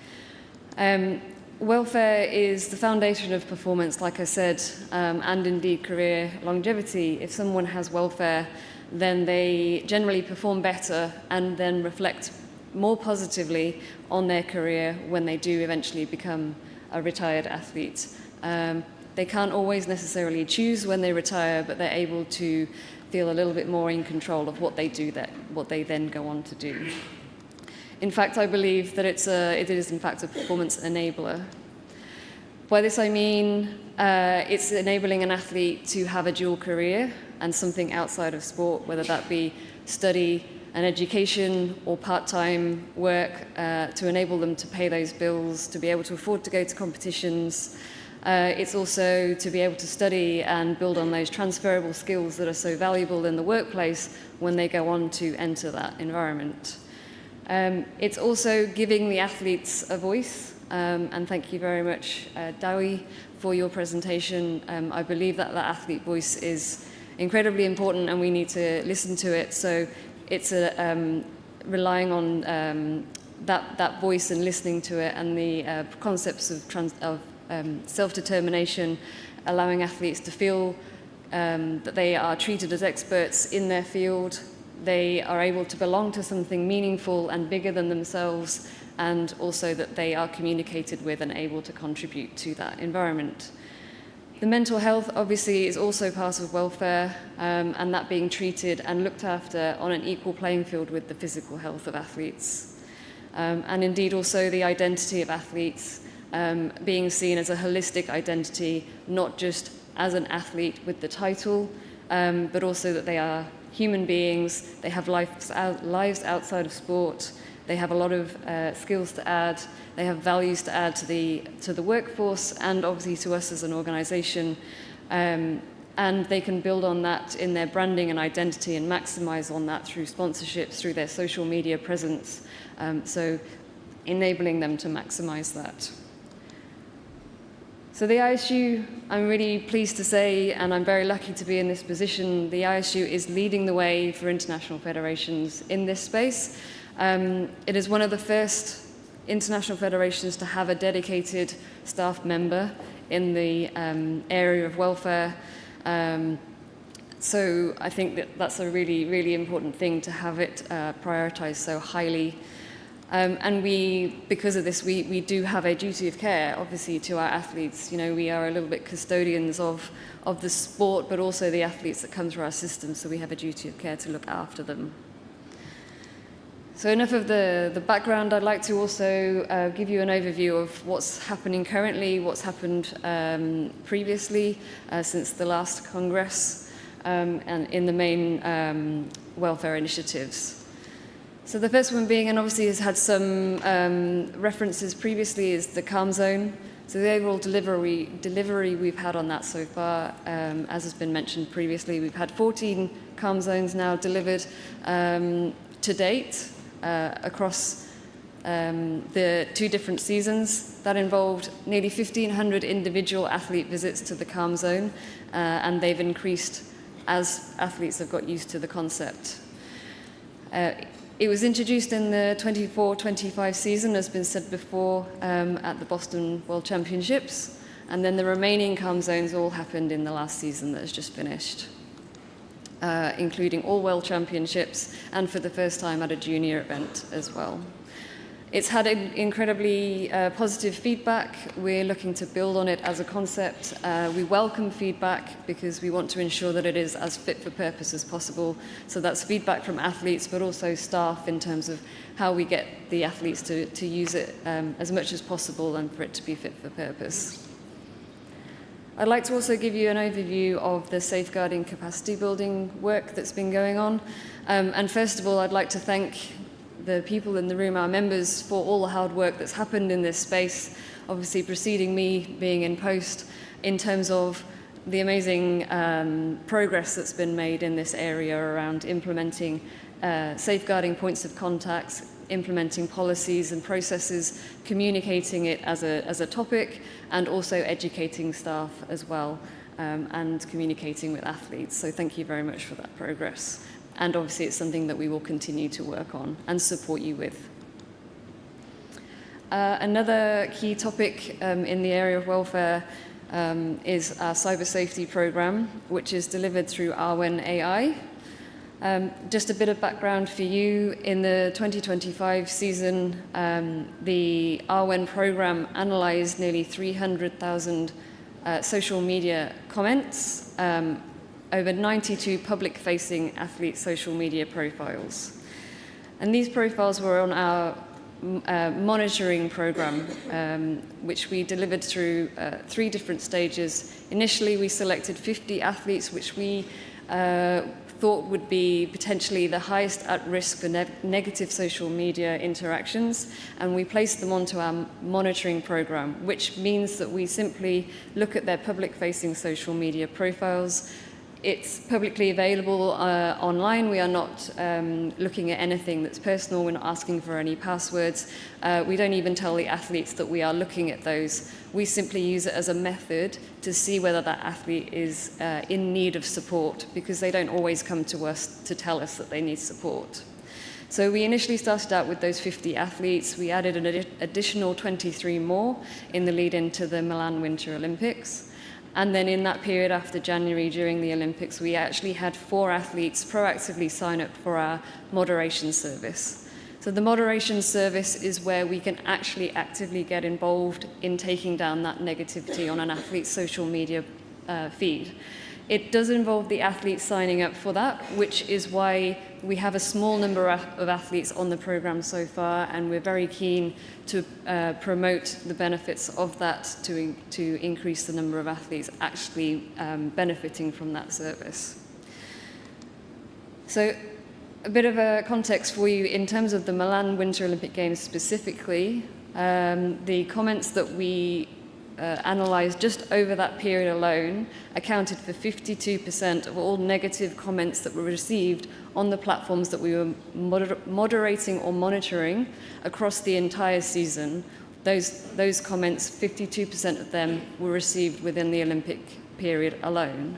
L: Welfare is the foundation of performance, like I said, and indeed career longevity. If someone has welfare, then they generally perform better and then reflect more positively on their career when they do eventually become a retired athlete. They can't always necessarily choose when they retire, but they're able to feel a little bit more in control of what they do, what they then go on to do. In fact, I believe that it is in fact a performance enabler. By this I mean it's enabling an athlete to have a dual career and something outside of sport, whether that be study and education or part-time work, to enable them to pay those bills, to be able to afford to go to competitions. It's also to be able to study and build on those transferable skills that are so valuable in the workplace when they go on to enter that environment. It's also giving the athletes a voice, and thank you very much, Dawi, for your presentation. I believe that that athlete voice is incredibly important and we need to listen to it. So it's relying on that voice and listening to it, and the concepts of self-determination, allowing athletes to feel that they are treated as experts in their field. They are able to belong to something meaningful and bigger than themselves, and also that they are communicated with and able to contribute to that environment. The mental health, obviously, is also part of welfare, and that being treated and looked after on an equal playing field with the physical health of athletes. And indeed also the identity of athletes being seen as a holistic identity, not just as an athlete with the title, but also that they are human beings. They have lives outside of sport. They have a lot of skills to add. They have values to add to the workforce and obviously to us as an organisation. And they can build on that in their branding and identity and maximise on that through sponsorships, through their social media presence. So enabling them to maximise that. So the ISU, I'm really pleased to say, and I'm very lucky to be in this position, the ISU is leading the way for international federations in this space. It is one of the first international federations to have a dedicated staff member in the area of welfare. So I think that that's a really, really important thing to have it prioritised so highly. And because of this, we do have a duty of care, obviously, to our athletes. You know, we are a little bit custodians of the sport, but also the athletes that come through our system, so we have a duty of care to look after them. So enough of the background. I'd like to also give you an overview of what's happening currently, what's happened previously since the last Congress, and in the main welfare initiatives. So the first one being, and obviously has had some references previously, is the calm zone. So the overall delivery we've had on that so far, as has been mentioned previously, we've had 14 calm zones now delivered to date across the 2 different seasons. That involved nearly 1,500 individual athlete visits to the calm zone, and they've increased as athletes have got used to the concept. It was introduced in the 24-25 season, as been said before, at the Boston World Championships, and then the remaining calm zones all happened in the last season that has just finished, including all World Championships and for the first time at a junior event as well. It's had incredibly positive feedback. We're looking to build on it as a concept. We welcome feedback because we want to ensure that it is as fit for purpose as possible. So that's feedback from athletes, but also staff in terms of how we get the athletes to use it as much as possible and for it to be fit for purpose. I'd like to also give you an overview of the safeguarding capacity building work that's been going on. And first of all, I'd like to thank the people in the room, our members, for all the hard work that's happened in this space, obviously preceding me being in post, in terms of the amazing progress that's been made in this area around implementing safeguarding points of contact, implementing policies and processes, communicating it as a topic, and also educating staff as well, and communicating with athletes. So thank you very much for that progress. And obviously it's something that we will continue to work on and support you with. Another key topic in the area of welfare is our cyber safety program, which is delivered through Arwen AI. Just a bit of background for you. In the 2025 season, the Arwen program analysed nearly 300,000 social media comments, over 92 public-facing athlete social media profiles. And these profiles were on our monitoring program, which we delivered through 3 different stages. Initially, we selected 50 athletes, which we thought would be potentially the highest at risk for negative social media interactions, and we placed them onto our monitoring program, which means that we simply look at their public-facing social media profiles. It's publicly available online. We are not looking at anything that's personal. We're not asking for any passwords. We don't even tell the athletes that we are looking at those. We simply use it as a method to see whether that athlete is in need of support, because they don't always come to us to tell us that they need support. So we initially started out with those 50 athletes. We added an additional 23 more in the lead into the Milan Winter Olympics. And then in that period after January, during the Olympics, we actually had 4 athletes proactively sign up for our moderation service. So the moderation service is where we can actually actively get involved in taking down that negativity on an athlete's social media feed. It does involve the athletes signing up for that, which is why we have a small number of athletes on the program so far, and we're very keen to promote the benefits of that to increase the number of athletes actually benefiting from that service. So a bit of a context for you in terms of the Milan Winter Olympic Games specifically. The comments that we analysed just over that period alone accounted for 52% of all negative comments that were received on the platforms that we were moderating or monitoring across the entire season. Those comments, 52% of them were received within the Olympic period alone.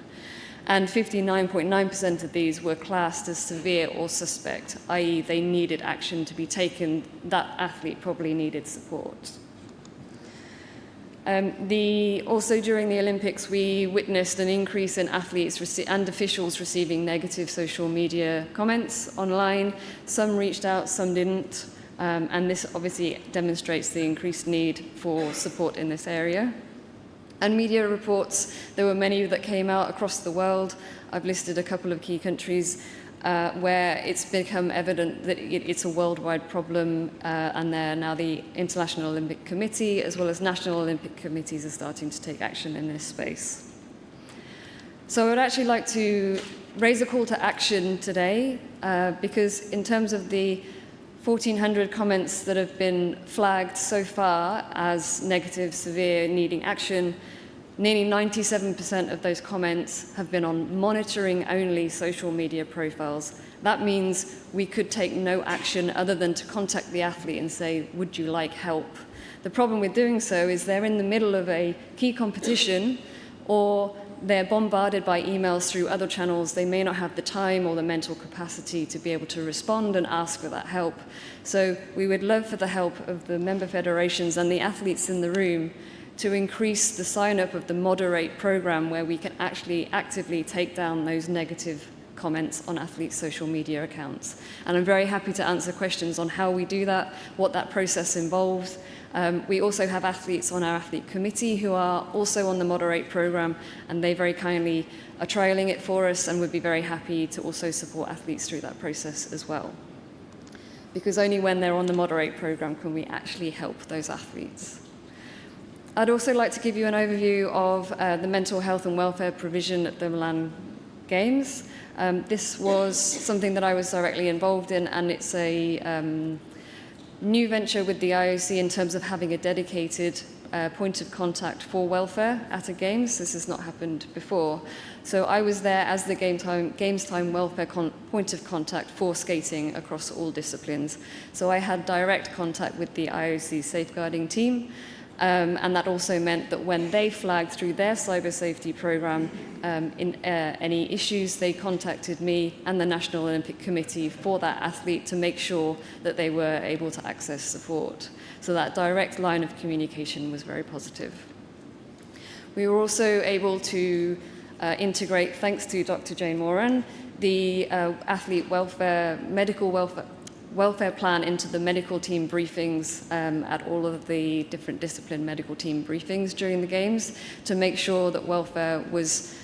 L: And 59.9% of these were classed as severe or suspect, i.e. they needed action to be taken, that athlete probably needed support. Also during the Olympics, we witnessed an increase in athletes and officials receiving negative social media comments online. Some reached out, some didn't, and this obviously demonstrates the increased need for support in this area. And media reports, there were many that came out across the world. I've listed a couple of key countries where it's become evident that it's a worldwide problem, and now the International Olympic Committee as well as national Olympic committees are starting to take action in this space. So I would actually like to raise a call to action today, because in terms of the 1,400 comments that have been flagged so far as negative, severe, needing action, nearly 97% of those comments have been on monitoring-only social media profiles. That means we could take no action other than to contact the athlete and say, would you like help? The problem with doing so is they're in the middle of a key competition, or they're bombarded by emails through other channels. They may not have the time or the mental capacity to be able to respond and ask for that help. So we would love for the help of the member federations and the athletes in the room to increase the sign-up of the Moderate program, where we can actually actively take down those negative comments on athletes' social media accounts. And I'm very happy to answer questions on how we do that, what that process involves. We also have athletes on our athlete committee who are also on the Moderate program, and they very kindly are trialling it for us and would be very happy to also support athletes through that process as well. Because only when they're on the Moderate program can we actually help those athletes. I'd also like to give you an overview of the mental health and welfare provision at the Milan Games. This was something that I was directly involved in, and it's a new venture with the IOC in terms of having a dedicated point of contact for welfare at a Games. This has not happened before. So I was there as the Games Time welfare point of contact for skating across all disciplines. So I had direct contact with the IOC safeguarding team. And that also meant that when they flagged through their cyber safety program any issues, they contacted me and the National Olympic Committee for that athlete to make sure that they were able to access support. So that direct line of communication was very positive. We were also able to integrate, thanks to Dr. Jane Moran, the athlete medical welfare plan into the medical team briefings at all of the different discipline medical team briefings during the Games, to make sure that welfare was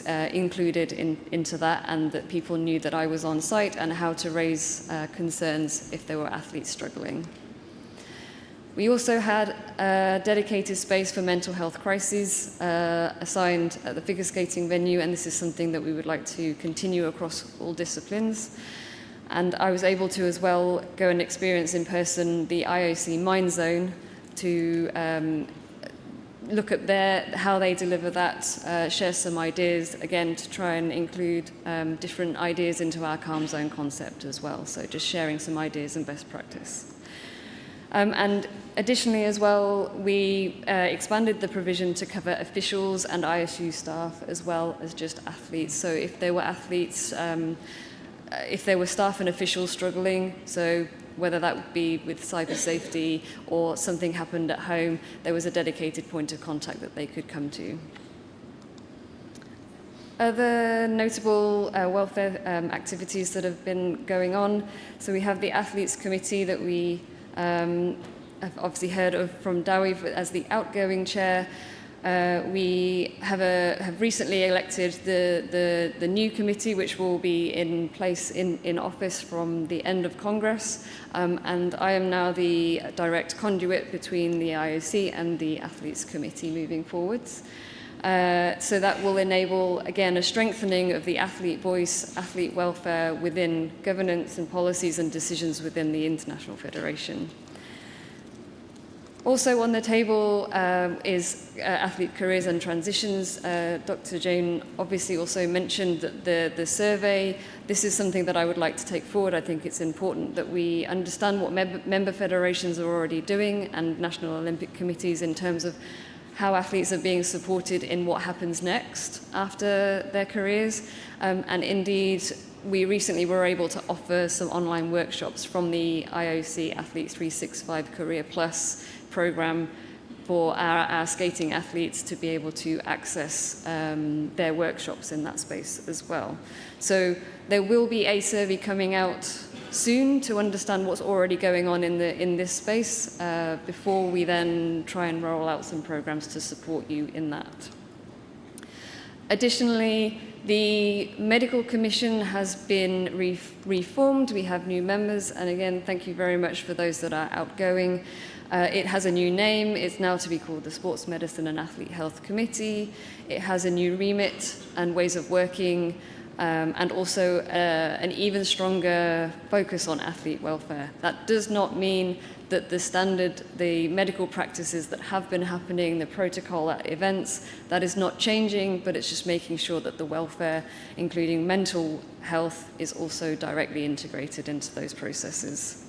L: included into that, and that people knew that I was on site and how to raise concerns if there were athletes struggling. We also had a dedicated space for mental health crises assigned at the figure skating venue, and this is something that we would like to continue across all disciplines. And I was able to as well go and experience in person the IOC Mind Zone to look at how they deliver that, share some ideas, again, to try and include different ideas into our calm zone concept as well. So just sharing some ideas and best practice. And additionally as well, we expanded the provision to cover officials and ISU staff as well as just athletes. So if there were athletes, if there were staff and officials struggling, so whether that would be with cyber safety or something happened at home, there was a dedicated point of contact that they could come to. Other notable welfare activities that have been going on. So we have the Athletes Committee that we have obviously heard of from Dawi as the outgoing chair. We have recently elected the new committee, which will be in place in office from the end of Congress, and I am now the direct conduit between the IOC and the Athletes Committee moving forwards. So that will enable, again, a strengthening of the athlete voice, athlete welfare within governance and policies and decisions within the International Federation. Also on the table is athlete careers and transitions. Dr. Jane obviously also mentioned that the survey. This is something that I would like to take forward. I think it's important that we understand what member federations are already doing and national Olympic committees in terms of how athletes are being supported in what happens next after their careers. And indeed, we recently were able to offer some online workshops from the IOC Athletes 365 Career Plus program for our skating athletes to be able to access their workshops in that space as well. So there will be a survey coming out soon to understand what's already going on in this space before we then try and roll out some programs to support you in that. Additionally, the Medical Commission has been reformed. We have new members, and again, thank you very much for those that are outgoing. It has a new name. It's now to be called the Sports Medicine and Athlete Health Committee. It has a new remit and ways of working, and also an even stronger focus on athlete welfare. That does not mean that the medical practices that have been happening, the protocol at events, that is not changing, but it's just making sure that the welfare, including mental health, is also directly integrated into those processes.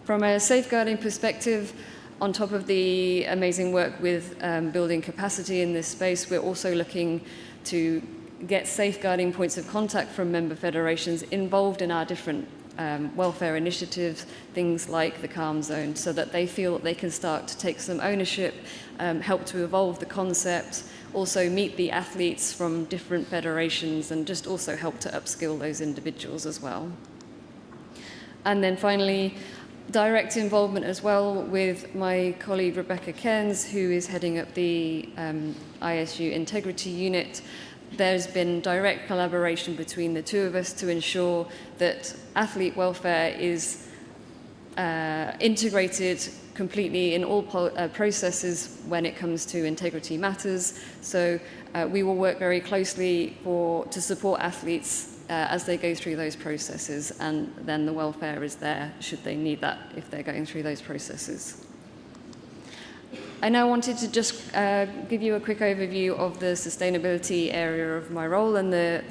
L: From a safeguarding perspective, on top of the amazing work with building capacity in this space, we're also looking to get safeguarding points of contact from member federations involved in our different welfare initiatives, things like the Calm Zone, so that they feel that they can start to take some ownership, help to evolve the concept, also meet the athletes from different federations, and just also help to upskill those individuals as well. And then finally, direct involvement as well with my colleague Rebecca Cairns, who is heading up the ISU Integrity Unit. There's been direct collaboration between the two of us to ensure that athlete welfare is integrated completely in all processes when it comes to integrity matters. So we will work very closely to support athletes as they go through those processes, and then the welfare is there should they need that if they're going through those processes. I now wanted to just give you a quick overview of the sustainability area of my role and the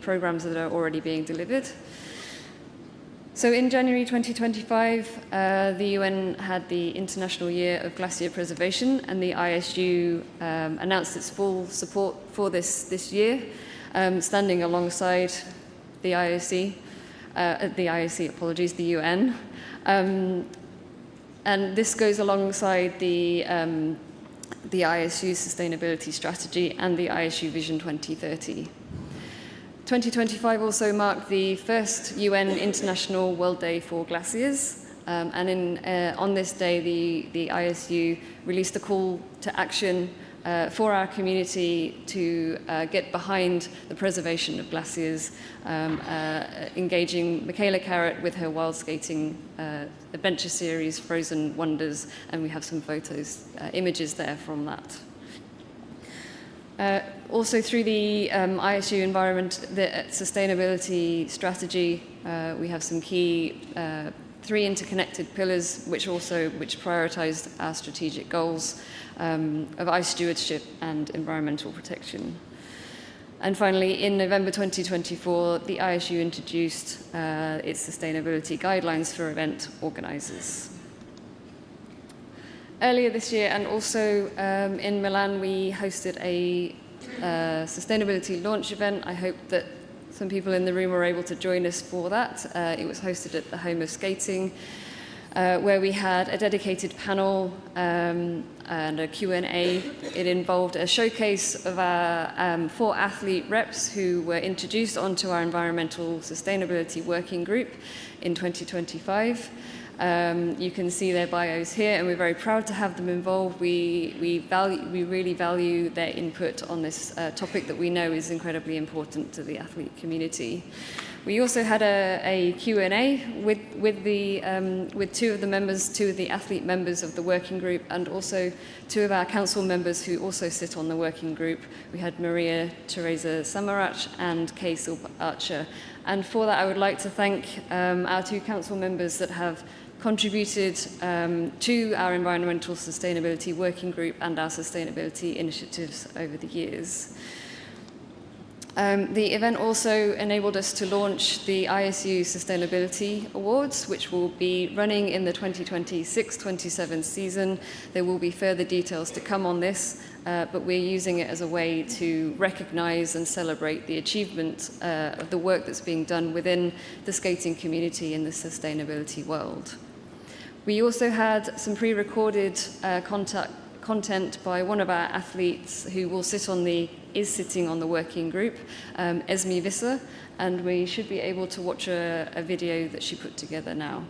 L: programs that are already being delivered. So in January 2025, the UN had the International Year of Glacier Preservation, and the ISU announced its full support for this year, standing alongside the the UN. And this goes alongside the ISU Sustainability Strategy and the ISU Vision 2030. 2025 also marked the first UN International World Day for Glaciers. And on this day, the ISU released a call to action for our community to get behind the preservation of glaciers, engaging Michaela Carrott with her wild skating adventure series, Frozen Wonders, and we have some images there from that. Also through the ISU Environment, the Sustainability Strategy, we have some key 3 interconnected pillars which prioritise our strategic goals of ice stewardship and environmental protection. And finally, in November 2024, the ISU introduced its sustainability guidelines for event organisers. Earlier this year, and also in Milan, we hosted a sustainability launch event. I hope that some people in the room were able to join us for that. It was hosted at the Home of Skating, where we had a dedicated panel and a Q&A. It involved a showcase of our 4 athlete reps who were introduced onto our environmental sustainability working group in 2025. You can see their bios here, and we're very proud to have them involved. We really value their input on this topic that we know is incredibly important to the athlete community. We also had a Q&A with 2 of the athlete members of the working group, and also two of our council members who also sit on the working group. We had Maria Teresa Samarat and Kay Silp Archer. And for that, I would like to thank our two council members that have contributed to our environmental sustainability working group and our sustainability initiatives over the years. The event also enabled us to launch the ISU Sustainability Awards, which will be running in the 2026-27 season. There will be further details to come on this, but we're using it as a way to recognize and celebrate the achievement of the work that's being done within the skating community in the sustainability world. We also had some pre-recorded content by one of our athletes who is sitting on the working group, Esme Visser, and we should be able to watch a video that she put together now.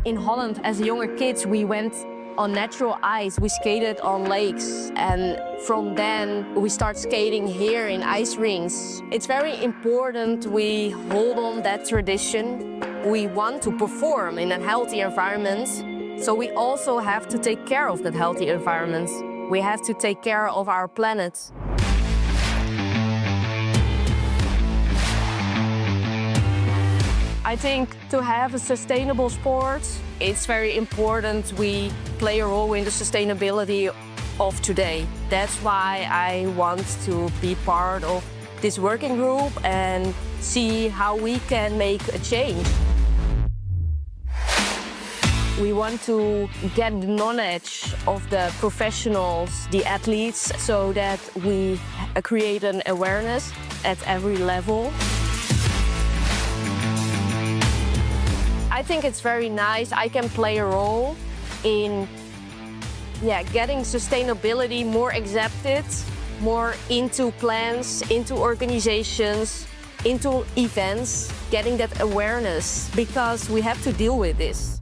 M: In Holland, as younger kids, we went on natural ice, we skated on lakes, and from then we start skating here in ice rinks. It's very important we hold on that tradition. We want to perform in a healthy environment, so we also have to take care of that healthy environment. We have to take care of our planet. I think to have a sustainable sport, it's very important we play a role in the sustainability of today. That's why I want to be part of this working group and see how we can make a change. We want to get the knowledge of the professionals, the athletes, so that we create an awareness at every level. I think it's very nice. I can play a role in getting sustainability more accepted, more into plans, into organizations, into events, getting that awareness, because we have to deal with this.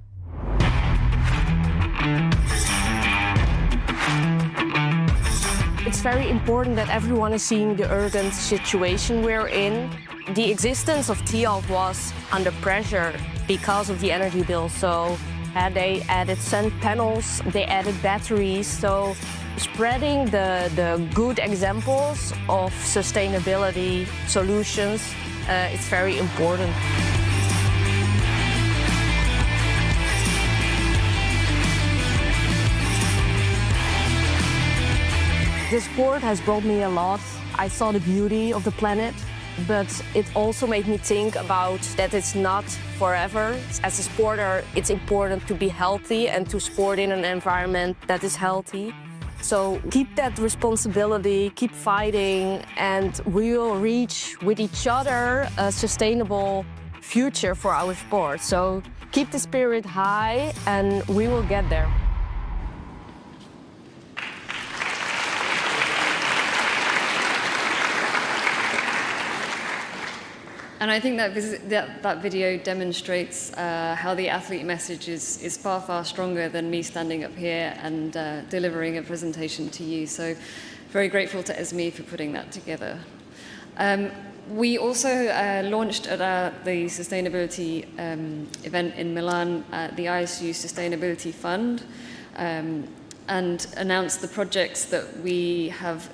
M: It's very important that everyone is seeing the urgent situation we're in. The existence of TEOF was under pressure because of the energy bill. So they added sun panels, they added batteries. So spreading the good examples of sustainability solutions is very important. This sport has brought me a lot. I saw the beauty of the planet, but it also made me think about that it's not forever. As a sporter, it's important to be healthy and to sport in an environment that is healthy. So keep that responsibility, keep fighting, and we will reach with each other a sustainable future for our sport. So keep the spirit high and we will get there.
L: And I think that video demonstrates how the athlete message is far, far stronger than me standing up here and delivering a presentation to you. So very grateful to Esme for putting that together. We also launched at the sustainability event in Milan the ISU Sustainability Fund and announced the projects that we have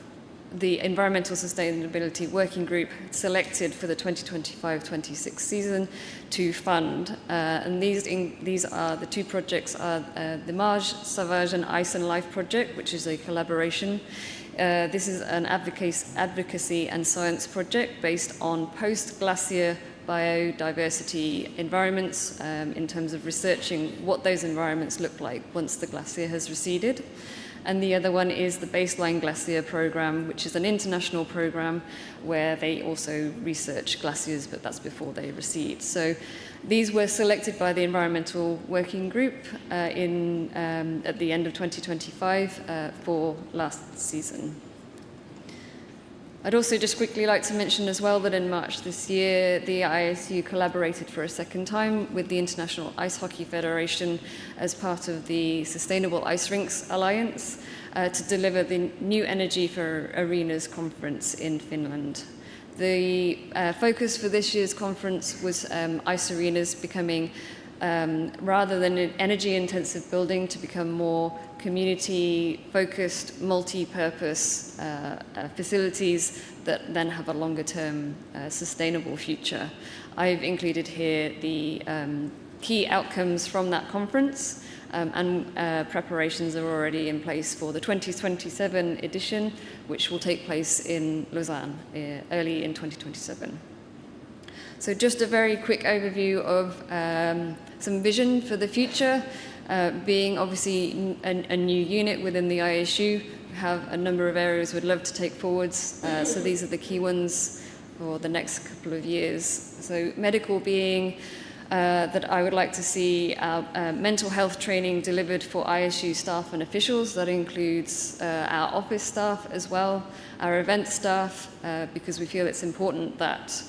L: the Environmental Sustainability Working Group selected for the 2025-26 season to fund. And these are the two projects are the Marge, Savage and Ice and Life project, which is a collaboration. This is an advocacy and science project based on post-glacier biodiversity environments in terms of researching what those environments look like once the glacier has receded. And the other one is the Baseline Glacier Program, which is an international program where they also research glaciers, but that's before they recede. So these were selected by the Environmental Working Group at the end of 2025 for last season. I'd also just quickly like to mention as well that in March this year, the ISU collaborated for a second time with the International Ice Hockey Federation as part of the Sustainable Ice Rinks Alliance to deliver the New Energy for Arenas conference in Finland. The focus for this year's conference was ice arenas becoming rather than an energy-intensive building, to become more community-focused, multi-purpose facilities that then have a longer-term sustainable future. I've included here the key outcomes from that conference, and preparations are already in place for the 2027 edition, which will take place in Lausanne early in 2027. So just a very quick overview of some vision for the future. Being obviously a new unit within the ISU, we have a number of areas we'd love to take forwards. So these are the key ones for the next couple of years. So medical being that I would like to see our mental health training delivered for ISU staff and officials. That includes our office staff as well, our event staff, because we feel it's important that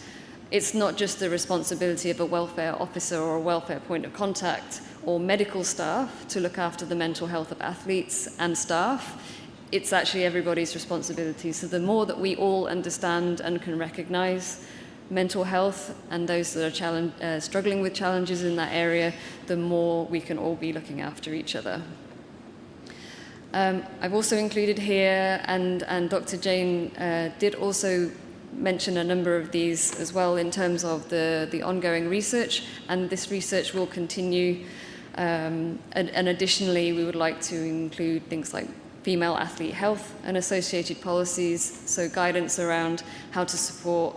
L: it's not just the responsibility of a welfare officer or a welfare point of contact or medical staff to look after the mental health of athletes and staff. It's actually everybody's responsibility. So the more that we all understand and can recognize mental health and those that are struggling with challenges in that area, the more we can all be looking after each other. I've also included here, and Dr. Jane did also mention a number of these as well in terms of the ongoing research, and this research will continue. And additionally, we would like to include things like female athlete health and associated policies, so guidance around how to support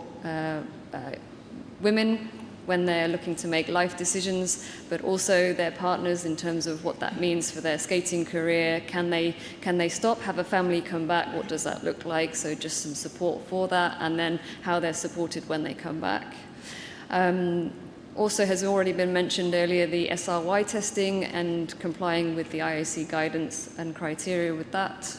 L: women when they're looking to make life decisions, but also their partners in terms of what that means for their skating career. Can they stop, have a family come back? What does that look like? So just some support for that, and then how they're supported when they come back. Also has already been mentioned earlier, the SRY testing and complying with the IOC guidance and criteria with that.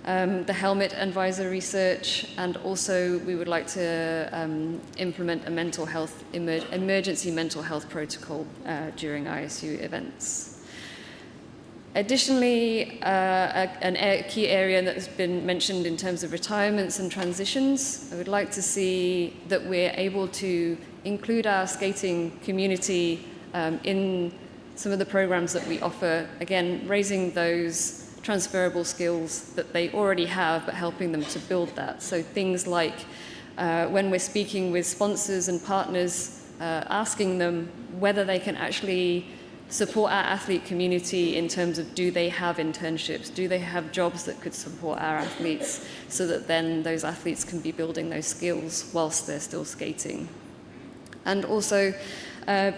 L: The helmet and visor research, and also we would like to implement a mental health emergency mental health protocol during ISU events. Additionally, a key area that has been mentioned in terms of retirements and transitions, I would like to see that we're able to include our skating community in some of the programs that we offer, again, raising those transferable skills that they already have, but helping them to build that. So things like when we're speaking with sponsors and partners, asking them whether they can actually support our athlete community in terms of, do they have internships? Do they have jobs that could support our athletes, so that then those athletes can be building those skills whilst they're still skating? And also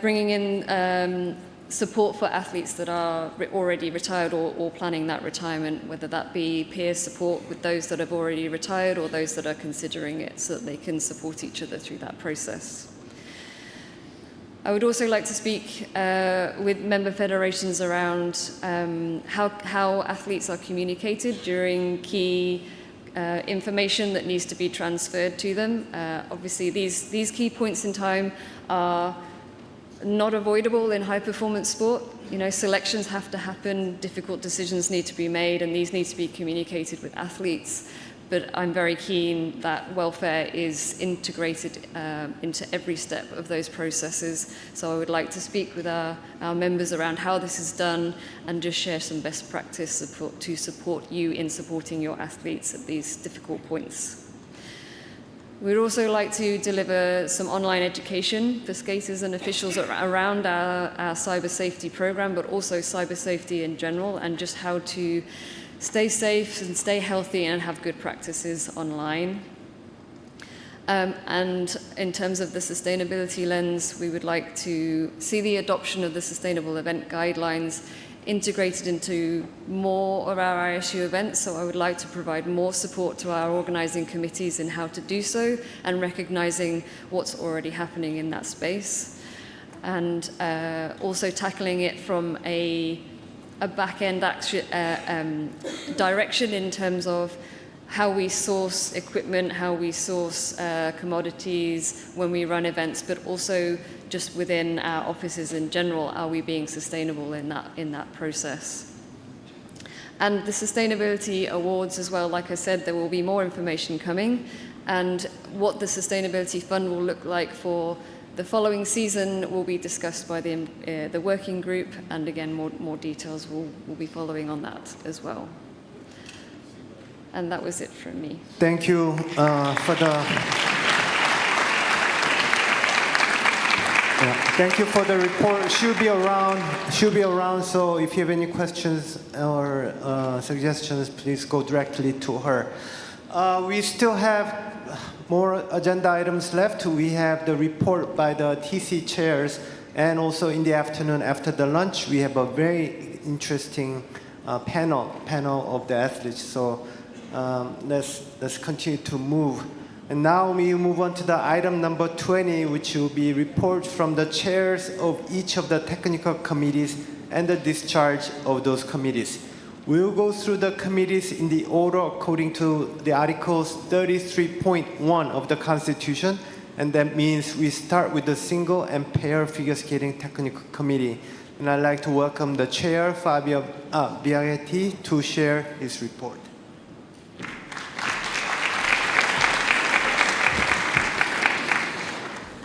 L: bringing in support for athletes that are already retired or planning that retirement, whether that be peer support with those that have already retired or those that are considering it, so that they can support each other through that process. I would also like to speak with member federations around how athletes are communicated during key information that needs to be transferred to them. Obviously, these key points in time are not avoidable in high-performance sport. You know, selections have to happen, difficult decisions need to be made, and these need to be communicated with athletes. But I'm very keen that welfare is integrated into every step of those processes. So I would like to speak with our members around how this is done, and just share some best practice to support you in supporting your athletes at these difficult points. We'd also like to deliver some online education for skaters and officials around our cyber safety program, but also cyber safety in general, and just how to stay safe and stay healthy and have good practices online. And in terms of the sustainability lens, we would like to see the adoption of the sustainable event guidelines integrated into more of our ISU events. So I would like to provide more support to our organising committees in how to do so, and recognising what's already happening in that space. And also tackling it from a back-end direction in terms of how we source equipment, how we source commodities when we run events, but also just within our offices in general, are we being sustainable in that process? And the sustainability awards as well, like I said, there will be more information coming, and what the sustainability fund will look like for The following season will be discussed by the working group, and again, more details will be following on that as well. And that was it from me.
B: Thank you for the. Thank you for the report. She'll be around. So if you have any questions or suggestions, please go directly to her. We still have more agenda items left. We have the report by the TC chairs, and also in the afternoon after the lunch, we have a very interesting panel of the athletes. So let's continue to move. And now we move on to the item number 20, which will be reports from the chairs of each of the technical committees and the discharge of those committees. We will go through the committees in the order according to the Articles 33.1 of the Constitution, and that means we start with the single and pair figure skating technical committee. And I'd like to welcome the chair, Fabio Biaghetti, to share his report.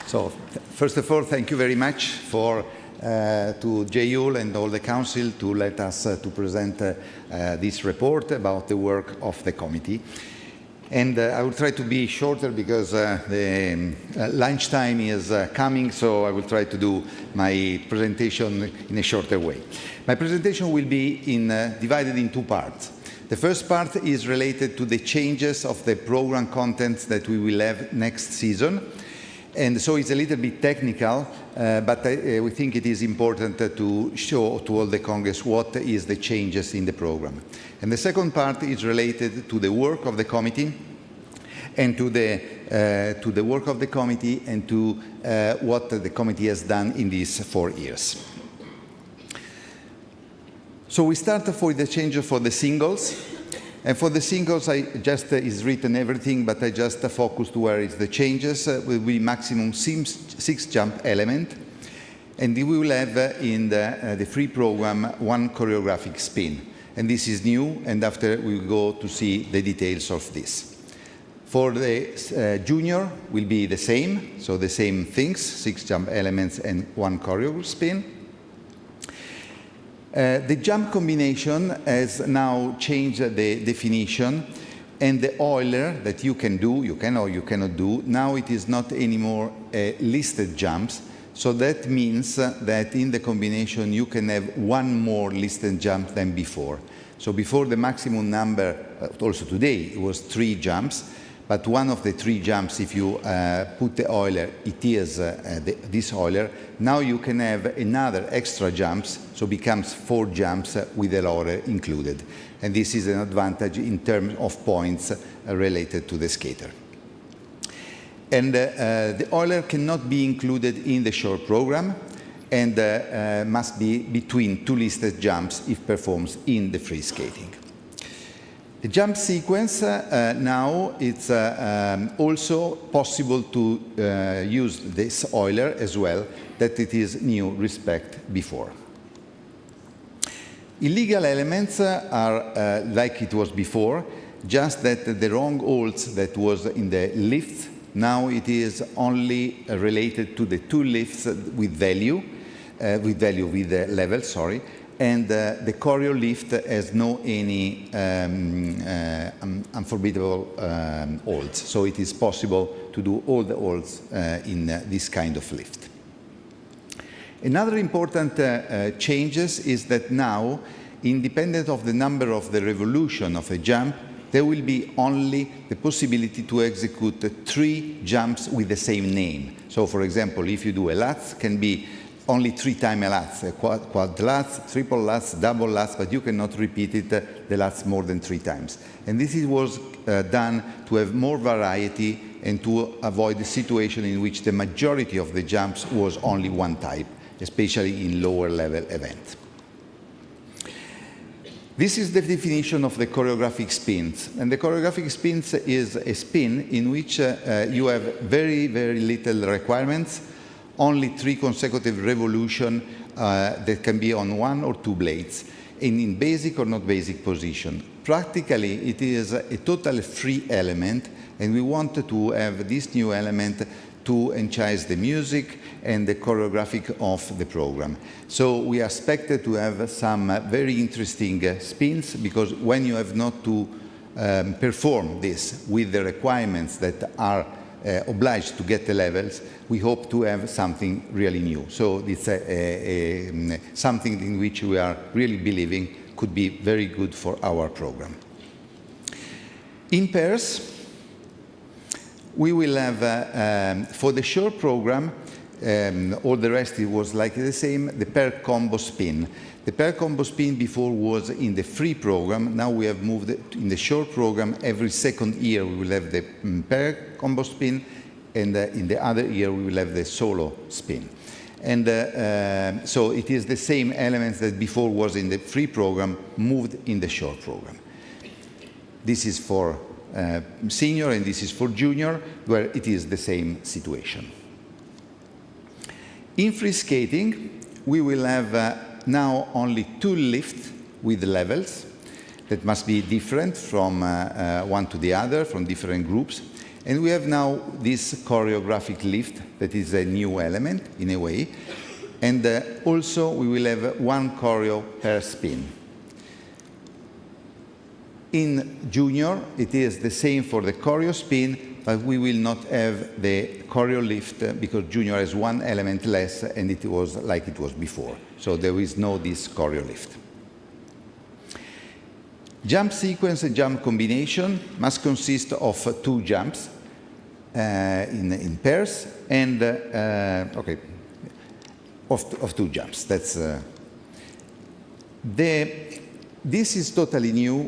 N: So, first of all, thank you very much to Jayul and all the council to let us to present this report about the work of the committee. And I will try to be shorter because the lunchtime is coming, so I will try to do my presentation in a shorter way. My presentation will be divided in two parts. The first part is related to the changes of the program contents that we will have next season. And so it's a little bit technical, but we think it is important to show to all the Congress what is the changes in the program. And the second part is related to the work of the committee and to the work of the committee and to what the committee has done in these 4 years. So we start with the changes for the singles. And for the singles, is written everything, but I just focused where is the changes. Will be maximum 6 jump element. And we will have in the free program 1 choreographic spin. And this is new, and after we will go to see the details of this. For the junior, will be the same, so the same things, 6 jump elements and 1 choreo spin. The jump combination has now changed the definition, and the Euler that you can do, you can or you cannot do, now it is not anymore listed jumps. So that means that in the combination you can have 1 more listed jump than before. So before the maximum number, also today, it was 3 jumps, but one of the 3 jumps, if you put the Euler, it is this Euler. Now you can have another extra jumps, so becomes 4 jumps with the Euler included. And this is an advantage in terms of points related to the skater. And the Euler cannot be included in the short program and must be between 2 listed jumps if performed in the free skating. The jump sequence, now it's also possible to use this Euler as well, that it is new respect before. Illegal elements are like it was before, just that the wrong holds that was in the lift, now it is only related to the 2 lifts with the level, sorry. And the choreo lift has no any unforbiddable holds. So it is possible to do all the holds in this kind of lift. Another important changes is that now, independent of the number of the revolution of a jump, there will be only the possibility to execute 3 jumps with the same name. So for example, if you do a Lutz, can be only 3 times a Lutz, quad Lutz, triple Lutz, double Lutz, but you cannot repeat it, the Lutz more than 3 times. And this was done to have more variety and to avoid the situation in which the majority of the jumps was only 1 type, especially in lower level events. This is the definition of the choreographic spins. And the choreographic spins is a spin in which you have very, very little requirements, only 3 consecutive revolutions that can be on 1 or 2 blades, and in basic or not basic position. Practically, it is a totally free element, and we wanted to have this new element to enhance the music and the choreographic of the program. So we expect to have some very interesting spins, because when you have not to perform this with the requirements that are obliged to get the levels, we hope to have something really new. So it's something in which we are really believing could be very good for our program. In pairs, we will have, for the short program, all the rest it was like the same, the pair combo spin. The pair combo spin before was in the free program. Now we have moved it in the short program. Every second year we will have the pair combo spin, and in the other year we will have the solo spin. And so it is the same elements that before was in the free program moved in the short program. This is for senior and this is for junior, where it is the same situation. In free skating, we will have now only 2 lifts with levels that must be different from one to the other, from different groups. And we have now this choreographic lift that is a new element in a way. And also we will have 1 choreo per spin. In junior, it is the same for the choreo spin, but we will not have the choreo lift because junior has 1 element less and it was like it was before. So there is no this choreo lift. Jump sequence and jump combination must consist of 2 jumps in pairs and, okay, of 2 jumps. That's this is totally new.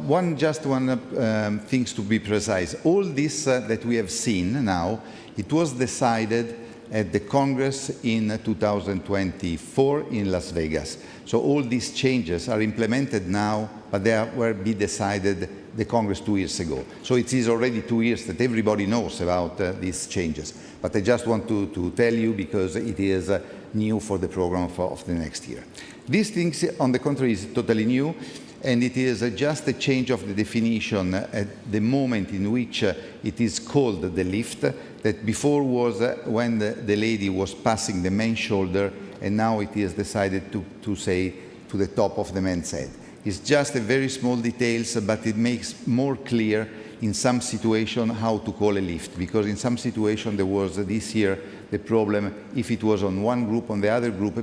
N: One things to be precise. All this that we have seen now, it was decided at the Congress in 2024 in Las Vegas. So all these changes are implemented now, but they were decided the Congress 2 years ago. So it is already 2 years that everybody knows about these changes. But I just want to tell you because it is new for the program of the next year. These things, on the contrary, is totally new, and it is just a change of the definition at the moment in which it is called the lift, that before was when the lady was passing the man's shoulder, and now it is decided to say to the top of the man's head. It's just a very small details, but it makes more clear in some situation how to call a lift, because in some situation there was this year the problem if it was on one group, on the other group,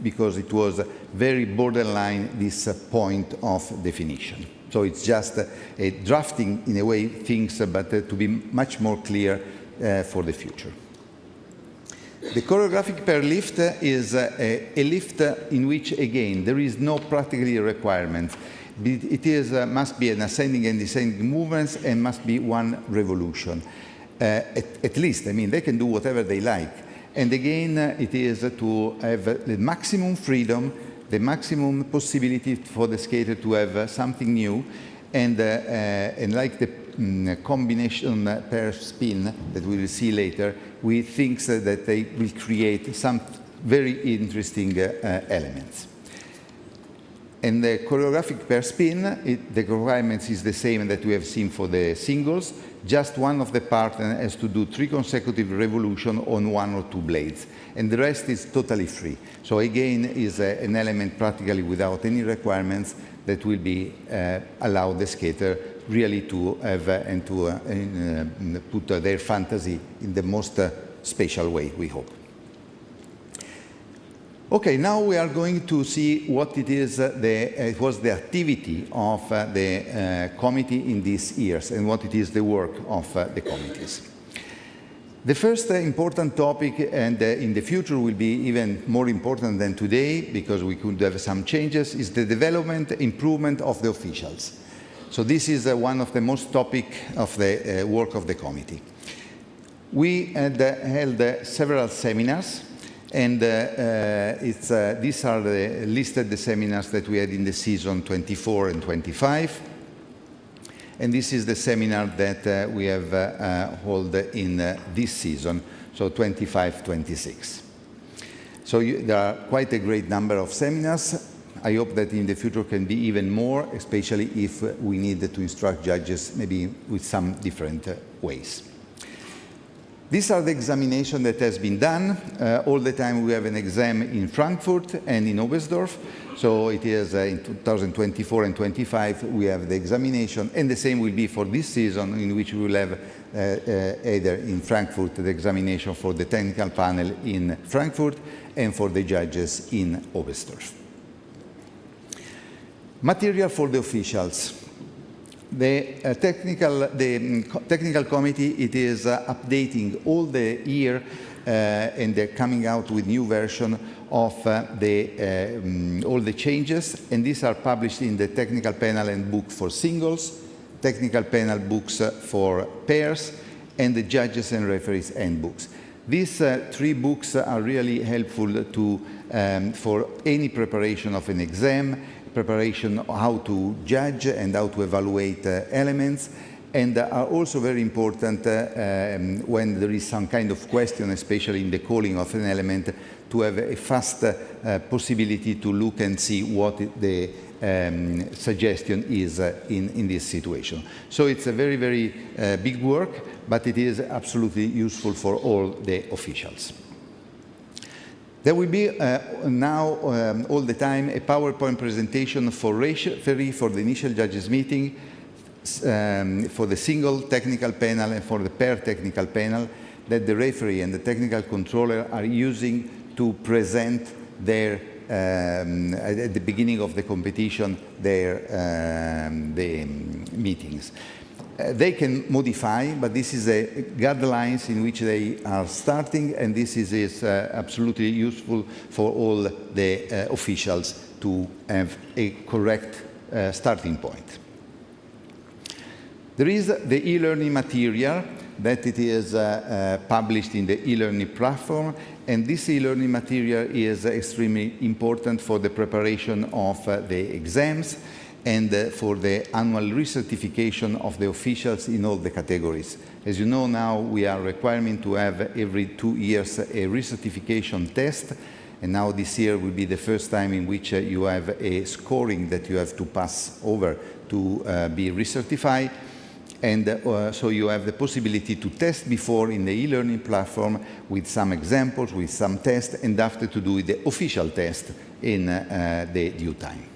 N: because it was very borderline this point of definition. So it's just a drafting in a way things, but to be much more clear for the future. The choreographic pair lift is a lift in which, again, there is no practically requirement. It is, must be an ascending and descending movements and must be 1 revolution. At least, I mean, they can do whatever they like. And again, it is to have the maximum freedom, the maximum possibility for the skater to have something new, and like the combination pair spin that we will see later, we think that they will create some very interesting elements. And the choreographic pair spin, the requirements is the same that we have seen for the singles. Just one of the partners has to do 3 consecutive revolutions on 1 or 2 blades. And the rest is totally free. So again, is an element practically without any requirements that will be allow the skater really to have and to put their fantasy in the most special way, we hope. Okay, now we are going to see what it is, it was the activity of the committee in these years and what it is the work of the committees. The first important topic, and in the future will be even more important than today because we could have some changes, is the development, improvement of the officials. So this is one of the most topic of the work of the committee. We had held several seminars. And these are listed the seminars that we had in the season 24 and 25. And this is the seminar that we have held in this season, so 25-26. So there are quite a great number of seminars. I hope that in the future can be even more, especially if we need to instruct judges maybe with some different ways. These are the examinations that has been done. All the time we have an exam in Frankfurt and in Oberstdorf. So it is in 2024 and 25 we have the examination, and the same will be for this season, in which we will have either in Frankfurt the examination for the technical panel in Frankfurt and for the judges in Oberstdorf. Material for the officials. The technical committee, it is updating all the year and they're coming out with new version of all the changes, and these are published in the technical panel and book for singles, technical panel books for pairs, and the judges and referees handbooks. These 3 books are really helpful to, for any preparation of an exam, preparation how to judge and how to evaluate elements, and are also very important when there is some kind of question, especially in the calling of an element, to have a fast possibility to look and see what the suggestion is in this situation. So it's a very, very big work, but it is absolutely useful for all the officials. There will be now all the time a PowerPoint presentation for referee for the initial judges meeting, for the single technical panel and for the pair technical panel, that the referee and the technical controller are using to present their, at the beginning of the competition, their the meetings. They can modify, but this is a guidelines in which they are starting, and this is absolutely useful for all the officials to have a correct starting point. There is the e-learning material that it is published in the e-learning platform, and this e-learning material is extremely important for the preparation of the exams and for the annual recertification of the officials in all the categories. As you know, now we are requiring to have every 2 years a recertification test, and now this year will be the first time in which you have a scoring that you have to pass over to be recertified. And so you have the possibility to test before in the e-learning platform with some examples, with some tests, and after to do the official test in the due time.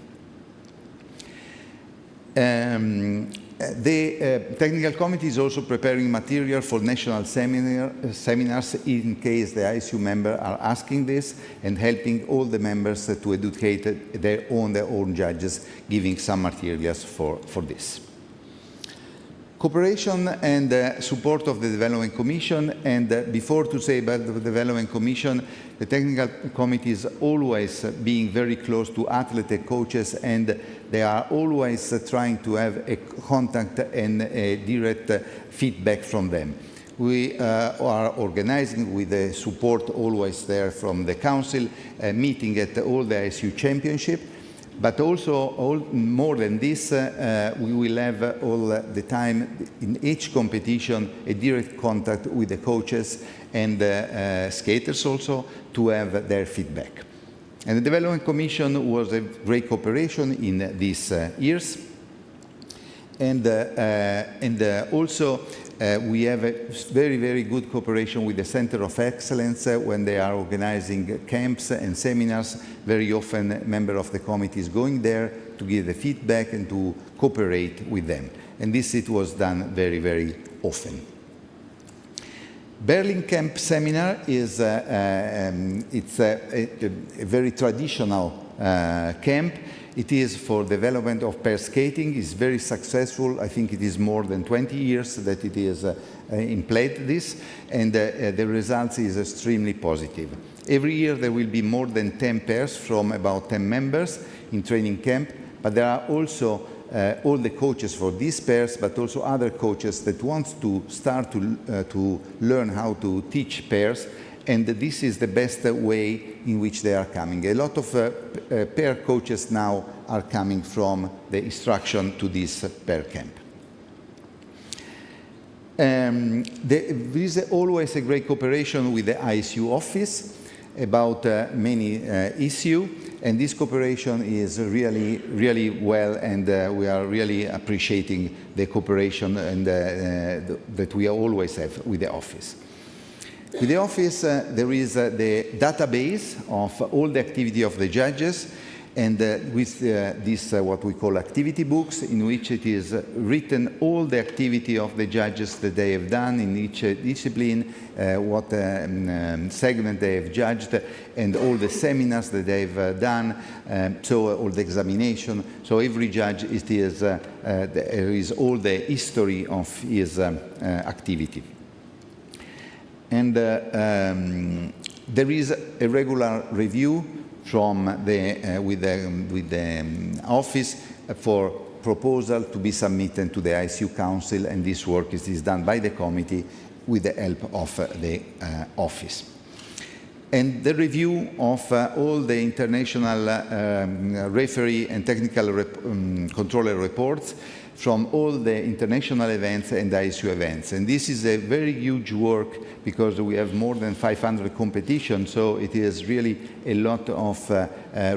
N: The technical committee is also preparing material for national seminars in case the ISU members are asking this, and helping all the members to educate their own judges, giving some materials for this. Cooperation and support of the Development Commission, and before to say about the Development Commission, the Technical Committee is always being very close to athletes and coaches, and they are always trying to have a contact and a direct feedback from them. We are organizing with the support always there from the Council, a meeting at all the ISU Championship. But also, more than this, we will have all the time in each competition a direct contact with the coaches and skaters also to have their feedback. And the Development Commission was a great cooperation in these years. And also, we have a very, very good cooperation with the Center of Excellence when they are organizing camps and seminars. Very often, a member of the committee is going there to give the feedback and to cooperate with them. And this it was done very, very often. Berlin Camp Seminar is it's a very traditional camp. It is for development of pair skating. It's very successful. I think it is more than 20 years that it is in play this, and the results is extremely positive. Every year there will be more than 10 pairs from about 10 members in training camp, but there are also all the coaches for these pairs, but also other coaches that want to start to learn how to teach pairs, and this is the best way in which they are coming. A lot of pair coaches now are coming from the instruction to this pair camp. There is always a great cooperation with the ISU office about many issues, and this cooperation is really, really well, and we are really appreciating the cooperation and that we always have with the office. With the office, there is the database of all the activity of the judges, and with this, what we call activity books, in which it is written all the activity of the judges that they have done in each discipline, what segment they have judged, and all the seminars that they've done, so all the examination. So every judge, there is all the history of his activity. And there is a regular review from with the office for proposal to be submitted to the ISU Council, and this work is done by the committee with the help of the office. And the review of all the international referee and technical controller reports from all the international events and ISU events. And this is a very huge work because we have more than 500 competitions, so it is really a lot of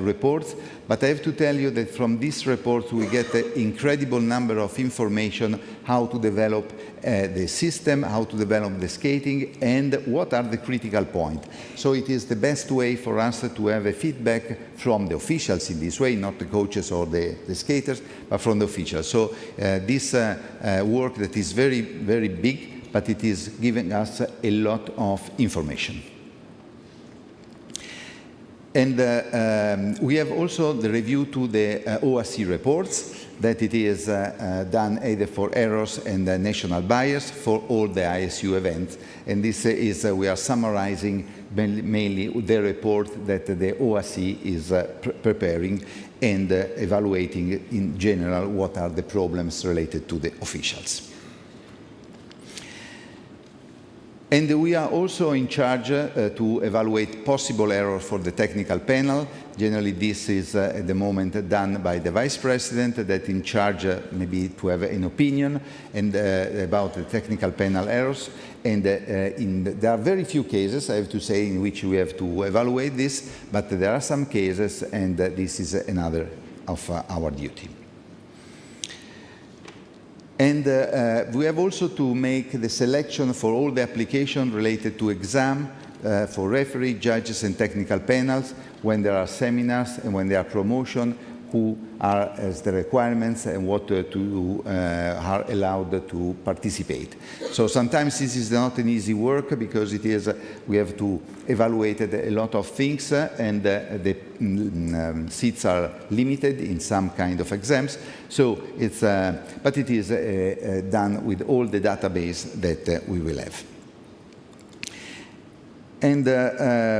N: reports. But I have to tell you that from this report we get an incredible number of information how to develop the system, how to develop the skating, and what are the critical points. So it is the best way for us to have a feedback from the officials in this way, not the coaches or the skaters, but from the officials. So this work that is very, very big, but it is giving us a lot of information. And we have also the review to the OAC reports, that it is done either for errors and national bias for all the ISU events. And this is, we are summarizing mainly the report that the OAC is preparing and evaluating in general what are the problems related to the officials. And we are also in charge to evaluate possible errors for the technical panel. Generally, this is at the moment done by the Vice President that in charge maybe to have an opinion and about the technical panel errors. And there are very few cases, I have to say, in which we have to evaluate this, but there are some cases, and this is another of our duty. And we have also to make the selection for all the applications related to exam for referee, judges, and technical panels when there are seminars and when there are promotion, who are as the requirements and what are allowed to participate. So sometimes this is not an easy work because it is, we have to evaluate a lot of things and the seats are limited in some kind of exams. So it's, but it is done with all the database that we will have. And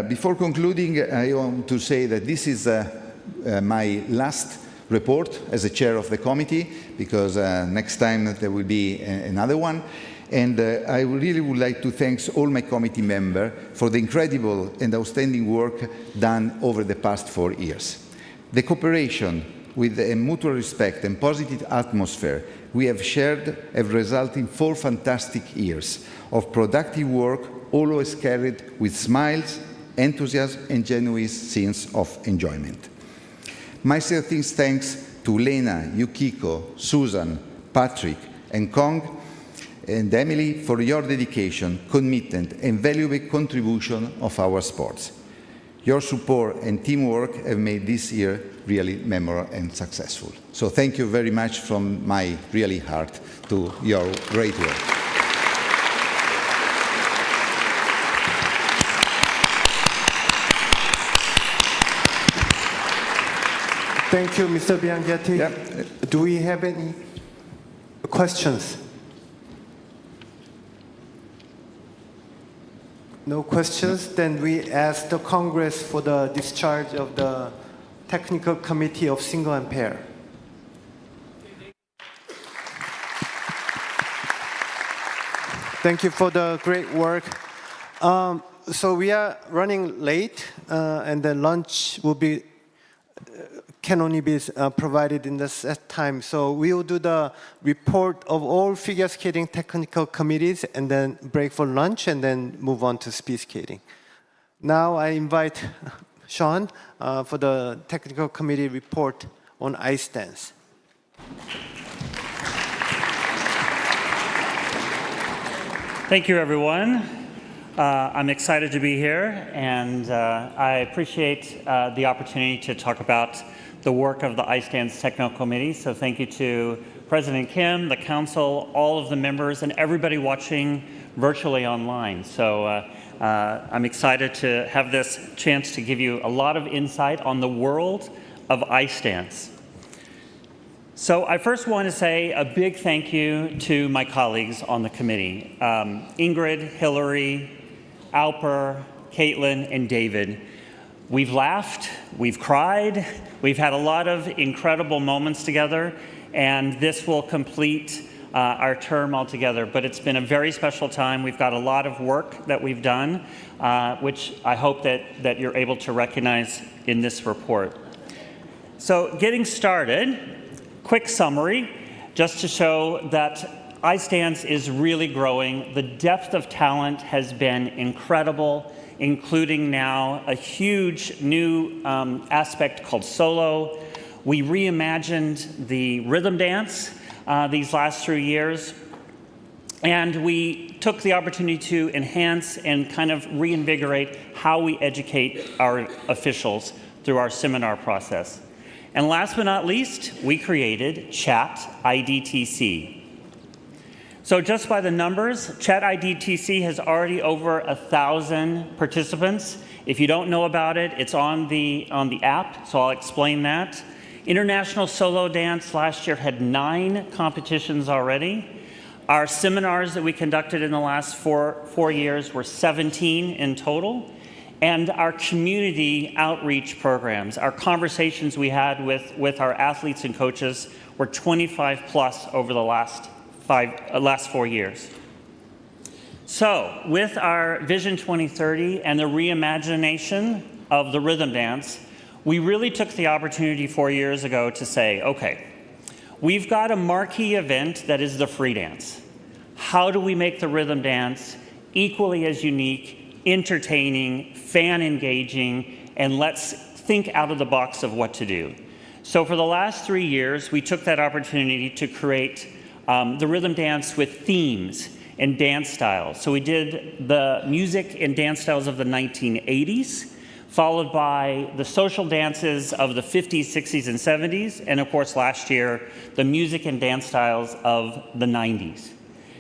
N: before concluding, I want to say that this is my last report as a chair of the committee, because next time there will be another one. And I really would like to thank all my committee members for the incredible and outstanding work done over the past 4 years. The cooperation with a mutual respect and positive atmosphere we have shared have resulted in 4 fantastic years of productive work, always carried with smiles, enthusiasm, and genuine sense of enjoyment. My sincere thanks to Lena, Yukiko, Susan, Patrick, and Kong, and Emily for your dedication, commitment, and valuable contribution of our sports. Your support and teamwork have made this year really memorable and successful. So thank you very much from my really heart to your great work.
B: Thank you, Mr. Bianchetti.
N: Yep.
B: Do we have any questions? No questions? Then we ask the Congress for the discharge of the Technical Committee of Single and Pair. Thank you for the great work. So we are running late, and the lunch will be can only be provided in the set time. So we will do the report of all figure skating technical committees and then break for lunch and then move on to speed skating. Now I invite Sean for the technical committee report on ice dance.
O: Thank you, everyone. I'm excited to be here, and I appreciate the opportunity to talk about the work of the iStance Technical Committee. So thank you to President Kim, the Council, all of the members, and everybody watching virtually online. So I'm excited to have this chance to give you a lot of insight on the world of iStance. So I first want to say a big thank you to my colleagues on the committee, Ingrid, Hillary, Alper, Caitlin, and David. We've laughed, we've cried, we've had a lot of incredible moments together, and this will complete our term altogether. But it's been a very special time. We've got a lot of work that we've done, which I hope that you're able to recognize in this report. So getting started, quick summary, just to show that iStance is really growing. The depth of talent has been incredible, including now a huge new aspect called solo. We reimagined the rhythm dance these last 3 years, and we took the opportunity to enhance and kind of reinvigorate how we educate our officials through our seminar process. And last but not least, we created Chat IDTC. So just by the numbers, Chat IDTC has already over 1,000 participants. If you don't know about it, it's on the app, so I'll explain that. International Solo Dance last year had 9 competitions already. Our seminars that we conducted in the last four years were 17 in total. And our community outreach programs, our conversations we had with our athletes and coaches were 25 plus over the last 4 years. So with our Vision 2030 and the reimagination of the rhythm dance, we really took the opportunity 4 years ago to say, okay, we've got a marquee event that is the free dance. How do we make the rhythm dance equally as unique, entertaining, fan engaging, and let's think out of the box of what to do. So for the last 3 years, we took that opportunity to create the rhythm dance with themes and dance styles. So we did the music and dance styles of the 1980s, followed by the social dances of the 50s, 60s, and 70s, and of course last year, the music and dance styles of the 90s.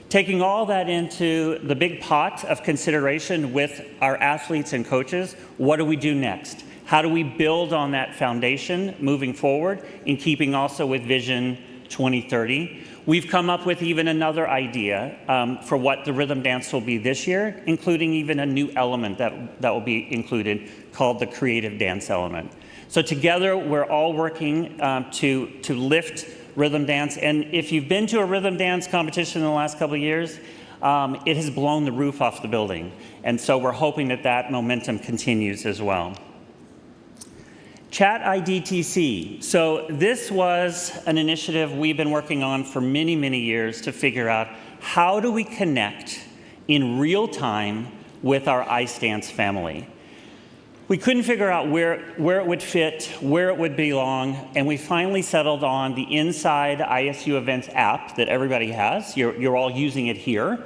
O: Taking all that into the big pot of consideration with our athletes and coaches, what do we do next? How do we build on that foundation moving forward in keeping also with Vision 2030? We've come up with even another idea for what the rhythm dance will be this year, including even a new element that will be included called the creative dance element. So together, we're all working to lift rhythm dance, and if you've been to a rhythm dance competition in the last couple of years, it has blown the roof off the building. And so we're hoping that that momentum continues as well. Chat IDTC. So this was an initiative we've been working on for many, many years to figure out how do we connect in real time with our iStance family. We couldn't figure out where it would fit, where it would belong, and we finally settled on the Inside ISU Events app that everybody has. You're all using it here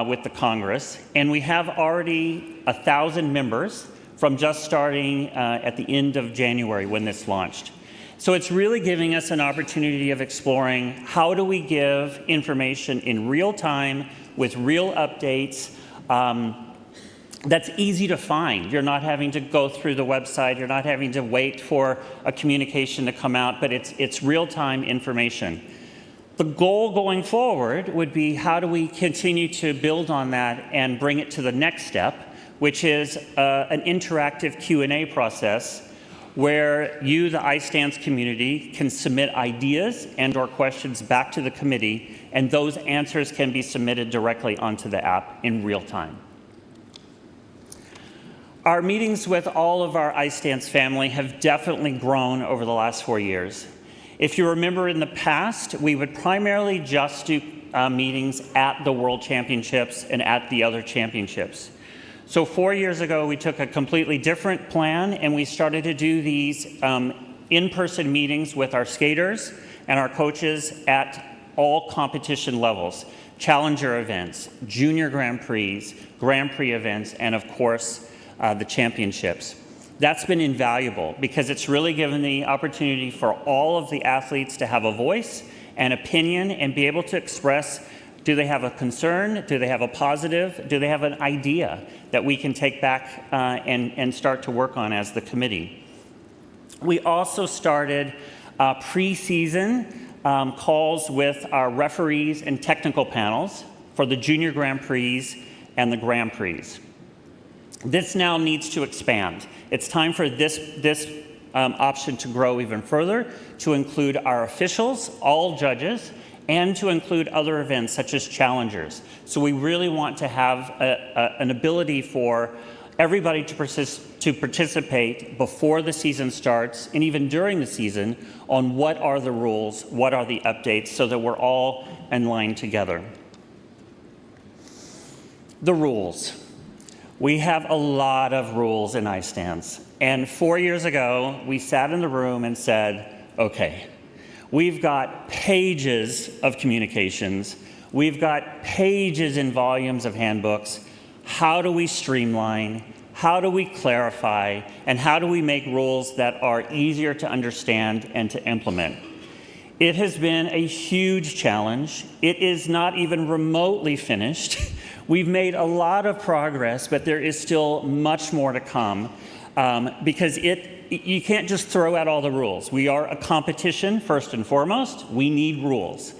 O: with the Congress. And we have already 1,000 members from just starting at the end of January when this launched. So it's really giving us an opportunity of exploring how do we give information in real time with real updates that's easy to find. You're not having to go through the website. You're not having to wait for a communication to come out, but it's real-time information. The goal going forward would be how do we continue to build on that and bring it to the next step, which is an interactive Q&A process where you, the iStance community, can submit ideas and/or questions back to the committee, and those answers can be submitted directly onto the app in real time. Our meetings with all of our iStance family have definitely grown over the last 4 years. If you remember in the past, we would primarily just do meetings at the World Championships and at the other championships. So 4 years ago, we took a completely different plan and we started to do these in-person meetings with our skaters and our coaches at all competition levels. challenger events, junior Grand Prix events, and of course, the championships. That's been invaluable because it's really given the opportunity for all of the athletes to have a voice and opinion and be able to express, do they have a concern, do they have a positive, do they have an idea that we can take back and start to work on as the committee. We also started pre-season calls with our referees and technical panels for the Junior Grand Prix and the Grand Prix. This now needs to expand. It's time for this option to grow even further, to include our officials, all judges, and to include other events such as challengers. So we really want to have an ability for everybody to participate before the season starts and even during the season on what are the rules, what are the updates, so that we're all in line together. The rules. We have a lot of rules in ice dance. And 4 years ago, we sat in the room and said, okay, we've got pages of communications. We've got pages and volumes of handbooks. How do we streamline? How do we clarify? And how do we make rules that are easier to understand and to implement? It has been a huge challenge. It is not even remotely finished. We've made a lot of progress, but there is still much more to come because you can't just throw out all the rules. We are a competition, first and foremost. We need rules.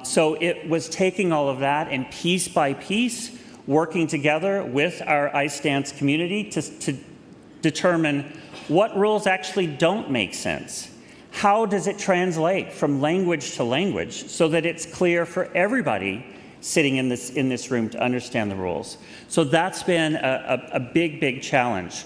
O: So it was taking all of that and piece by piece, working together with our ice dance community to determine what rules actually don't make sense. How does it translate from language to language so that it's clear for everybody sitting in this room to understand the rules? So that's been a big challenge.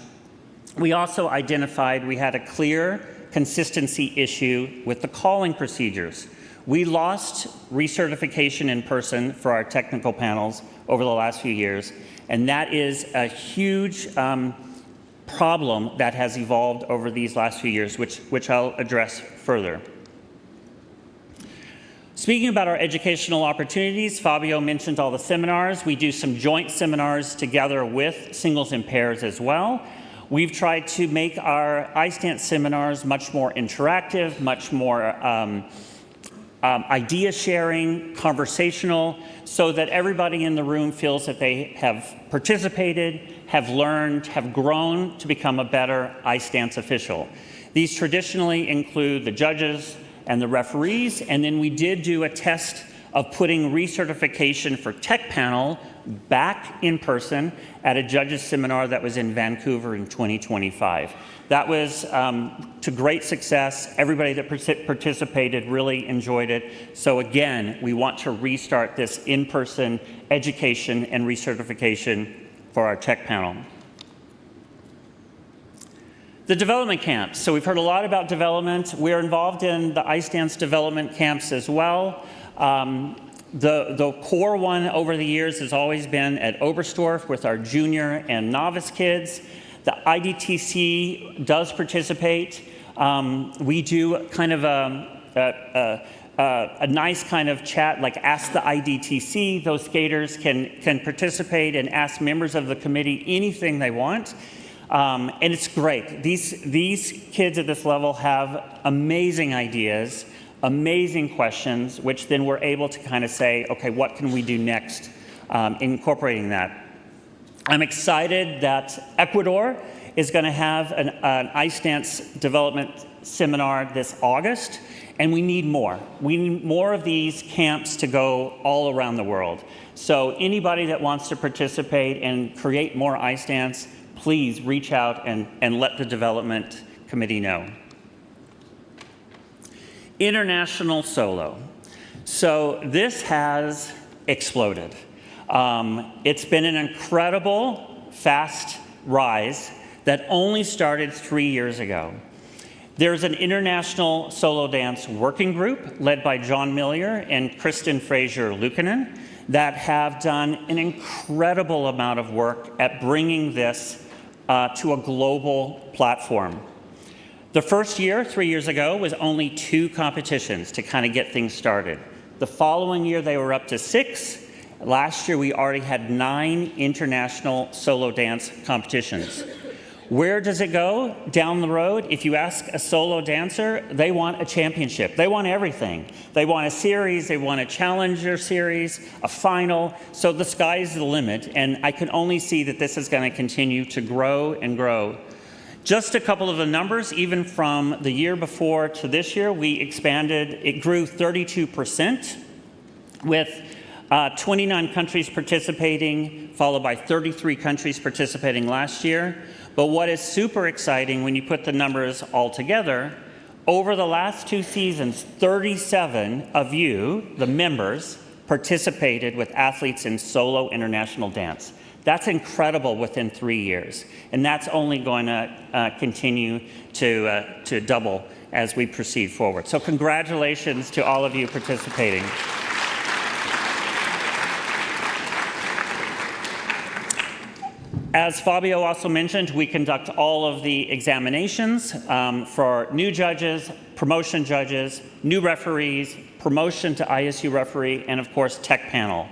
O: We also identified we had a clear consistency issue with the calling procedures. We lost recertification in person for our technical panels over the last few years, and that is a huge problem that has evolved over these last few years, which I'll address further. Speaking about our educational opportunities, Fabio mentioned all the seminars. We do some joint seminars together with singles and pairs as well. We've tried to make our ice dance seminars much more interactive, much more idea sharing, conversational, so that everybody in the room feels that they have participated, have learned, have grown to become a better ice dance official. These traditionally include the judges and the referees, and then we did do a test of putting recertification for tech panel back in person at a judges seminar that was in Vancouver in 2025. That was to great success. Everybody that participated really enjoyed it. So again, we want to restart this in-person education and recertification for our tech panel. The development camps. So we've heard a lot about development. We're involved in the ice dance development camps as well. The core one over the years has always been at Oberstdorf with our junior and novice kids. The IDTC does participate. We do kind of a nice kind of chat, like Ask the IDTC. Those skaters can participate and ask members of the committee anything they want. And it's great. These kids at this level have amazing ideas, amazing questions, which then we're able to kind of say, okay, what can we do next, incorporating that. I'm excited that Ecuador is going to have an ice dance development seminar this August, and we need more. We need more of these camps to go all around the world. So anybody that wants to participate and create more ice dance, please reach out and let the development committee know. International solo. So this has exploded. It's been an incredible, fast rise that only started 3 years ago. There's an international solo dance working group led by John Millier and Kristen Fraser-Luukkonen that have done an incredible amount of work at bringing this to a global platform. The first year, 3 years ago, was only 2 competitions to kind of get things started. The following year, they were up to 6. Last year, we already had 9 international solo dance competitions. Where does it go down the road? If you ask a solo dancer, they want a championship. They want everything. They want a series, they want a challenger series, a final. So the sky's the limit, and I can only see that this is going to continue to grow and grow. Just a couple of the numbers, even from the year before to this year, we expanded, it grew 32% with 29 countries participating, followed by 33 countries participating last year. But what is super exciting when you put the numbers all together, over the last 2 seasons, 37 of you, the members, participated with athletes in solo international dance. That's incredible within 3 years. And that's only going to continue to double as we proceed forward. So congratulations to all of you participating. As Fabio also mentioned, we conduct all of the examinations for new judges, promotion judges, new referees, promotion to ISU referee, and of course, tech panel.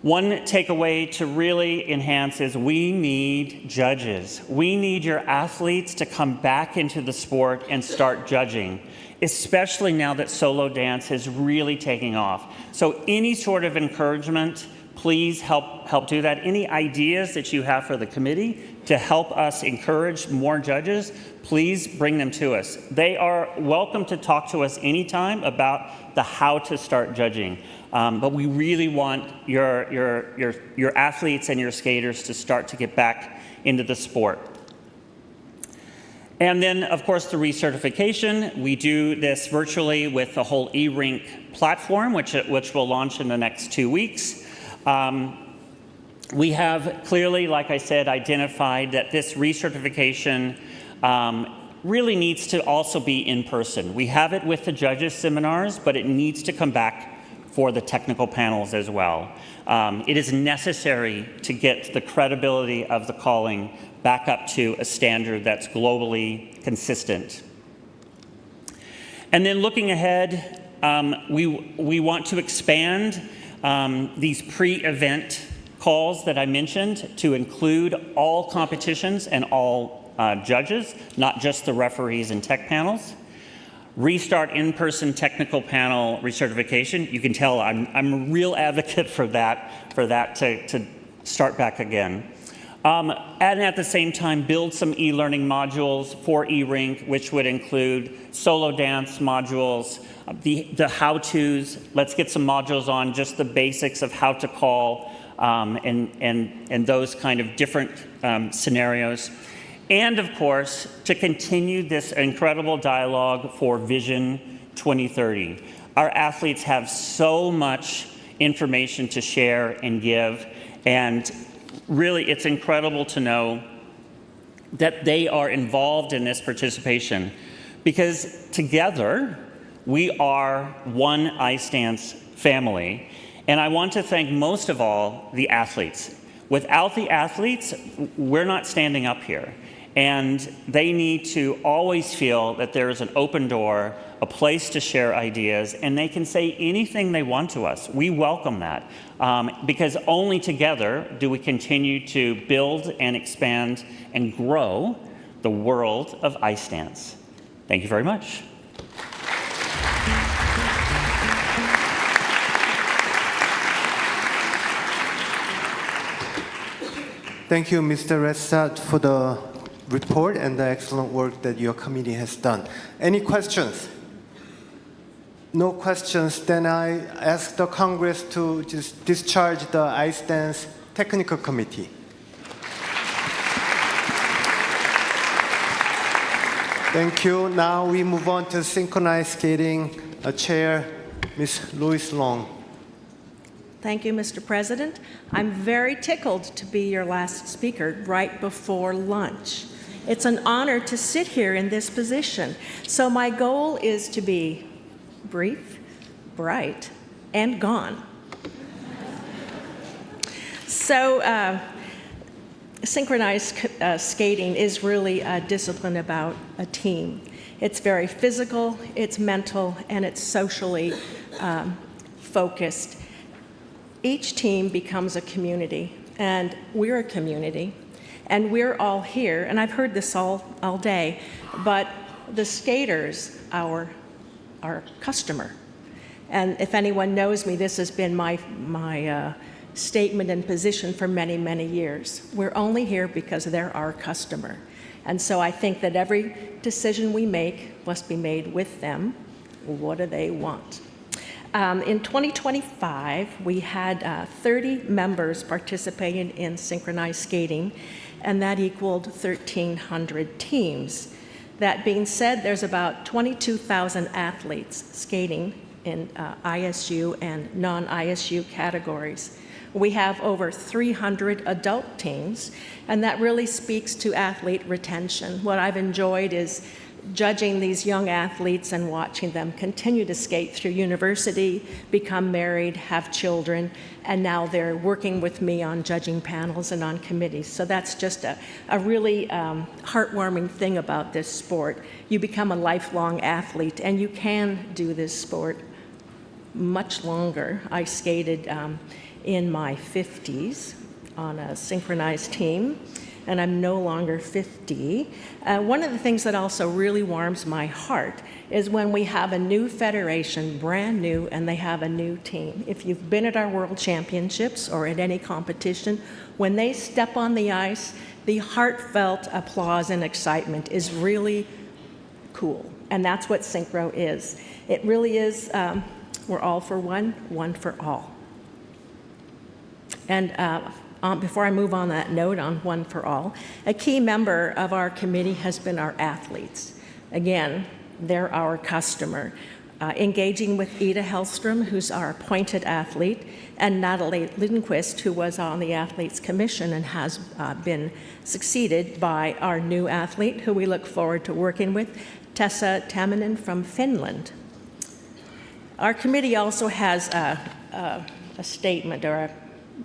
O: One takeaway to really enhance is we need judges. We need your athletes to come back into the sport and start judging, especially now that solo dance is really taking off. So any sort of encouragement, please help do that. Any ideas that you have for the committee to help us encourage more judges, please bring them to us. They are welcome to talk to us anytime about the how to start judging. But we really want your athletes and your skaters to start to get back into the sport. And then, of course, the recertification. We do this virtually with the whole eRink platform, which will launch in the next 2 weeks. We have clearly, like I said, identified that this recertification really needs to also be in person. We have it with the judges' seminars, but it needs to come back for the technical panels as well. It is necessary to get the credibility of the calling back up to a standard that's globally consistent. And then looking ahead, we want to expand these pre-event calls that I mentioned to include all competitions and all judges, not just the referees and tech panels. Restart in-person technical panel recertification. You can tell I'm a real advocate for that to start back again. And at the same time, build some e-learning modules for eRink, which would include solo dance modules, the how-tos. Let's get some modules on just the basics of how to call and those kind of different scenarios. And of course, to continue this incredible dialogue for Vision 2030. Our athletes have so much information to share and give, and really it's incredible to know that they are involved in this participation, because together we are one iStance family. And I want to thank most of all the athletes. Without the athletes, we're not standing up here. And they need to always feel that there is an open door, a place to share ideas, and they can say anything they want to us. We welcome that, because only together do we continue to build and expand and grow the world of iStance. Thank you very much.
B: Thank you, Mr. Ressat, for the report and the excellent work that your committee has done. Any questions? No questions, then I ask the Congress to just discharge the iStance Technical Committee. Thank you. Now we move on to synchronized skating. Chair, Ms. Louise Long.
P: Thank you, Mr. President. I'm very tickled to be your last speaker right before lunch. It's an honor to sit here in this position. So my goal is to be brief, bright, and gone. So synchronized skating is really a discipline about a team. It's very physical, it's mental, and it's socially focused. Each team becomes a community, and we're a community, and we're all here, and I've heard this all day, but the skaters, our customer. And if anyone knows me, this has been my statement and position for many, many years. We're only here because they're our customer. And so I think that every decision we make must be made with them. What do they want? In 2025, we had 30 members participating in synchronized skating, and that equaled 1,300 teams. That being said, there's about 22,000 athletes skating in ISU and non-ISU categories. We have over 300 adult teams, and that really speaks to athlete retention. What I've enjoyed is judging these young athletes and watching them continue to skate through university, become married, have children, and now they're working with me on judging panels and on committees. So that's just a really heartwarming thing about this sport. You become a lifelong athlete, and you can do this sport much longer. I skated in my 50s on a synchronized team, and I'm no longer 50. One of the things that also really warms my heart is when we have a new federation, brand new, and they have a new team. If you've been at our World Championships or at any competition, when they step on the ice, the heartfelt applause and excitement is really cool. And that's what synchro is. It really is, we're all for one, one for all. And before I move on that note on one for all, a key member of our committee has been our athletes. Again, they're our customer. Engaging with Ida Hellstrom, who's our appointed athlete, and Natalie Lindquist, who was on the Athletes Commission and has been succeeded by our new athlete, who we look forward to working with, Tessa Tamminen from Finland. Our committee also has a statement, or a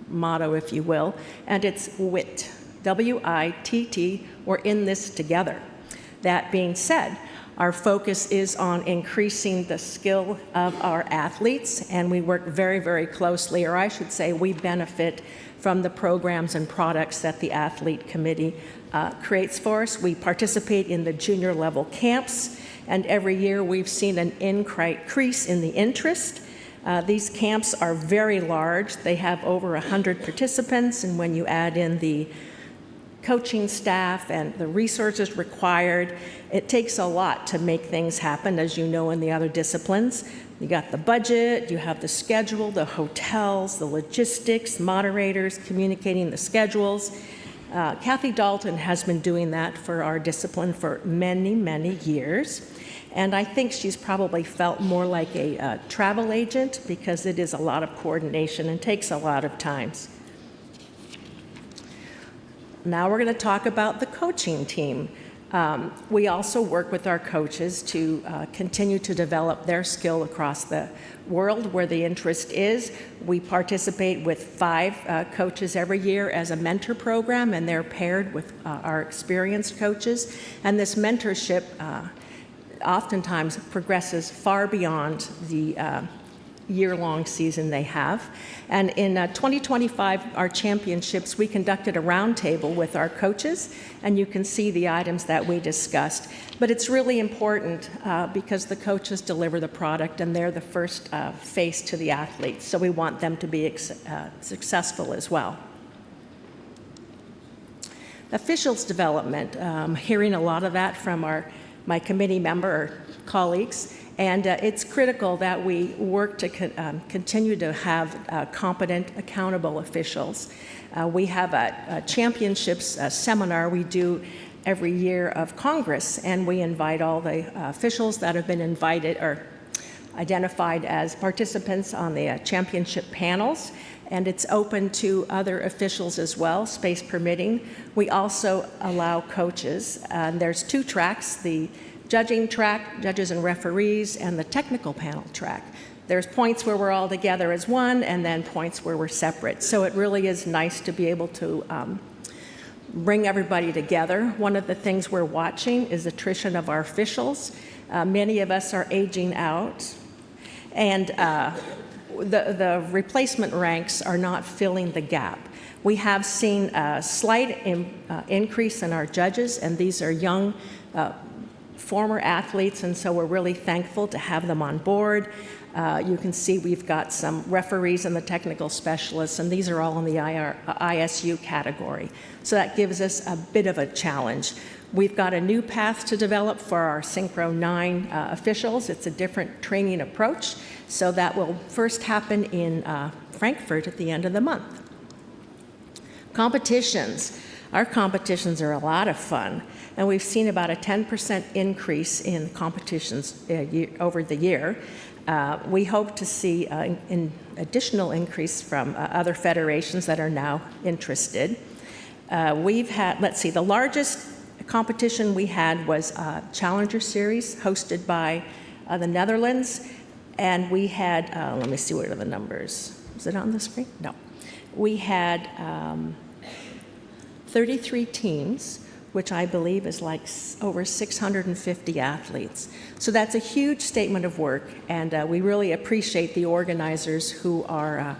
P: motto, if you will, and it's WITT, W-I-T-T, we're in this together. That being said, our focus is on increasing the skill of our athletes, and we work very, very closely, or I should say we benefit from the programs and products that the Athlete Committee creates for us. We participate in the junior level camps, and every year we've seen an increase in the interest. These camps are very large. They have over 100 participants, and when you add in the coaching staff and the resources required, it takes a lot to make things happen, as you know in the other disciplines. You got the budget, you have the schedule, the hotels, the logistics, moderators, communicating the schedules. Kathy Dalton has been doing that for our discipline for many, many years. And I think she's probably felt more like a travel agent, because it is a lot of coordination and takes a lot of time. Now we're going to talk about the coaching team. We also work with our coaches to continue to develop their skill across the world where the interest is. We participate with 5 coaches every year as a mentor program, and they're paired with our experienced coaches. And this mentorship oftentimes progresses far beyond the year-long season they have. And in 2025, our championships, we conducted a roundtable with our coaches, and you can see the items that we discussed. But it's really important because the coaches deliver the product, and they're the first face to the athletes, so we want them to be successful as well. Officials development, hearing a lot of that from my committee member colleagues, and it's critical that we work to continue to have competent, accountable officials. We have a championships seminar we do every year of Congress, and we invite all the officials that have been invited or identified as participants on the championship panels, and it's open to other officials as well, space permitting. We also allow coaches, and there's 2 tracks, the judging track, judges and referees, and the technical panel track. There's points where we're all together as one, and then points where we're separate. So it really is nice to be able to bring everybody together. One of the things we're watching is attrition of our officials. Many of us are aging out, and the replacement ranks are not filling the gap. We have seen a slight increase in our judges, and these are young former athletes, and so we're really thankful to have them on board. You can see we've got some referees and the technical specialists, and these are all in the ISU category. So that gives us a bit of a challenge. We've got a new path to develop for our Synchro 9 officials. It's a different training approach, so that will first happen in Frankfurt at the end of the month. Competitions. Our competitions are a lot of fun, and we've seen about a 10% increase in competitions over the year. We hope to see an additional increase from other federations that are now interested. We've had, let's see, the largest competition we had was a Challenger Series hosted by the Netherlands, and we had, let me see, what are the numbers? Is it on the screen? No. We had 33 teams, which I believe is like over 650 athletes. So that's a huge statement of work, and we really appreciate the organizers who are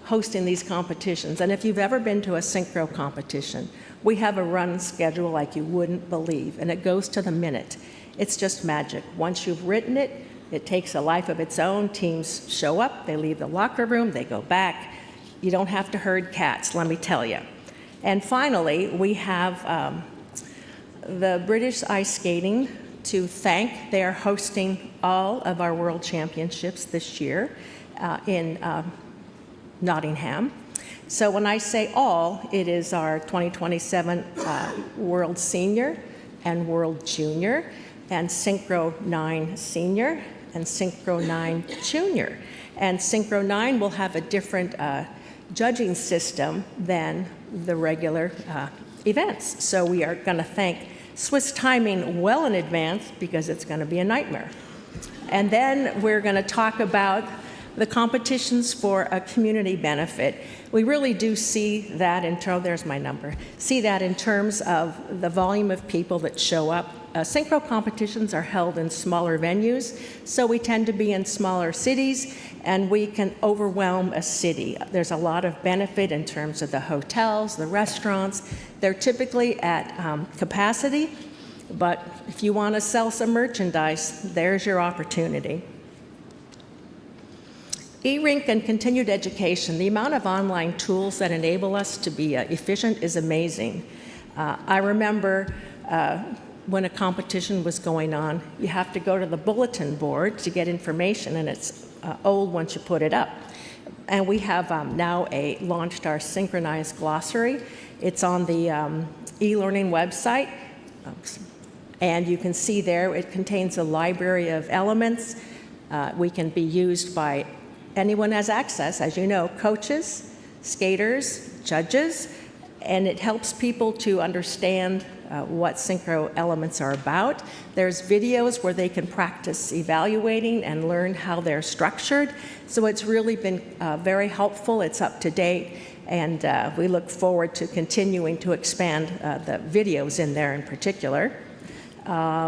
P: hosting these competitions. And if you've ever been to a synchro competition, we have a run schedule like you wouldn't believe, and it goes to the minute. It's just magic. Once you've written it, it takes a life of its own. Teams show up, they leave the locker room, they go back. You don't have to herd cats, let me tell you. And finally, we have the British Ice Skating to thank. They are hosting all of our World Championships this year in Nottingham. So when I say all, it is our 2027 World Senior and World Junior and Synchro 9 Senior and Synchro 9 Junior. And Synchro 9 will have a different judging system than the regular events. So we are going to thank Swiss Timing well in advance because it's going to be a nightmare. And then we're going to talk about the competitions for a community benefit. We really do see that in terms, there's my number, see that in terms of the volume of people that show up. Synchro competitions are held in smaller venues, so we tend to be in smaller cities, and we can overwhelm a city. There's a lot of benefit in terms of the hotels, the restaurants. They're typically at capacity, but if you want to sell some merchandise, there's your opportunity. E-Rink and continued education, the amount of online tools that enable us to be efficient is amazing. I remember when a competition was going on, you have to go to the bulletin board to get information, and it's old once you put it up. And we have now launched our synchronized glossary. It's on the e-learning website, and you can see there it contains a library of elements. We can be used by anyone has access, as you know, coaches, skaters, judges, and it helps people to understand what synchro elements are about. There's videos where they can practice evaluating and learn how they're structured. So it's really been very helpful. It's up to date, and we look forward to continuing to expand the videos in there in particular.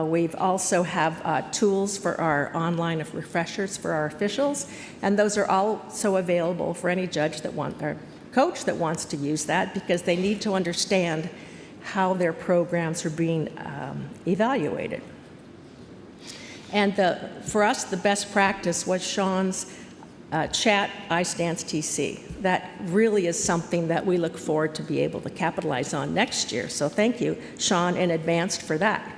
P: We've also have tools for our online refreshers for our officials, and those are also available for any judge that or coach that wants to use that, because they need to understand how their programs are being evaluated. And for us, the best practice was Sean's chat iStance TC. That really is something that we look forward to be able to capitalize on next year. So thank you, Sean, in advance for that.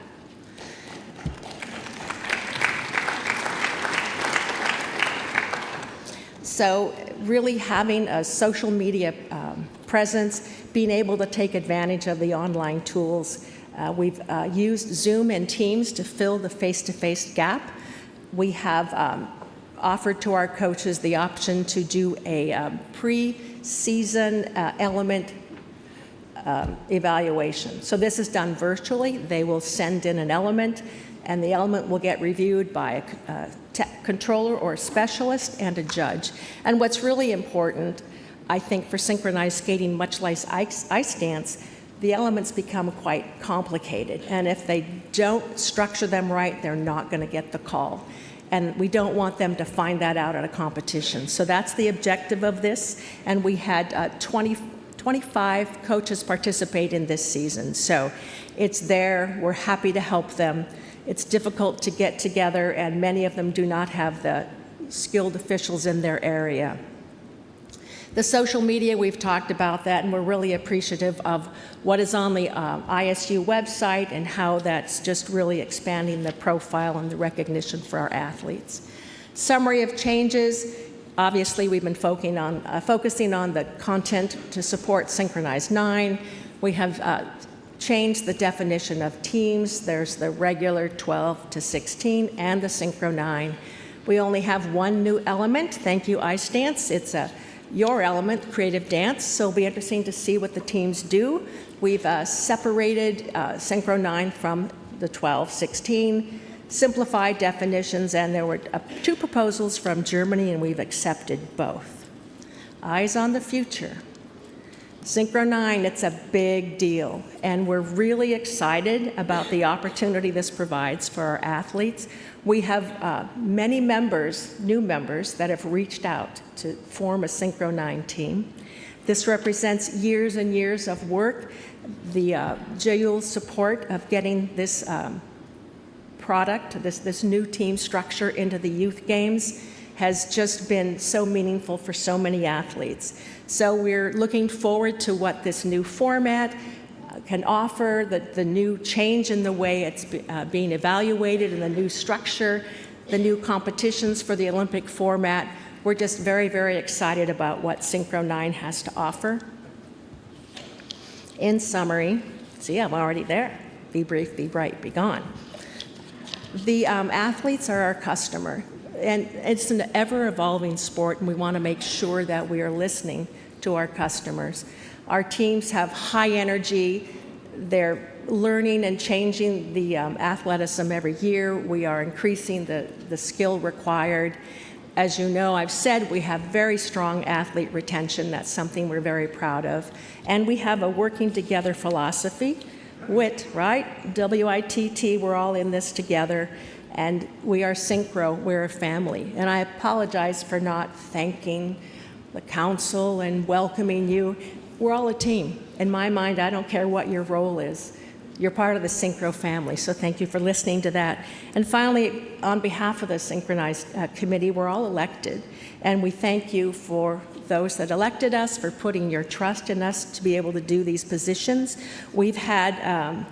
P: So really having a social media presence, being able to take advantage of the online tools. We've used Zoom and Teams to fill the face-to-face gap. We have offered to our coaches the option to do a pre-season element evaluation. So this is done virtually. They will send in an element, and the element will get reviewed by a controller or a specialist and a judge. And what's really important, I think, for synchronized skating, much like ice dance, the elements become quite complicated. And if they don't structure them right, they're not going to get the call. and we don't want them to find that out at a competition. So that's the objective of this, and we had 25 coaches participate in this season. So it's there, we're happy to help them. It's difficult to get together, and many of them do not have the skilled officials in their area. The social media, we've talked about that, and we're really appreciative of what is on the ISU website and how that's just really expanding the profile and the recognition for our athletes. Summary of changes. Obviously, we've been focusing on the content to support Synchronized 9. We have changed the definition of teams. There's the regular 12 to 16 and the Synchro 9. We only have one new element. Thank you, Ice Dance. It's your element, creative dance, so it'll be interesting to see what the teams do. We've separated Synchro 9 from the 12, 16, simplified definitions, and there were 2 proposals from Germany, and we've accepted both. Eyes on the future. Synchro 9, it's a big deal, and we're really excited about the opportunity this provides for our athletes. We have many members, new members, that have reached out to form a Synchro 9 team. This represents years and years of work. The JUL's support of getting this product, this new team structure into the youth games has just been so meaningful for so many athletes. So we're looking forward to what this new format can offer, the new change in the way it's being evaluated, and the new structure, the new competitions for the Olympic format. We're just very, very excited about what Synchro 9 has to offer. In summary, see, I'm already there. Be brief, be bright, be gone. The athletes are our customer, and it's an ever-evolving sport, and we want to make sure that we are listening to our customers. Our teams have high energy. They're learning and changing the athleticism every year. We are increasing the skill required. As you know, I've said we have very strong athlete retention. That's something we're very proud of. And we have a working together philosophy. WIT, right? W-I-T-T, we're all in this together. And we are Synchro, we're a family. And I apologize for not thanking the council and welcoming you. We're all a team. In my mind, I don't care what your role is. You're part of the Synchro family, so thank you for listening to that. And finally, on behalf of the Synchronized Committee, we're all elected, and we thank you for those that elected us, for putting your trust in us to be able to do these positions. We've had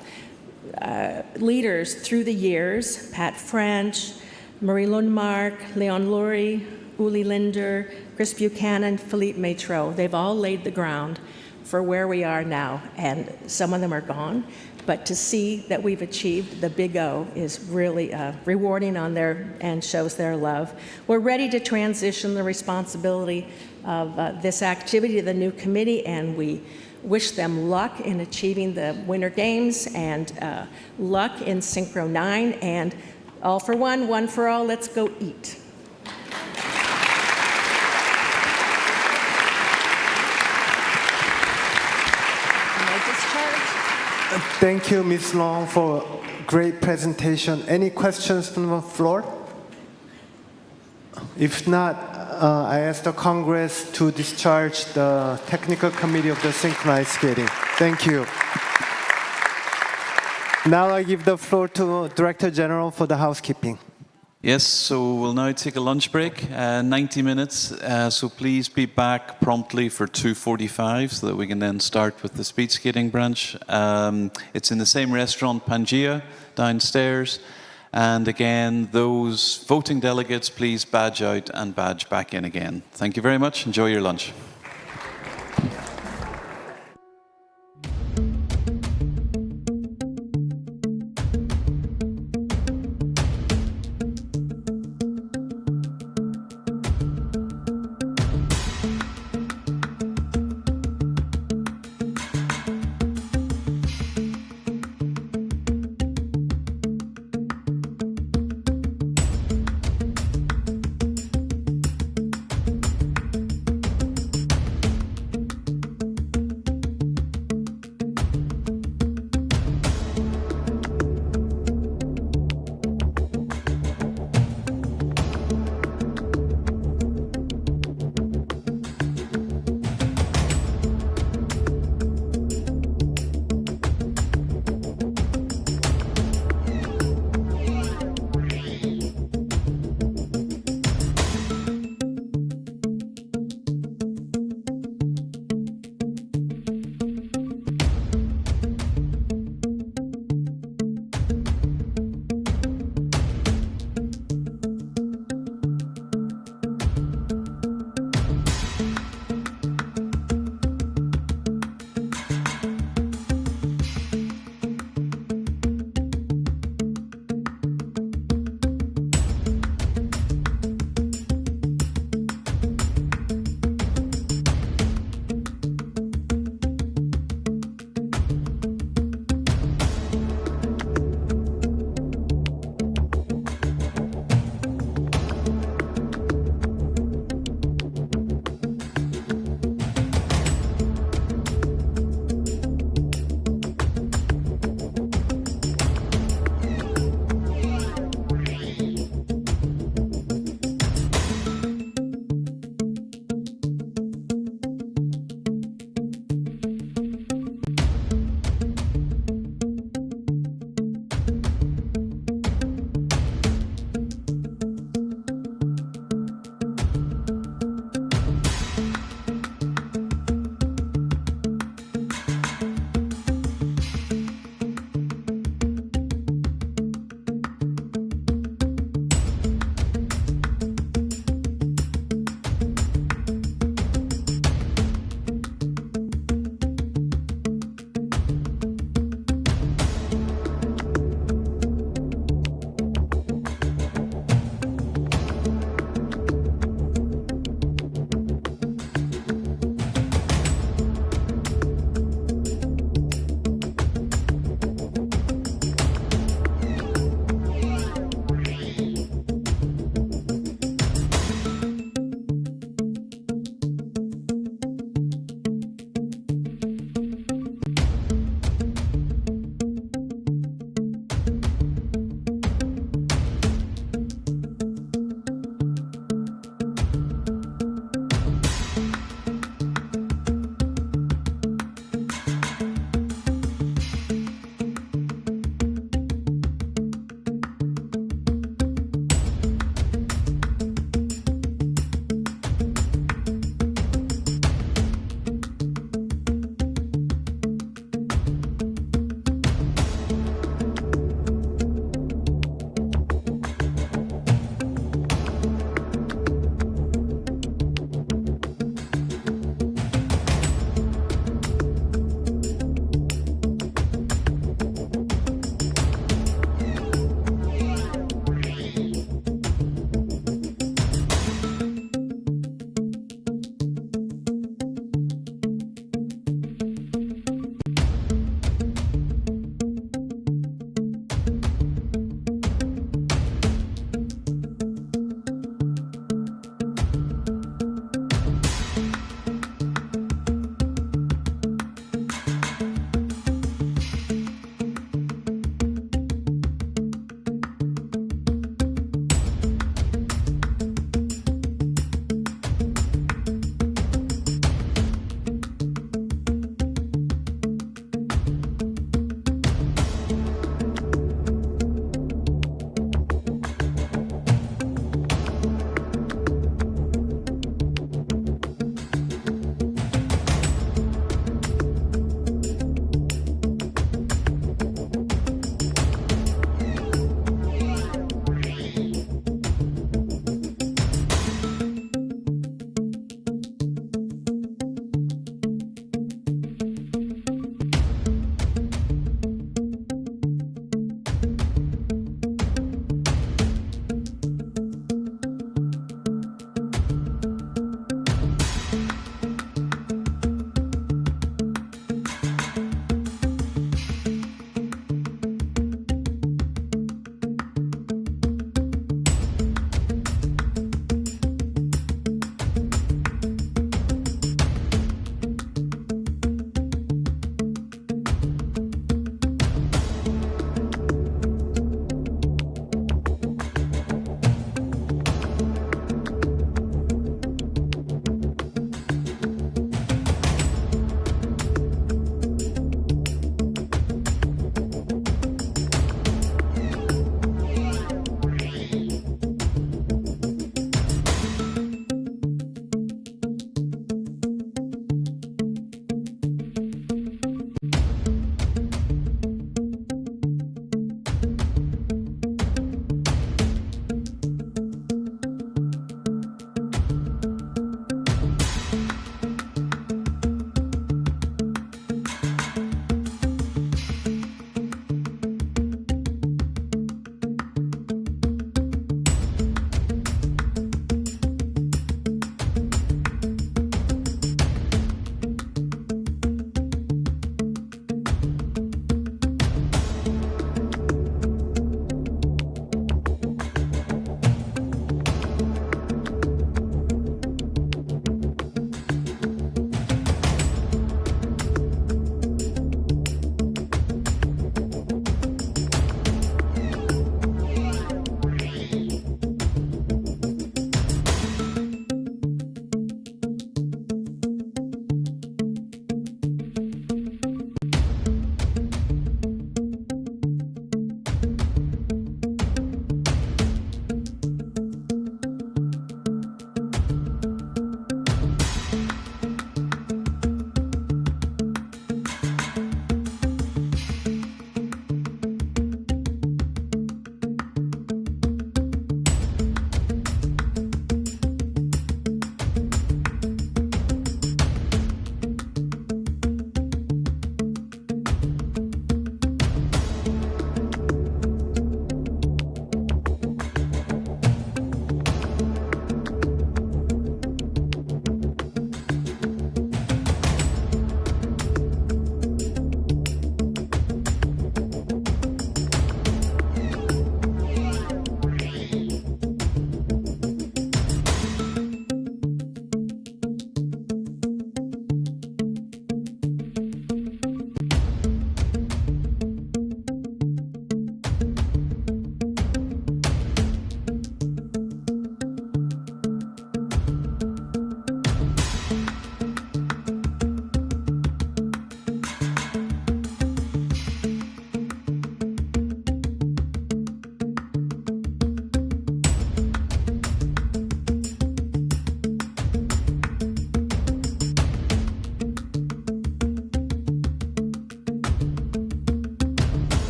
P: leaders through the years, Pat French, Marie Lundmark, Leon Lurie, Uli Linder, Chris Buchanan, Philippe Métro. They've all laid the ground for where we are now, and some of them are gone. But to see that we've achieved the Big O is really rewarding on their and shows their love. We're ready to transition the responsibility of this activity to the new committee, and we wish them luck in achieving the Winter Games and luck in Synchro 9. And all for one for all, let's go eat.
B: Thank you, Ms. Long, for a great presentation. Any questions from the floor? If not, I ask the Congress to discharge the Technical Committee of the Synchronized Skating. Thank you. Now I give the floor to Director General for the housekeeping.
C: Yes, so we'll now take a lunch break, 90 minutes, so please be back promptly for 2:45 so that we can then start with the speed skating branch. It's in the same restaurant, Pangea, downstairs. And again, those voting delegates, please badge out and badge back in again. Thank you very much. Enjoy your lunch.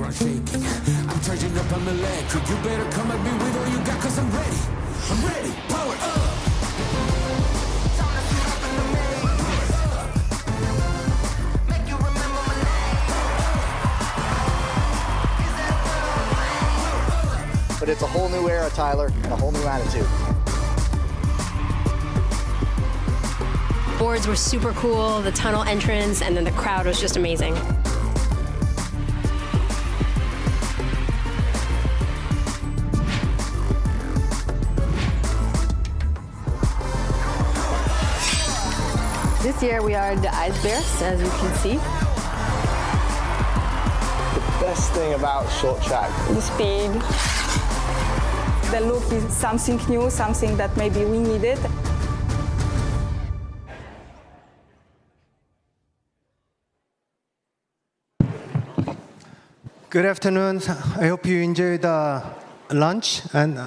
A: I'm shaking. I'm charging up, I'm electric. You better come at me with all you got, cause I'm ready. I'm ready, power up.
Q: But it's a whole new era, Tyler, and a whole new attitude.
R: Boards were super cool, the tunnel entrance, and then the crowd was just amazing.
S: This year we are the Ice Bears, as you can see.
Q: The best thing about short track.
S: The speed. The look is something new, something that maybe we needed.
B: Good afternoon. I hope you enjoyed the lunch. And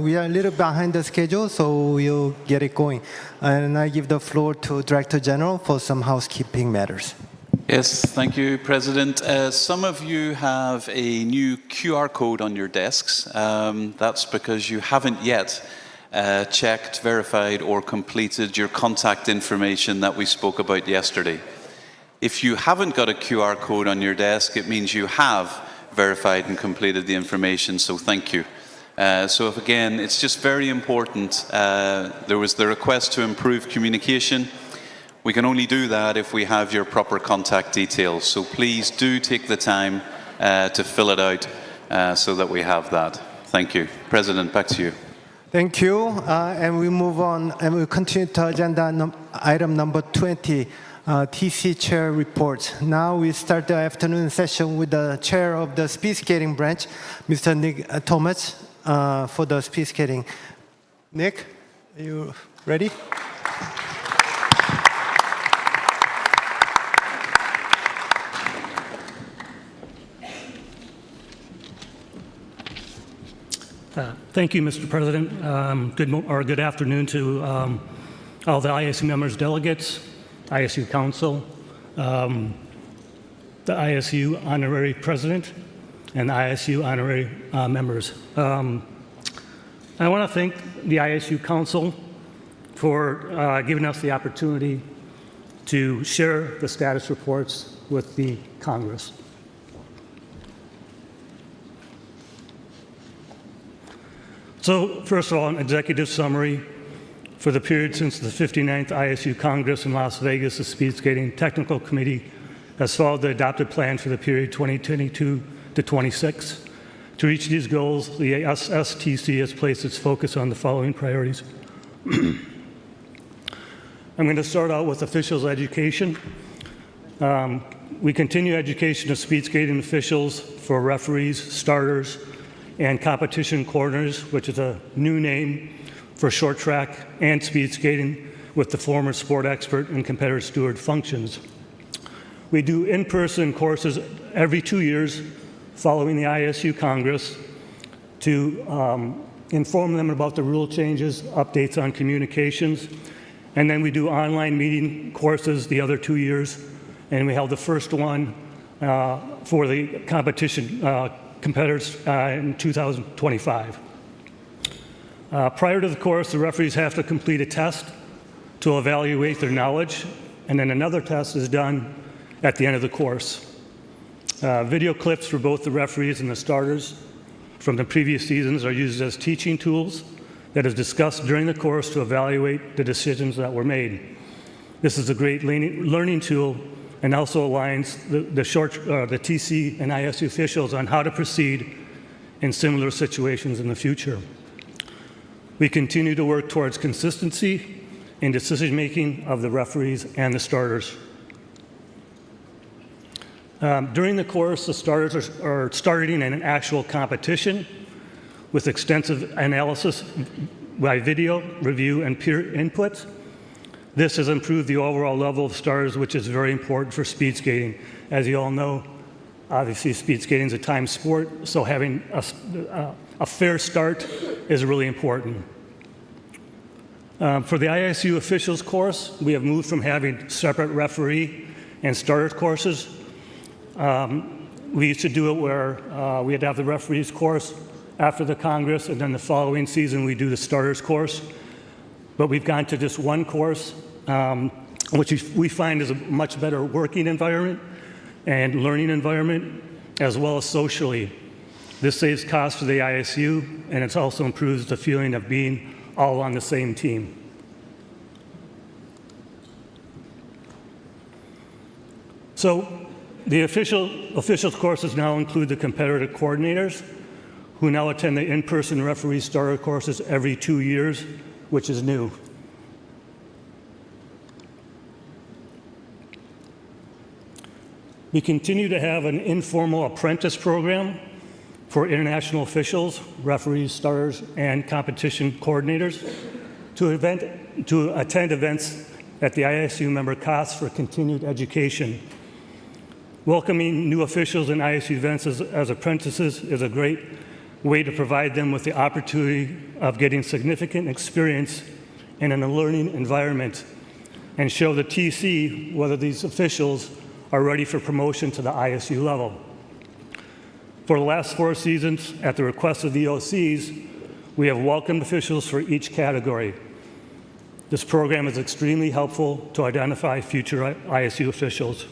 B: we are a little behind the schedule, so we'll get it going. And I give the floor to Director General for some housekeeping matters.
C: Yes, thank you, President. Some of you have a new QR code on your desks. That's because you haven't yet checked, verified, or completed your contact information that we spoke about yesterday. If you haven't got a QR code on your desk, it means you have verified and completed the information, so thank you. So if again, it's just very important. There was the request to improve communication. We can only do that if we have your proper contact details. So please do take the time to fill it out so that we have that. Thank you. President, back to you.
B: Thank you. And we move on and we continue to agenda item number 20. TC Chair reports. Now we start the afternoon session with the Chair of the Speed Skating Branch, Mr. Nick Thomas, for the speed skating. Nick, are you ready?
T: Thank you, Mr. President. Good afternoon to all the ISU members, delegates, ISU Council, the ISU Honorary President, and the ISU Honorary members. I want to thank the ISU Council for giving us the opportunity to share the status reports with the Congress. So, first of all, an executive summary. For the period since the 59th ISU Congress in Las Vegas, the Speed Skating Technical Committee has followed the adopted plan for the period 2022 to 26. To reach these goals, the SSTC has placed its focus on the following priorities. I'm going to start out with officials' education. We continue education of speed skating officials for referees, starters, and competition coordinators, which is a new name for short track and speed skating with the former sport expert and competitor steward functions. We do in-person courses every 2 years following the ISU Congress to inform them about the rule changes, updates on communications, and then we do online meeting courses the other 2 years, and we held the first one for the competition competitors in 2025. Prior to the course, the referees have to complete a test to evaluate their knowledge, and then another test is done at the end of the course. Video clips for both the referees and the starters from the previous seasons are used as teaching tools that is discussed during the course to evaluate the decisions that were made. This is a great learning tool and also aligns the TC and ISU officials on how to proceed in similar situations in the future. We continue to work towards consistency in decision-making of the referees and the starters. During the course, the starters are starting in an actual competition with extensive analysis by video, review, and peer input. This has improved the overall level of starters, which is very important for speed skating. As you all know, obviously speed skating is a time sport, so having a fair start is really important. For the ISU officials course, we have moved from having separate referee and starter courses. we used to do it where we had to have the referees course after the Congress, and then the following season we do the starters course. But we've gone to just one course, which we find is a much better working environment and learning environment, as well as socially. This saves costs for the ISU, and it also improves the feeling of being all on the same team. So the officials courses now include the competitive coordinators, who now attend the in-person referee starter courses every 2 years, which is new. We continue to have an informal apprentice program for international officials, referees, starters, and competition coordinators to attend events at the ISU member costs for continued education. Welcoming new officials in ISU events as apprentices is a great way to provide them with the opportunity of getting significant experience in a learning environment and show the TC whether these officials are ready for promotion to the ISU level. For the last 4 seasons, at the request of the OCs, we have welcomed officials for each category. This program is extremely helpful to identify future ISU officials.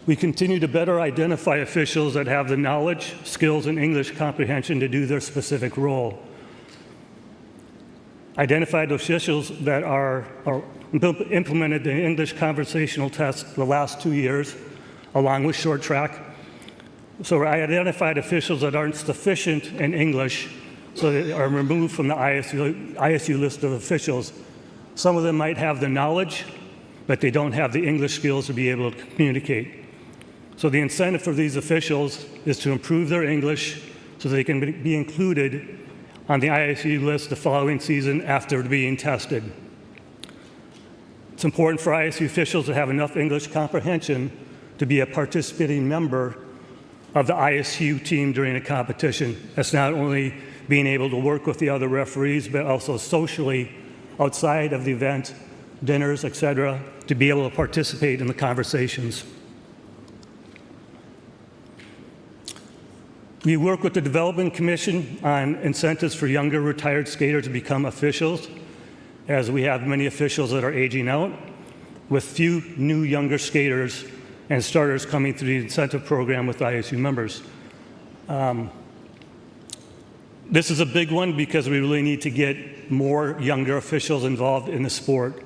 T: We continue to better identify officials that have the knowledge, skills, and English comprehension to do their specific role. Identified officials that are implemented the English conversational test the last 2 years, along with short track. So I identified officials that aren't sufficient in English, so they are removed from the ISU list of officials. Some of them might have the knowledge, but they don't have the English skills to be able to communicate. So the incentive for these officials is to improve their English so they can be included on the ISU list the following season after being tested. It's important for ISU officials to have enough English comprehension to be a participating member of the ISU team during a competition. That's not only being able to work with the other referees, but also socially outside of the event, dinners, etc., to be able to participate in the conversations. We work with the Development Commission on incentives for younger retired skaters to become officials, as we have many officials that are aging out, with few new younger skaters and starters coming through the incentive program with ISU members. This is a big one because we really need to get more younger officials involved in the sport.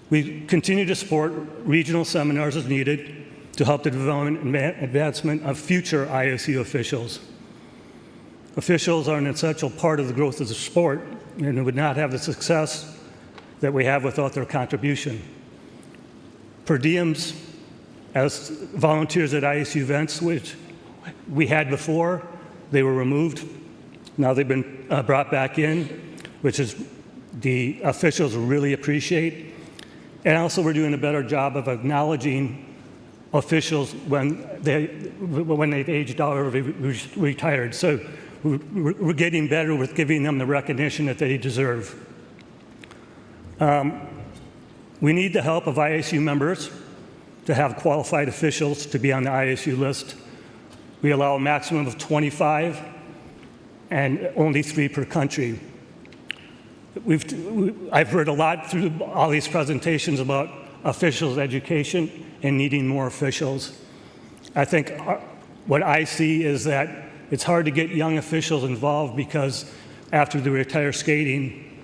T: We continue to support regional seminars as needed to help the development and advancement of future ISU officials. Officials are an essential part of the growth of the sport and would not have the success that we have without their contribution. Per diems, as volunteers at ISU events, which we had before, they were removed. Now they've been brought back in, which is the officials really appreciate. And also we're doing a better job of acknowledging officials when they've aged out or retired. So we're getting better with giving them the recognition that they deserve. We need the help of ISU members to have qualified officials to be on the ISU list. We allow a maximum of 25 and only 3 per country. I've heard a lot through all these presentations about officials' education and needing more officials. I think what I see is that it's hard to get young officials involved because after they retire skating,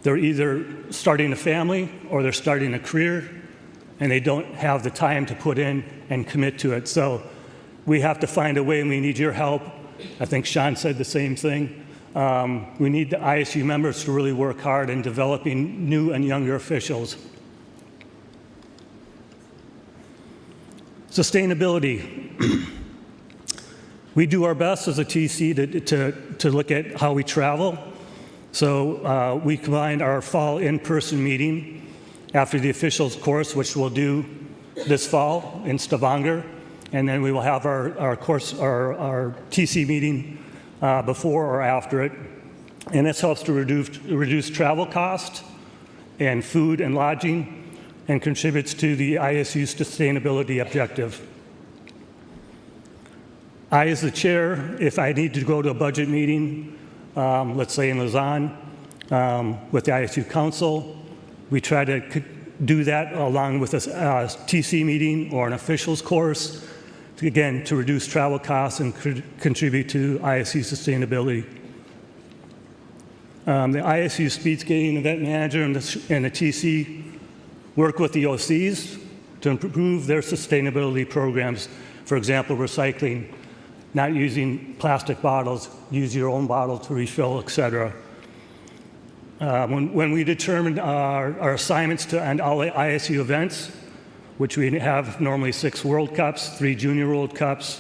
T: they're either starting a family or they're starting a career, and they don't have the time to put in and commit to it. So we have to find a way, and we need your help. I think Sean said the same thing. We need the ISU members to really work hard in developing new and younger officials. Sustainability. We do our best as a TC to look at how we travel. So we combined our fall in-person meeting after the officials course, which we'll do this fall in Stavanger, and then we will have our TC meeting before or after it. And this helps to reduce travel costs and food and lodging, and contributes to the ISU sustainability objective. I, as the chair, if I need to go to a budget meeting, let's say in Lausanne, with the ISU Council, we try to do that along with a TC meeting or an officials course, again, to reduce travel costs and contribute to ISU sustainability. The ISU speed skating event manager and the TC work with the OCs to improve their sustainability programs. For example, recycling, not using plastic bottles, use your own bottle to refill, etc. When we determined our assignments to end all the ISU events, which we have normally 6 World Cups, 3 Junior World Cups,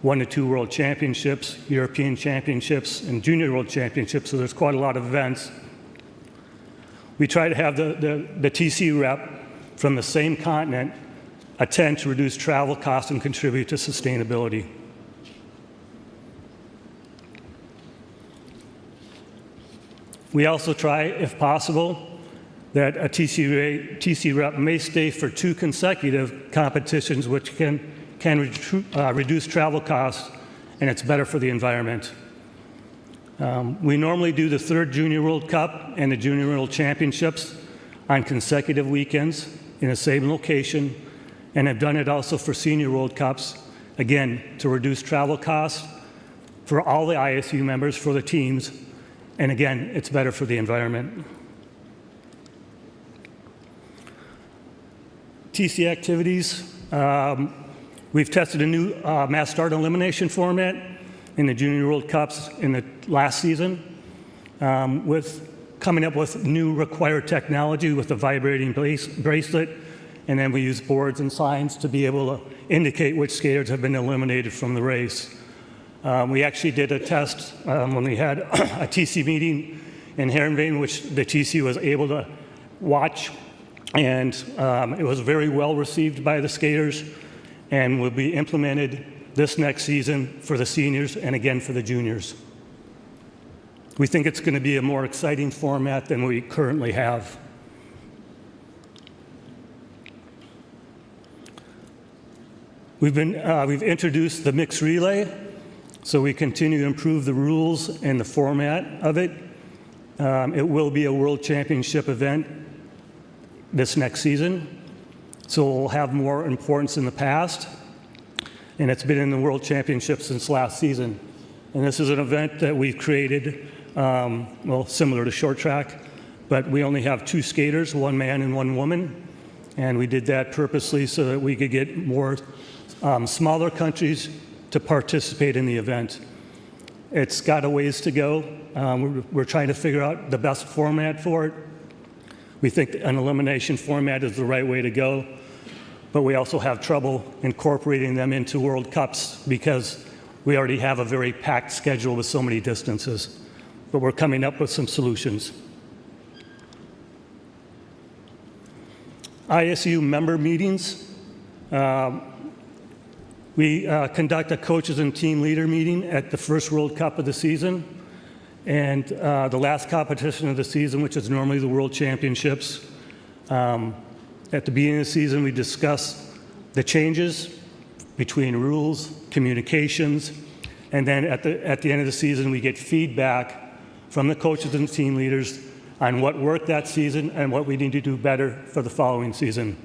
T: 1 to 2 World Championships, European Championships, and Junior World Championships, so there's quite a lot of events. We try to have the TC rep from the same continent attend to reduce travel costs and contribute to sustainability. We also try, if possible, that a TC rep may stay for 2 consecutive competitions, which can reduce travel costs, and it's better for the environment. We normally do the 3rd Junior World Cup and the Junior World Championships on consecutive weekends in the same location, and have done it also for Senior World Cups, again, to reduce travel costs for all the ISU members, for the teams, and again, it's better for the environment. TC activities, we've tested a new mass start elimination format in the Junior World Cups in the last season, with coming up with new required technology with a vibrating bracelet, and then we use boards and signs to be able to indicate which skaters have been eliminated from the race. We actually did a test when we had a TC meeting in Heerenveen, which the TC was able to watch, and it was very well received by the skaters and will be implemented this next season for the seniors and again for the juniors. We think it's going to be a more exciting format than we currently have. We've introduced the mixed relay, so we continue to improve the rules and the format of it. It will be a World Championship event this next season, so it will have more importance in the past, and it's been in the World Championship since last season. And this is an event that we've created, well, similar to short track, but we only have 2 skaters, 1 man and 1 woman, and we did that purposely so that we could get more smaller countries to participate in the event. It's got a ways to go. We're trying to figure out the best format for it. We think an elimination format is the right way to go, but we also have trouble incorporating them into World Cups because we already have a very packed schedule with so many distances, but we're coming up with some solutions. ISU member meetings. We conduct a coaches and team leader meeting at the first World Cup of the season, and the last competition of the season, which is normally the World Championships. At the beginning of the season, we discuss the changes between rules, communications, and then at the end of the season, we get feedback from the coaches and team leaders on what worked that season and what we need to do better for the following season.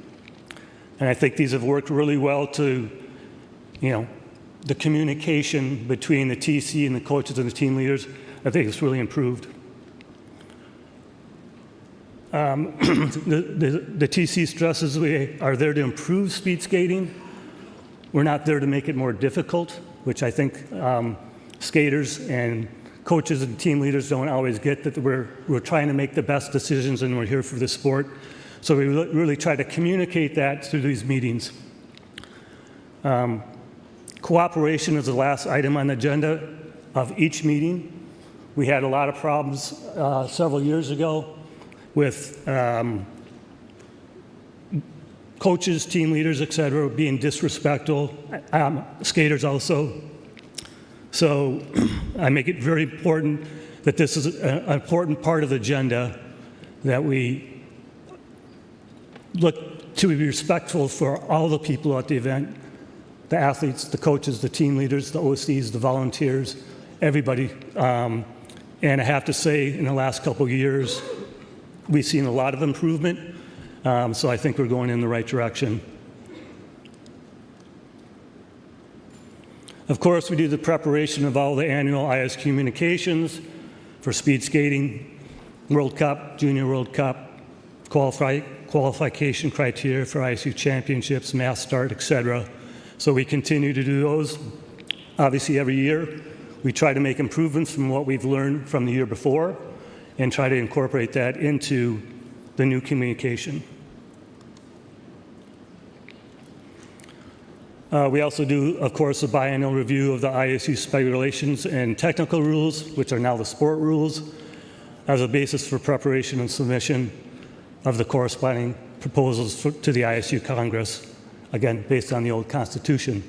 T: And I think these have worked really well to, the communication between the TC and the coaches and the team leaders. I think it's really improved. The TC stresses we are there to improve speed skating. We're not there to make it more difficult, which I think skaters and coaches and team leaders don't always get, that we're trying to make the best decisions and we're here for the sport. So we really try to communicate that through these meetings. Cooperation is the last item on the agenda of each meeting. We had a lot of problems several years ago with coaches, team leaders, et cetera, being disrespectful, skaters also. So I make it very important that this is an important part of the agenda, that we look to be respectful for all the people at the event, the athletes, the coaches, the team leaders, the OCs, the volunteers, everybody. And I have to say, in the last couple of years, we've seen a lot of improvement. So I think we're going in the right direction. Of course, we do the preparation of all the annual IS communications for speed skating, World Cup, Junior World Cup, qualification criteria for ISU championships, mass start, etc. So we continue to do those. Obviously, every year, we try to make improvements from what we've learned from the year before and try to incorporate that into the new communication. We also do, of course, a biannual review of the ISU regulations and technical rules, which are now the sport rules, as a basis for preparation and submission of the corresponding proposals to the ISU Congress, again, based on the old Constitution.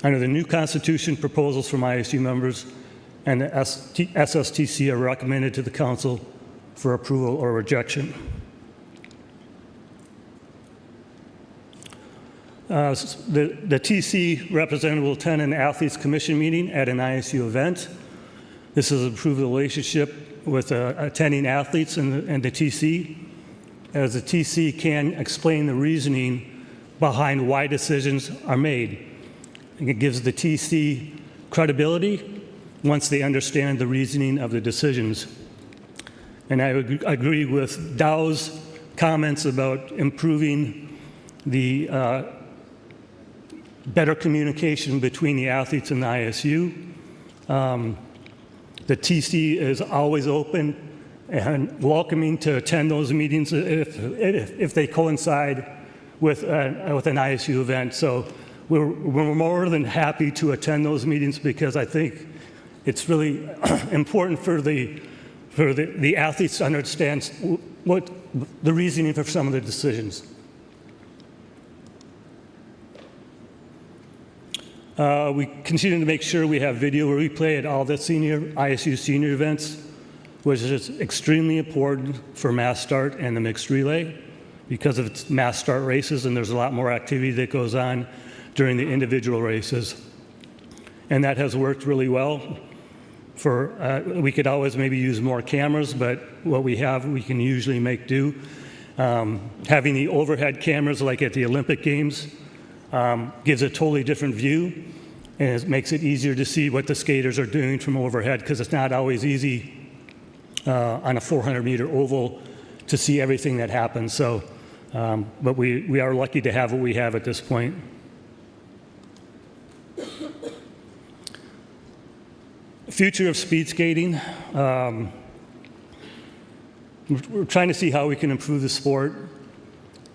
T: Under the new Constitution, proposals from ISU members and the SSTC are recommended to the Council for approval or rejection. The TC representative will attend an Athletes Commission meeting at an ISU event. This is an approved relationship with attending athletes and the TC, as the TC can explain the reasoning behind why decisions are made. And it gives the TC credibility once they understand the reasoning of the decisions. And I agree with Dow's comments about improving the better communication between the athletes and the ISU. The TC is always open and welcoming to attend those meetings if they coincide with an ISU event. So we're more than happy to attend those meetings because I think it's really important for the athletes to understand what the reasoning for some of the decisions. We continue to make sure we have video replay at all the ISU senior events, which is extremely important for mass start and the mixed relay because of its mass start races, and there's a lot more activity that goes on during the individual races. And that has worked really well. We could always maybe use more cameras, but what we have, we can usually make do. Having the overhead cameras like at the Olympic Games gives a totally different view, and it makes it easier to see what the skaters are doing from overhead because it's not always easy on a 400-meter oval to see everything that happens. So, but we are lucky to have what we have at this point. Future of speed skating. We're trying to see how we can improve the sport.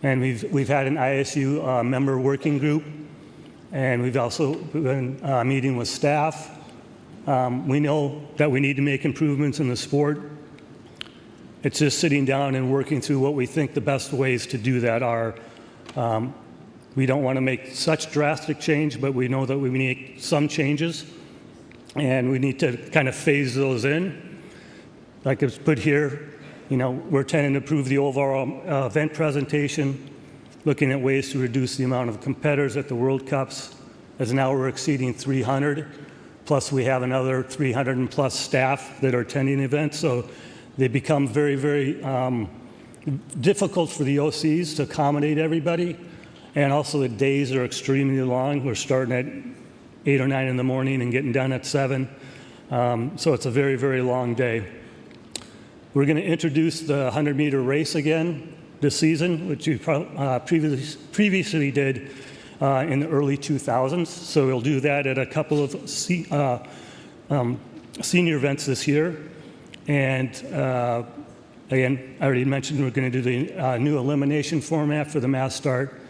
T: And we've had an ISU member working group, and we've also been meeting with staff. We know that we need to make improvements in the sport. It's just sitting down and working through what we think the best ways to do that are. We don't want to make such drastic change, but we know that we need some changes, and we need to kind of phase those in. Like it's put here, you know, we're tending to improve the overall event presentation, looking at ways to reduce the amount of competitors at the World Cups, as now we're exceeding 300, plus we have another 300 and plus staff that are attending events, so they become very, very difficult for the OCs to accommodate everybody, and also the days are extremely long. We're starting at 8 or 9 in the morning and getting done at 7, so it's a very, very long day. We're going to introduce the 100-meter race again this season, which we previously did in the early 2000s. So we'll do that at a couple of senior events this year. And again, I already mentioned we're going to do the new elimination format for the mass start.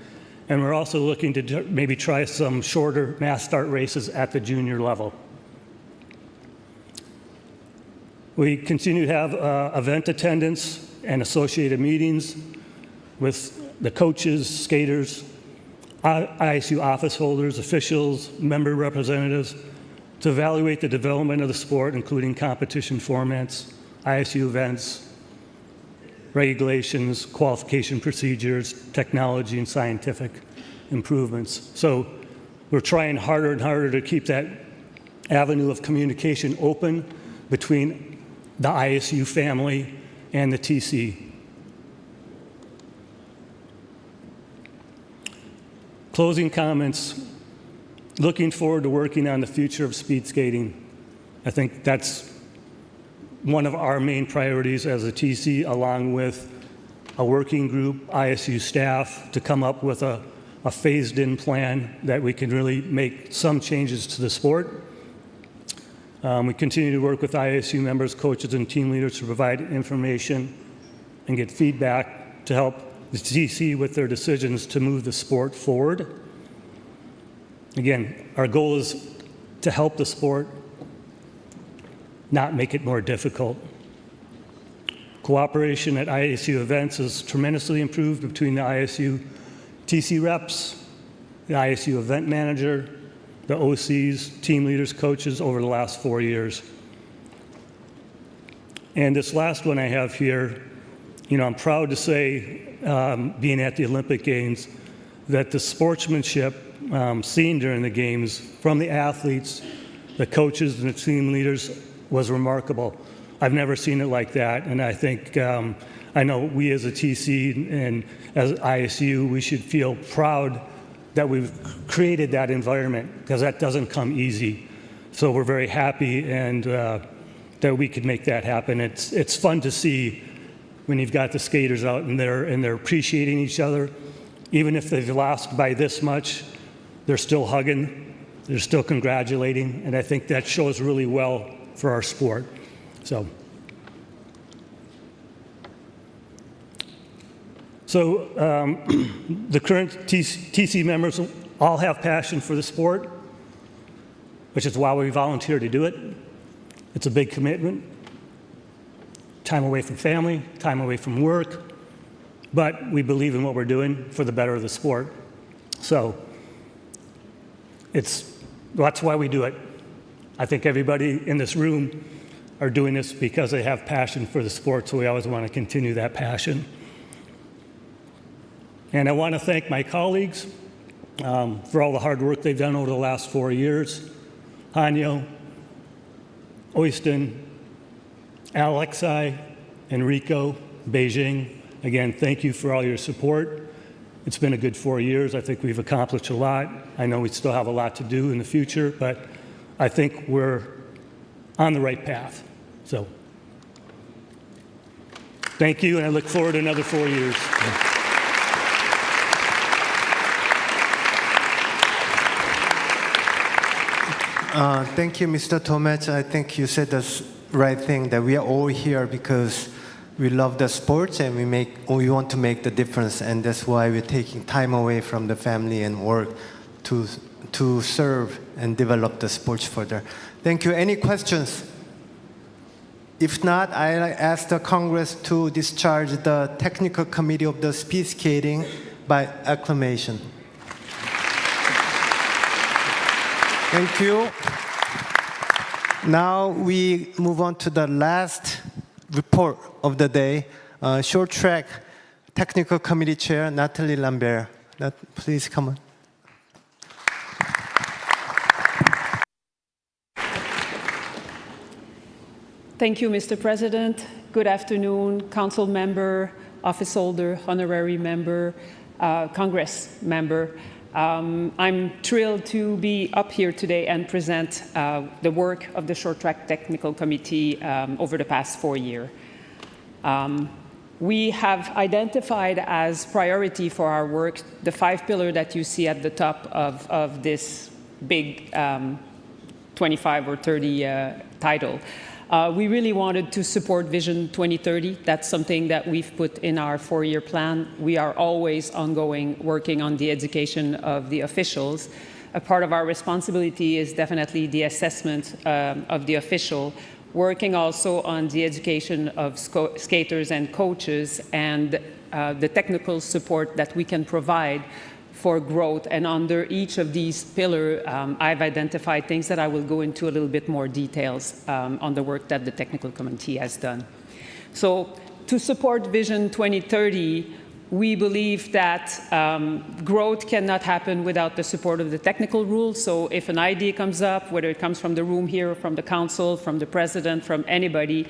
T: And we're also looking to maybe try some shorter mass start races at the junior level. We continue to have event attendance and associated meetings with the coaches, skaters, ISU office holders, officials, member representatives to evaluate the development of the sport, including competition formats, ISU events, regulations, qualification procedures, technology, and scientific improvements. So we're trying harder and harder to keep that avenue of communication open between the ISU family and the TC. Closing comments, looking forward to working on the future of speed skating. I think that's one of our main priorities as a TC, along with a working group, ISU staff, to come up with a phased-in plan that we can really make some changes to the sport. We continue to work with ISU members, coaches, and team leaders to provide information and get feedback to help the TC with their decisions to move the sport forward. Again, our goal is to help the sport, not make it more difficult. Cooperation at ISU events has tremendously improved between the ISU TC reps, the ISU event manager, the OCs, team leaders, coaches over the last 4 years. And this last one I have here, I'm proud to say, being at the Olympic Games, that the sportsmanship seen during the games from the athletes, the coaches, and the team leaders was remarkable. I've never seen it like that, and I think, I know we as a TC and as ISU, we should feel proud that we've created that environment, because that doesn't come easy. So we're very happy and that we could make that happen. It's fun to see when you've got the skaters out and they're appreciating each other. Even if they've lost by this much, they're still hugging, they're still congratulating, and I think that shows really well for our sport. So the current TC members all have passion for the sport, which is why we volunteer to do it. It's a big commitment. Time away from family, time away from work, but we believe in what we're doing for the better of the sport. So that's why we do it. I think everybody in this room are doing this because they have passion for the sport, so we always want to continue that passion. And I want to thank my colleagues for all the hard work they've done over the last 4 years. Hanyo, Oyston, Alexei, Enrico, Beijing. Again, thank you for all your support. It's been a good 4 years. I think we've accomplished a lot. I know we still have a lot to do in the future, but I think we're on the right path. So thank you, and I look forward to another 4 years.
B: Thank you, Mr. Tomec. I think you said the right thing, that we are all here because we love the sports and we want to make the difference, and that's why we're taking time away from the family and work to serve and develop the sports further. Thank you. Any questions? If not, I ask the Congress to discharge the technical committee of the speed skating by acclamation. Thank you. Now we move on to the last report of the day. Short track technical committee chair, Nathalie Lambert. Please come on.
U: Thank you, Mr. President. Good afternoon, council member, office holder, honorary member, Congress member. I'm thrilled to be up here today and present the work of the Short Track Technical Committee over the past 4 years. We have identified as priority for our work the 5 pillars that you see at the top of this big 25 or 30 title. We really wanted to support Vision 2030. That's something that we've put in our 4-year plan. We are always ongoing working on the education of the officials. A part of our responsibility is definitely the assessment of the official, working also on the education of skaters and coaches and the technical support that we can provide for growth. And under each of these pillars, I've identified things that I will go into a little bit more details on the work that the technical committee has done. So to support Vision 2030, we believe that growth cannot happen without the support of the technical rules. So if an idea comes up, whether it comes from the room here, from the council, from the president, from anybody,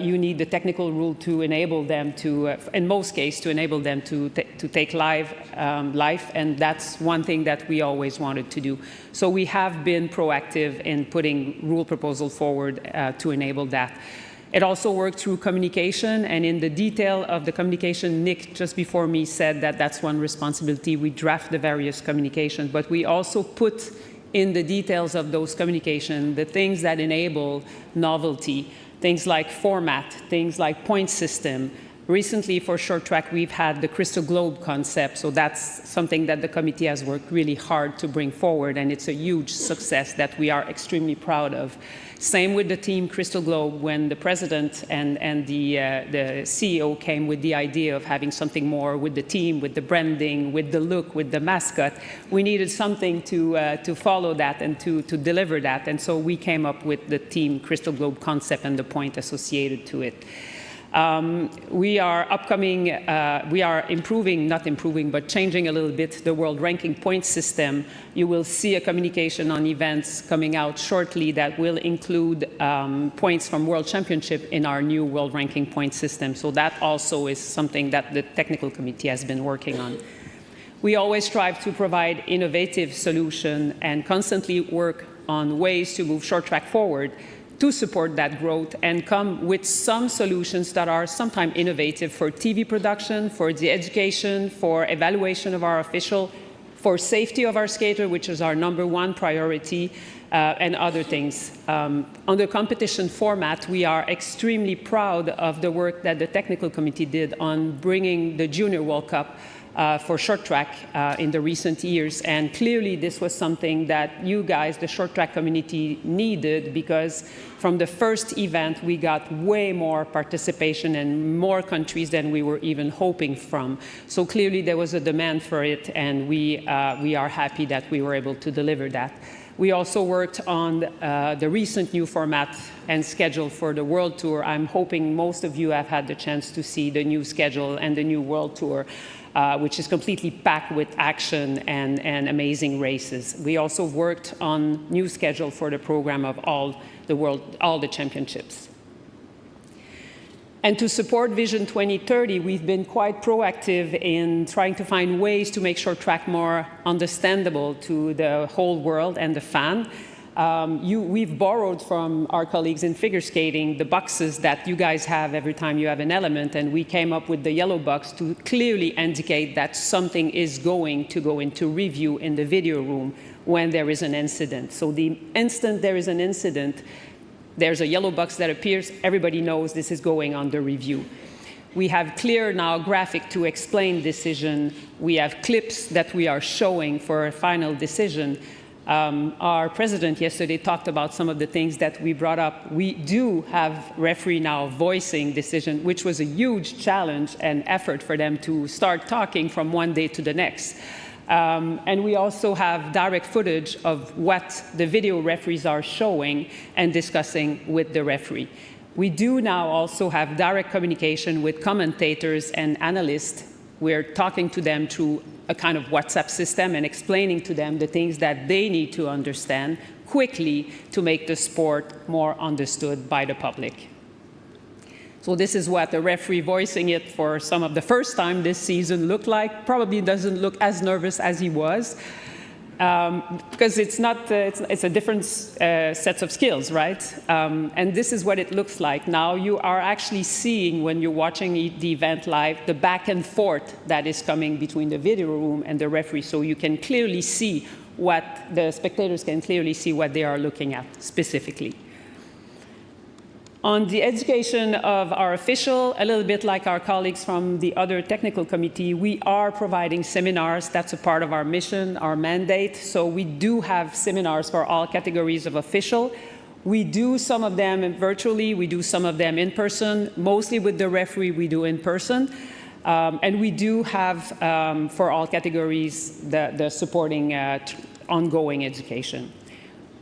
U: you need the technical rule to enable them to, in most cases, to enable them to take life. And that's one thing that we always wanted to do. So we have been proactive in putting rule proposal forward to enable that. It also worked through communication, and in the detail of the communication, Nick, just before me, said that that's one responsibility. We draft the various communications, but we also put in the details of those communications the things that enable novelty, things like format, things like point system. Recently, for short track, we've had the crystal globe concept, so that's something that the committee has worked really hard to bring forward, and it's a huge success that we are extremely proud of. Same with the team Crystal Globe, when the president and the CEO came with the idea of having something more with the team, with the branding, with the look, with the mascot. We needed something to follow that and to deliver that, and so we came up with the team Crystal Globe concept and the point associated to it. We are improving, not improving, but changing a little bit the world ranking point system. You will see a communication on events coming out shortly that will include points from World Championship in our new world ranking point system. So that also is something that the technical committee has been working on. We always strive to provide innovative solutions and constantly work on ways to move short track forward to support that growth and come with some solutions that are sometimes innovative for TV production, for the education, for evaluation of our official, for safety of our skater, which is our #1 priority, and other things. On the competition format, we are extremely proud of the work that the technical committee did on bringing the Junior World Cup for short track in the recent years. And clearly this was something that you guys, the short track community, needed, because from the first event we got way more participation in more countries than we were even hoping from. So clearly there was a demand for it, and we are happy that we were able to deliver that. We also worked on the recent new format and schedule for the World Tour. I'm hoping most of you have had the chance to see the new schedule and the new World Tour, which is completely packed with action and amazing races. We also worked on new schedule for the program of all the championships. And to support Vision 2030, we've been quite proactive in trying to find ways to make short track more understandable to the whole world and the fan. We've borrowed from our colleagues in figure skating the boxes that you guys have every time you have an element, and we came up with the yellow box to clearly indicate that something is going to go into review in the video room when there is an incident. So the instant there is an incident, there's a yellow box that appears, everybody knows this is going under review. We have clear now graphic to explain decision. We have clips that we are showing for a final decision. Our president yesterday talked about some of the things that we brought up. We do have referee now voicing decision, which was a huge challenge and effort for them to start talking from one day to the next. And we also have direct footage of what the video referees are showing and discussing with the referee. We do now also have direct communication with commentators and analysts. We're talking to them through a kind of WhatsApp system and explaining to them the things that they need to understand quickly to make the sport more understood by the public. So this is what the referee voicing it for some of the first time this season looked like. Probably doesn't look as nervous as he was, because it's a different set of skills, right? And this is what it looks like. Now you are actually seeing, when you're watching the event live, the back and forth that is coming between the video room and the referee. So you can clearly see what the spectators can clearly see what they are looking at specifically. On the education of our official, a little bit like our colleagues from the other technical committee, we are providing seminars. That's a part of our mission, our mandate. So we do have seminars for all categories of official. We do some of them virtually, we do some of them in person. Mostly with the referee, we do in person. And we do have, for all categories, the supporting ongoing education.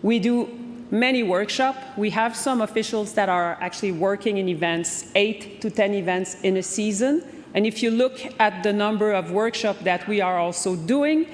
U: We do many workshops. We have some officials that are actually working in events, 8 to 10 events in a season. And if you look at the number of workshops that we are also doing,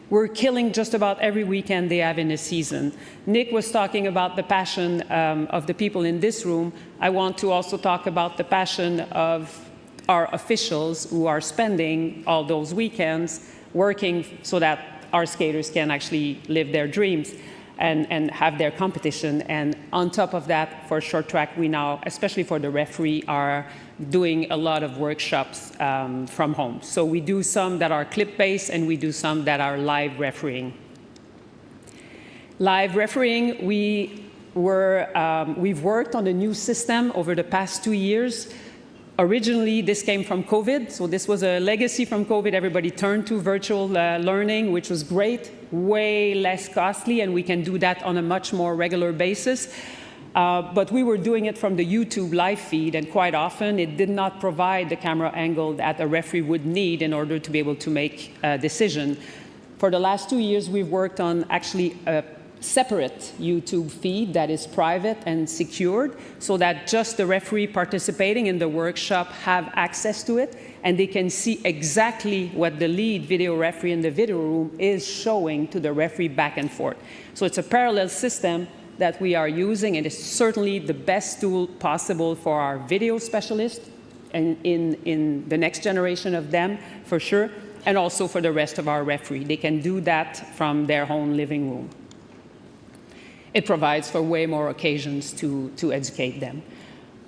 U: we're killing just about every weekend they have in a season. Nick was talking about the passion of the people in this room. I want to also talk about the passion of our officials who are spending all those weekends working so that our skaters can actually live their dreams and have their competition. And on top of that, for short track, we now, especially for the referee, are doing a lot of workshops from home. So we do some that are clip-based, and we do some that are live refereeing. Live refereeing, we've worked on a new system over the past 2 years. Originally, this came from COVID, so this was a legacy from COVID. Everybody turned to virtual learning, which was great, way less costly, and we can do that on a much more regular basis. But we were doing it from the YouTube live feed, and quite often it did not provide the camera angle that a referee would need in order to be able to make a decision. For the last 2 years, we've worked on actually a separate YouTube feed that is private and secured, so that just the referee participating in the workshop have access to it, and they can see exactly what the lead video referee in the video room is showing to the referee back and forth. So it's a parallel system that we are using, and it's certainly the best tool possible for our video specialists and in the next generation of them, for sure, and also for the rest of our referee. They can do that from their own living room. It provides for way more occasions to educate them.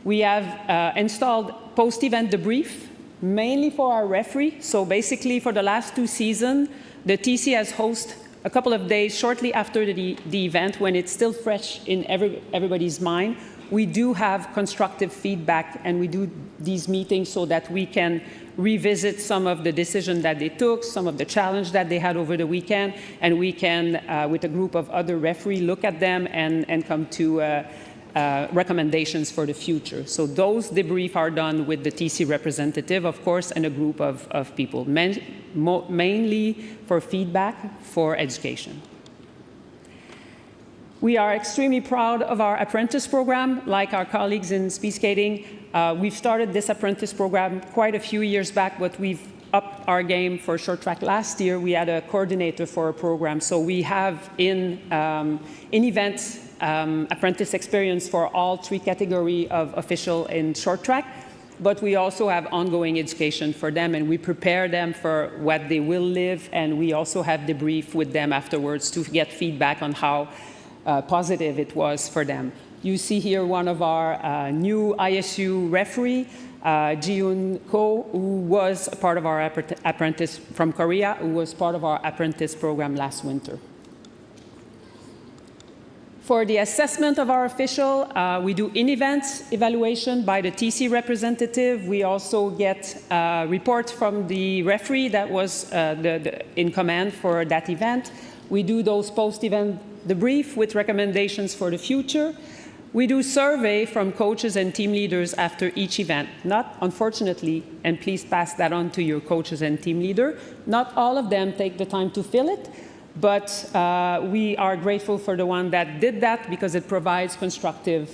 U: We have installed post-event debrief, mainly for our referee. So basically, for the last 2 seasons, the TC has hosted a couple of days shortly after the event, when it's still fresh in everybody's mind. We do have constructive feedback, and we do these meetings so that we can revisit some of the decisions that they took, some of the challenge that they had over the weekend, and we can, with a group of other referees, look at them and come to recommendations for the future. So those debriefs are done with the TC representative, of course, and a group of people, mainly for feedback, for education. We are extremely proud of our apprentice program. Like our colleagues in speed skating, we've started this apprentice program quite a few years back, but we've upped our game for short track. Last year, we had a coordinator for a program. So we have in events apprentice experience for all 3 categories of official in short track, but we also have ongoing education for them, and we prepare them for what they will live, and we also have debrief with them afterwards to get feedback on how positive it was for them. You see here one of our new ISU referee, Ji-Yoon Ko, who was a part of our apprentice from Korea, who was part of our apprentice program last winter. For the assessment of our official, we do in-events evaluation by the TC representative. We also get reports from the referee that was in command for that event. We do those post-event debrief with recommendations for the future. We do survey from coaches and team leaders after each event. Not, unfortunately, and please pass that on to your coaches and team leader, not all of them take the time to fill it, but we are grateful for the one that did that because it provides constructive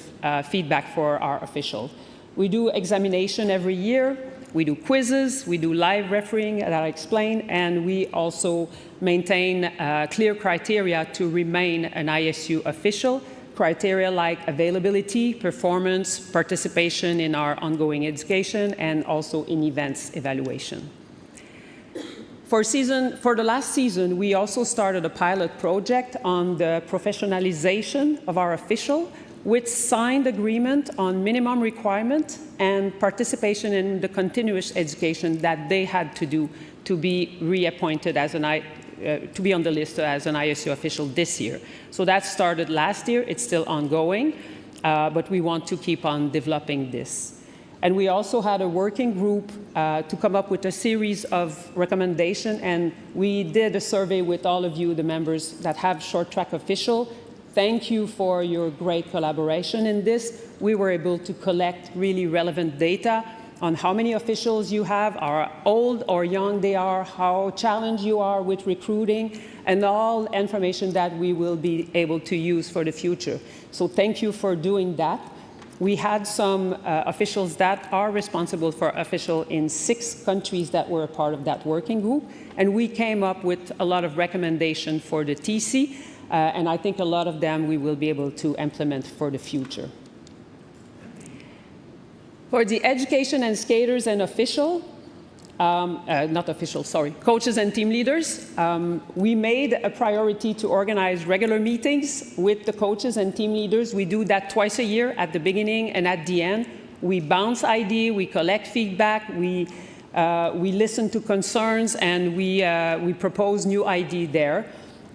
U: feedback for our officials. We do examination every year. We do quizzes, we do live refereeing, that I explained, and we also maintain clear criteria to remain an ISU official, criteria like availability, performance, participation in our ongoing education, and also in events evaluation. For the last season, we also started a pilot project on the professionalization of our official, with signed agreement on minimum requirement and participation in the continuous education that they had to do to be reappointed as to be on the list as an ISU official this year. So that started last year. It's still ongoing, but we want to keep on developing this. And we also had a working group to come up with a series of recommendations, and we did a survey with all of you, the members that have short track official. Thank you for your great collaboration in this. We were able to collect really relevant data on how many officials you have, how old or young they are, how challenged you are with recruiting, and all information that we will be able to use for the future. So thank you for doing that. We had some officials that are responsible for official in 6 countries that were a part of that working group, and we came up with a lot of recommendations for the TC, and I think a lot of them we will be able to implement for the future. For the education and skaters and coaches and team leaders, we made a priority to organize regular meetings with the coaches and team leaders. We do that twice a year at the beginning and at the end. We bounce ideas, we collect feedback, we listen to concerns, and we propose new ideas there.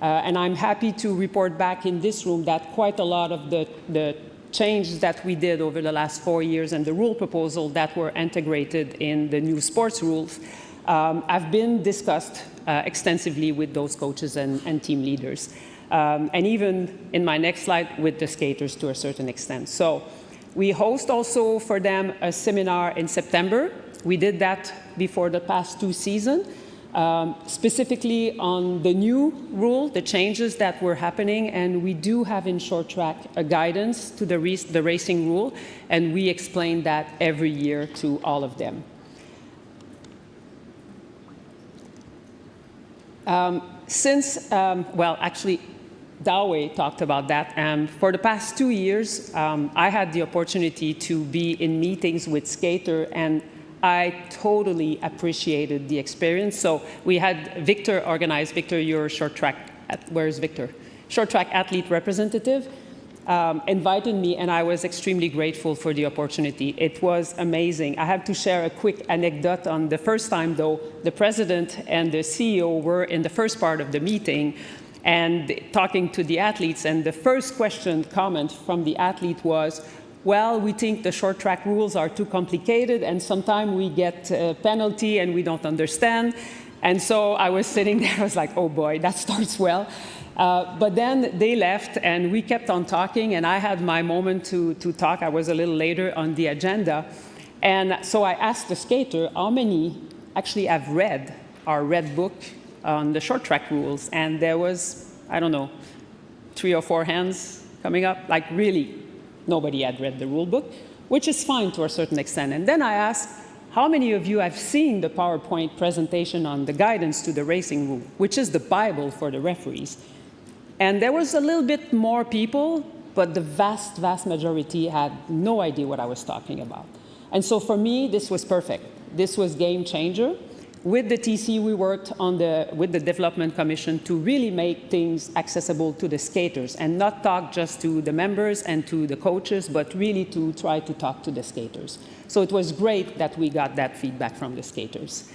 U: And I'm happy to report back in this room that quite a lot of the changes that we did over the last 4 years and the rule proposal that were integrated in the new sports rules have been discussed extensively with those coaches and team leaders. And even in my next slide with the skaters to a certain extent. So we host also for them a seminar in September. We did that before the past 2 seasons. Specifically on the new rule, the changes that were happening, and we do have in short track a guidance to the racing rule, and we explain that every year to all of them. Actually, Dawei talked about that, and for the past 2 years, I had the opportunity to be in meetings with skaters, and I totally appreciated the experience. So we had Victor organize. Victor, your short track, where's Victor? Short track athlete representative, invited me, and I was extremely grateful for the opportunity. It was amazing. I have to share a quick anecdote on the first time, though. The president and the CEO were in the first part of the meeting and talking to the athletes, and the first comment from the athlete was, well, we think the short track rules are too complicated, and sometimes we get a penalty and we don't understand. And so I was sitting there, I was like, oh boy, that starts well. But then they left, and we kept on talking, and I had my moment to talk. I was a little later on the agenda. And so I asked the skater how many actually have read our red book on the short track rules. And there was, I don't know, 3 or 4 hands coming up, like really. Nobody had read the rule book, which is fine to a certain extent. And then I asked, how many of you have seen the PowerPoint presentation on the guidance to the racing rule, which is the Bible for the referees? And there was a little bit more people, but the vast, vast majority had no idea what I was talking about. And so for me, this was perfect. This was game changer. With the TC, we worked with the Development Commission to really make things accessible to the skaters and not talk just to the members and to the coaches, but really to try to talk to the skaters. So it was great that we got that feedback from the skaters.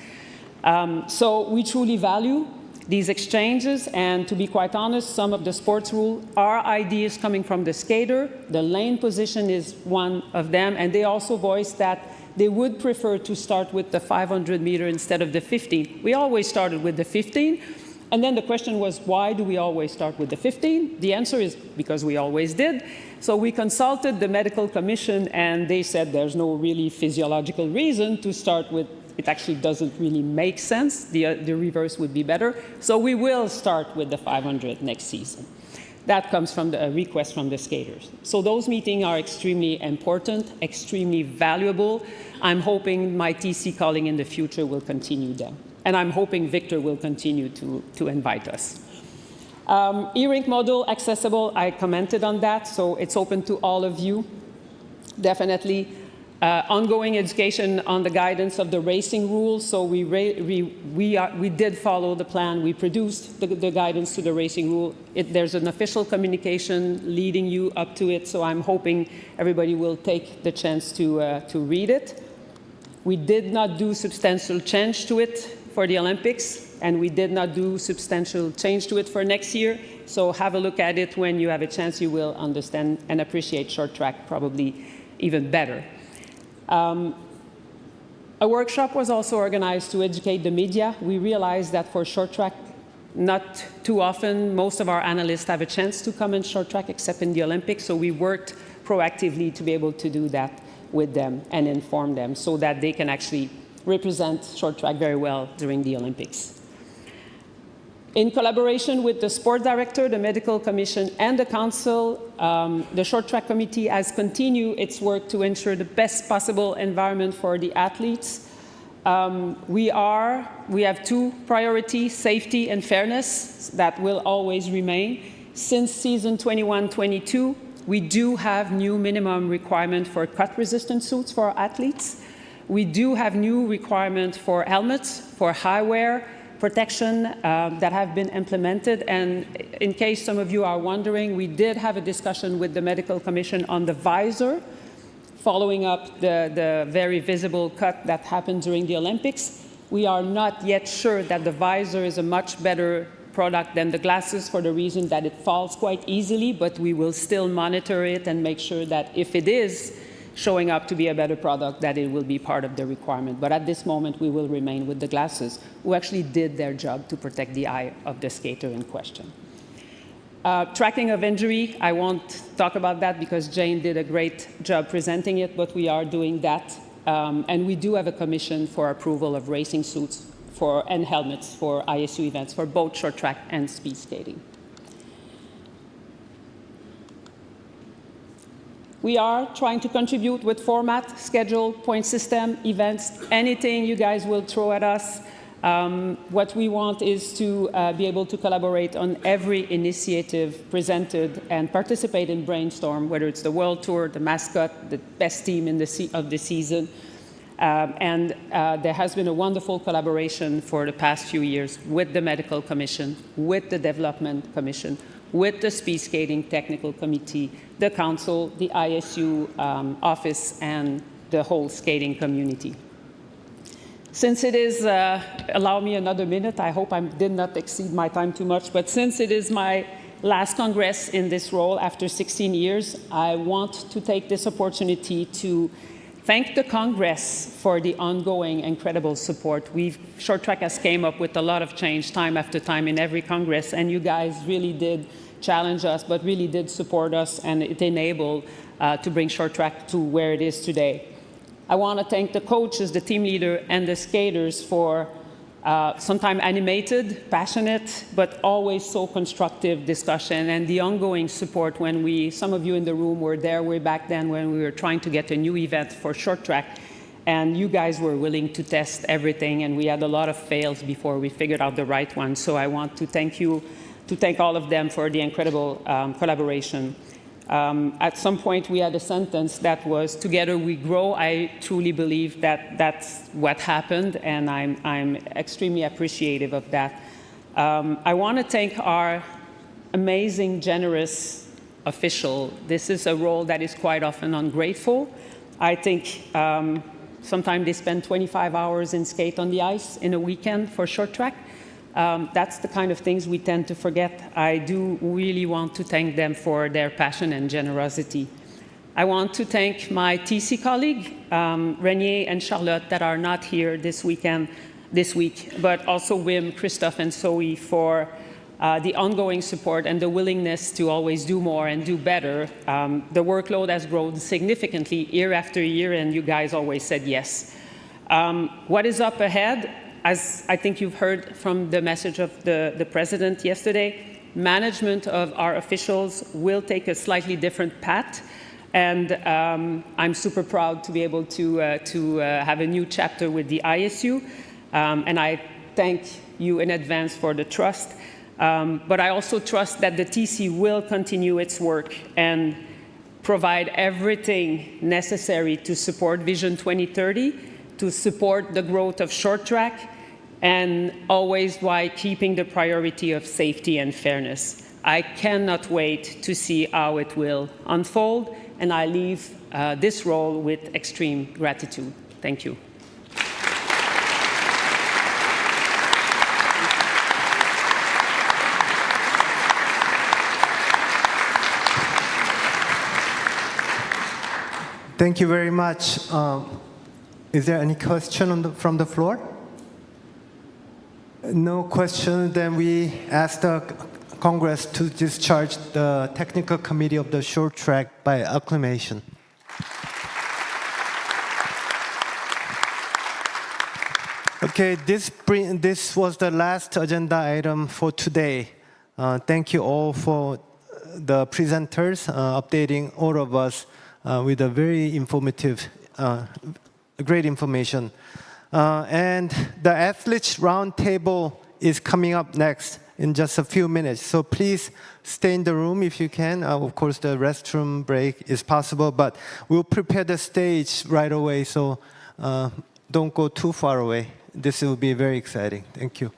U: So we truly value these exchanges, and to be quite honest, some of the sports rules are ideas coming from the skater. The lane position is one of them, and they also voiced that they would prefer to start with the 500 meter instead of the 15. We always started with the 15. And then the question was, why do we always start with the 15? The answer is because we always did. So we consulted the medical commission, and they said there's no really physiological reason to start with. It actually doesn't really make sense. The reverse would be better. So we will start with the 500 next season. That comes from the request from the skaters. So those meetings are extremely important, extremely valuable. I'm hoping my TC calling in the future will continue them. And I'm hoping Victor will continue to invite us. E-rink model accessible, I commented on that, so it's open to all of you, definitely. Ongoing education on the guidance of the racing rules. So we did follow the plan. We produced the guidance to the racing rule. There's an official communication leading you up to it. So I'm hoping everybody will take the chance to read it. We did not do substantial change to it for the Olympics, and we did not do substantial change to it for next year. So have a look at it when you have a chance. You will understand and appreciate short track probably even better. A workshop was also organized to educate the media. We realized that for short track, not too often, most of our analysts have a chance to come in short track except in the Olympics, so we worked proactively to be able to do that with them and inform them so that they can actually represent short track very well during the Olympics. In collaboration with the sport director, the medical commission, and the council, the short track committee has continued its work to ensure the best possible environment for the athletes. We have two priorities, safety and fairness, that will always remain. Since season 21-22, we do have new minimum requirement for cut-resistant suits for our athletes. We do have new requirements for helmets, for high-wear protection that have been implemented. And in case some of you are wondering, we did have a discussion with the medical commission on the visor, following up the very visible cut that happened during the Olympics. We are not yet sure that the visor is a much better product than the glasses for the reason that it falls quite easily, but we will still monitor it and make sure that if it is showing up to be a better product, that it will be part of the requirement. But at this moment, we will remain with the glasses, who actually did their job to protect the eye of the skater in question. Tracking of injury, I won't talk about that because Jane did a great job presenting it, but we are doing that. And we do have a commission for approval of racing suits and helmets for ISU events for both short track and speed skating. We are trying to contribute with format, schedule, point system, events, anything you guys will throw at us. What we want is to be able to collaborate on every initiative presented and participate in brainstorm, whether it's the World Tour, the mascot, the best team of the season. There has been a wonderful collaboration for the past few years with the Medical Commission, with the Development Commission, with the Speed Skating Technical Committee, the Council, the ISU office, and the whole skating community. Since it is, allow me another minute, I hope I did not exceed my time too much, but since it is my last Congress in this role after 16 years, I want to take this opportunity to thank the Congress for the ongoing incredible support. Short Track has came up with a lot of change time after time in every Congress, and you guys really did challenge us, but really did support us, and it enabled to bring Short Track to where it is today. I want to thank the coaches, the team leader, and the skaters for sometimes animated, passionate, but always so constructive discussion, and the ongoing support when some of you in the room were there way back then when we were trying to get a new event for Short Track, and you guys were willing to test everything, and we had a lot of fails before we figured out the right one. So I want to thank you, to thank all of them for the incredible collaboration. At some point, we had a sentence that was, "Together we grow." I truly believe that that's what happened, and I'm extremely appreciative of that. I want to thank our amazing, generous official. This is a role that is quite often ungrateful. I think sometimes they spend 25 hours in skate on the ice in a weekend for Short Track. That's the kind of things we tend to forget. I do really want to thank them for their passion and generosity. I want to thank my TC colleague, Renier and Charlotte, that are not here this week, but also Wim, Christophe, and Zoe for the ongoing support and the willingness to always do more and do better. The workload has grown significantly year after year, and you guys always said yes. What is up ahead? As I think you've heard from the message of the President yesterday, management of our officials will take a slightly different path, and I'm super proud to be able to have a new chapter with the ISU, and I thank you in advance for the trust, but I also trust that the TC will continue its work and provide everything necessary to support Vision 2030, to support the growth of Short Track, and always while keeping the priority of safety and fairness. I cannot wait to see how it will unfold, and I leave this role with extreme gratitude. Thank you.
B: Thank you very much. Is there any question from the floor? No question, then we ask the Congress to discharge the Technical Committee of the Short Track by acclamation. Okay, this was the last agenda item for today. Thank you all for the presenters updating all of us with a very informative, great information. And the athletes roundtable is coming up next in just a few minutes. So please stay in the room if you can. Of course, the restroom break is possible, but we'll prepare the stage right away. So don't go too far away. This will be very exciting. Thank you.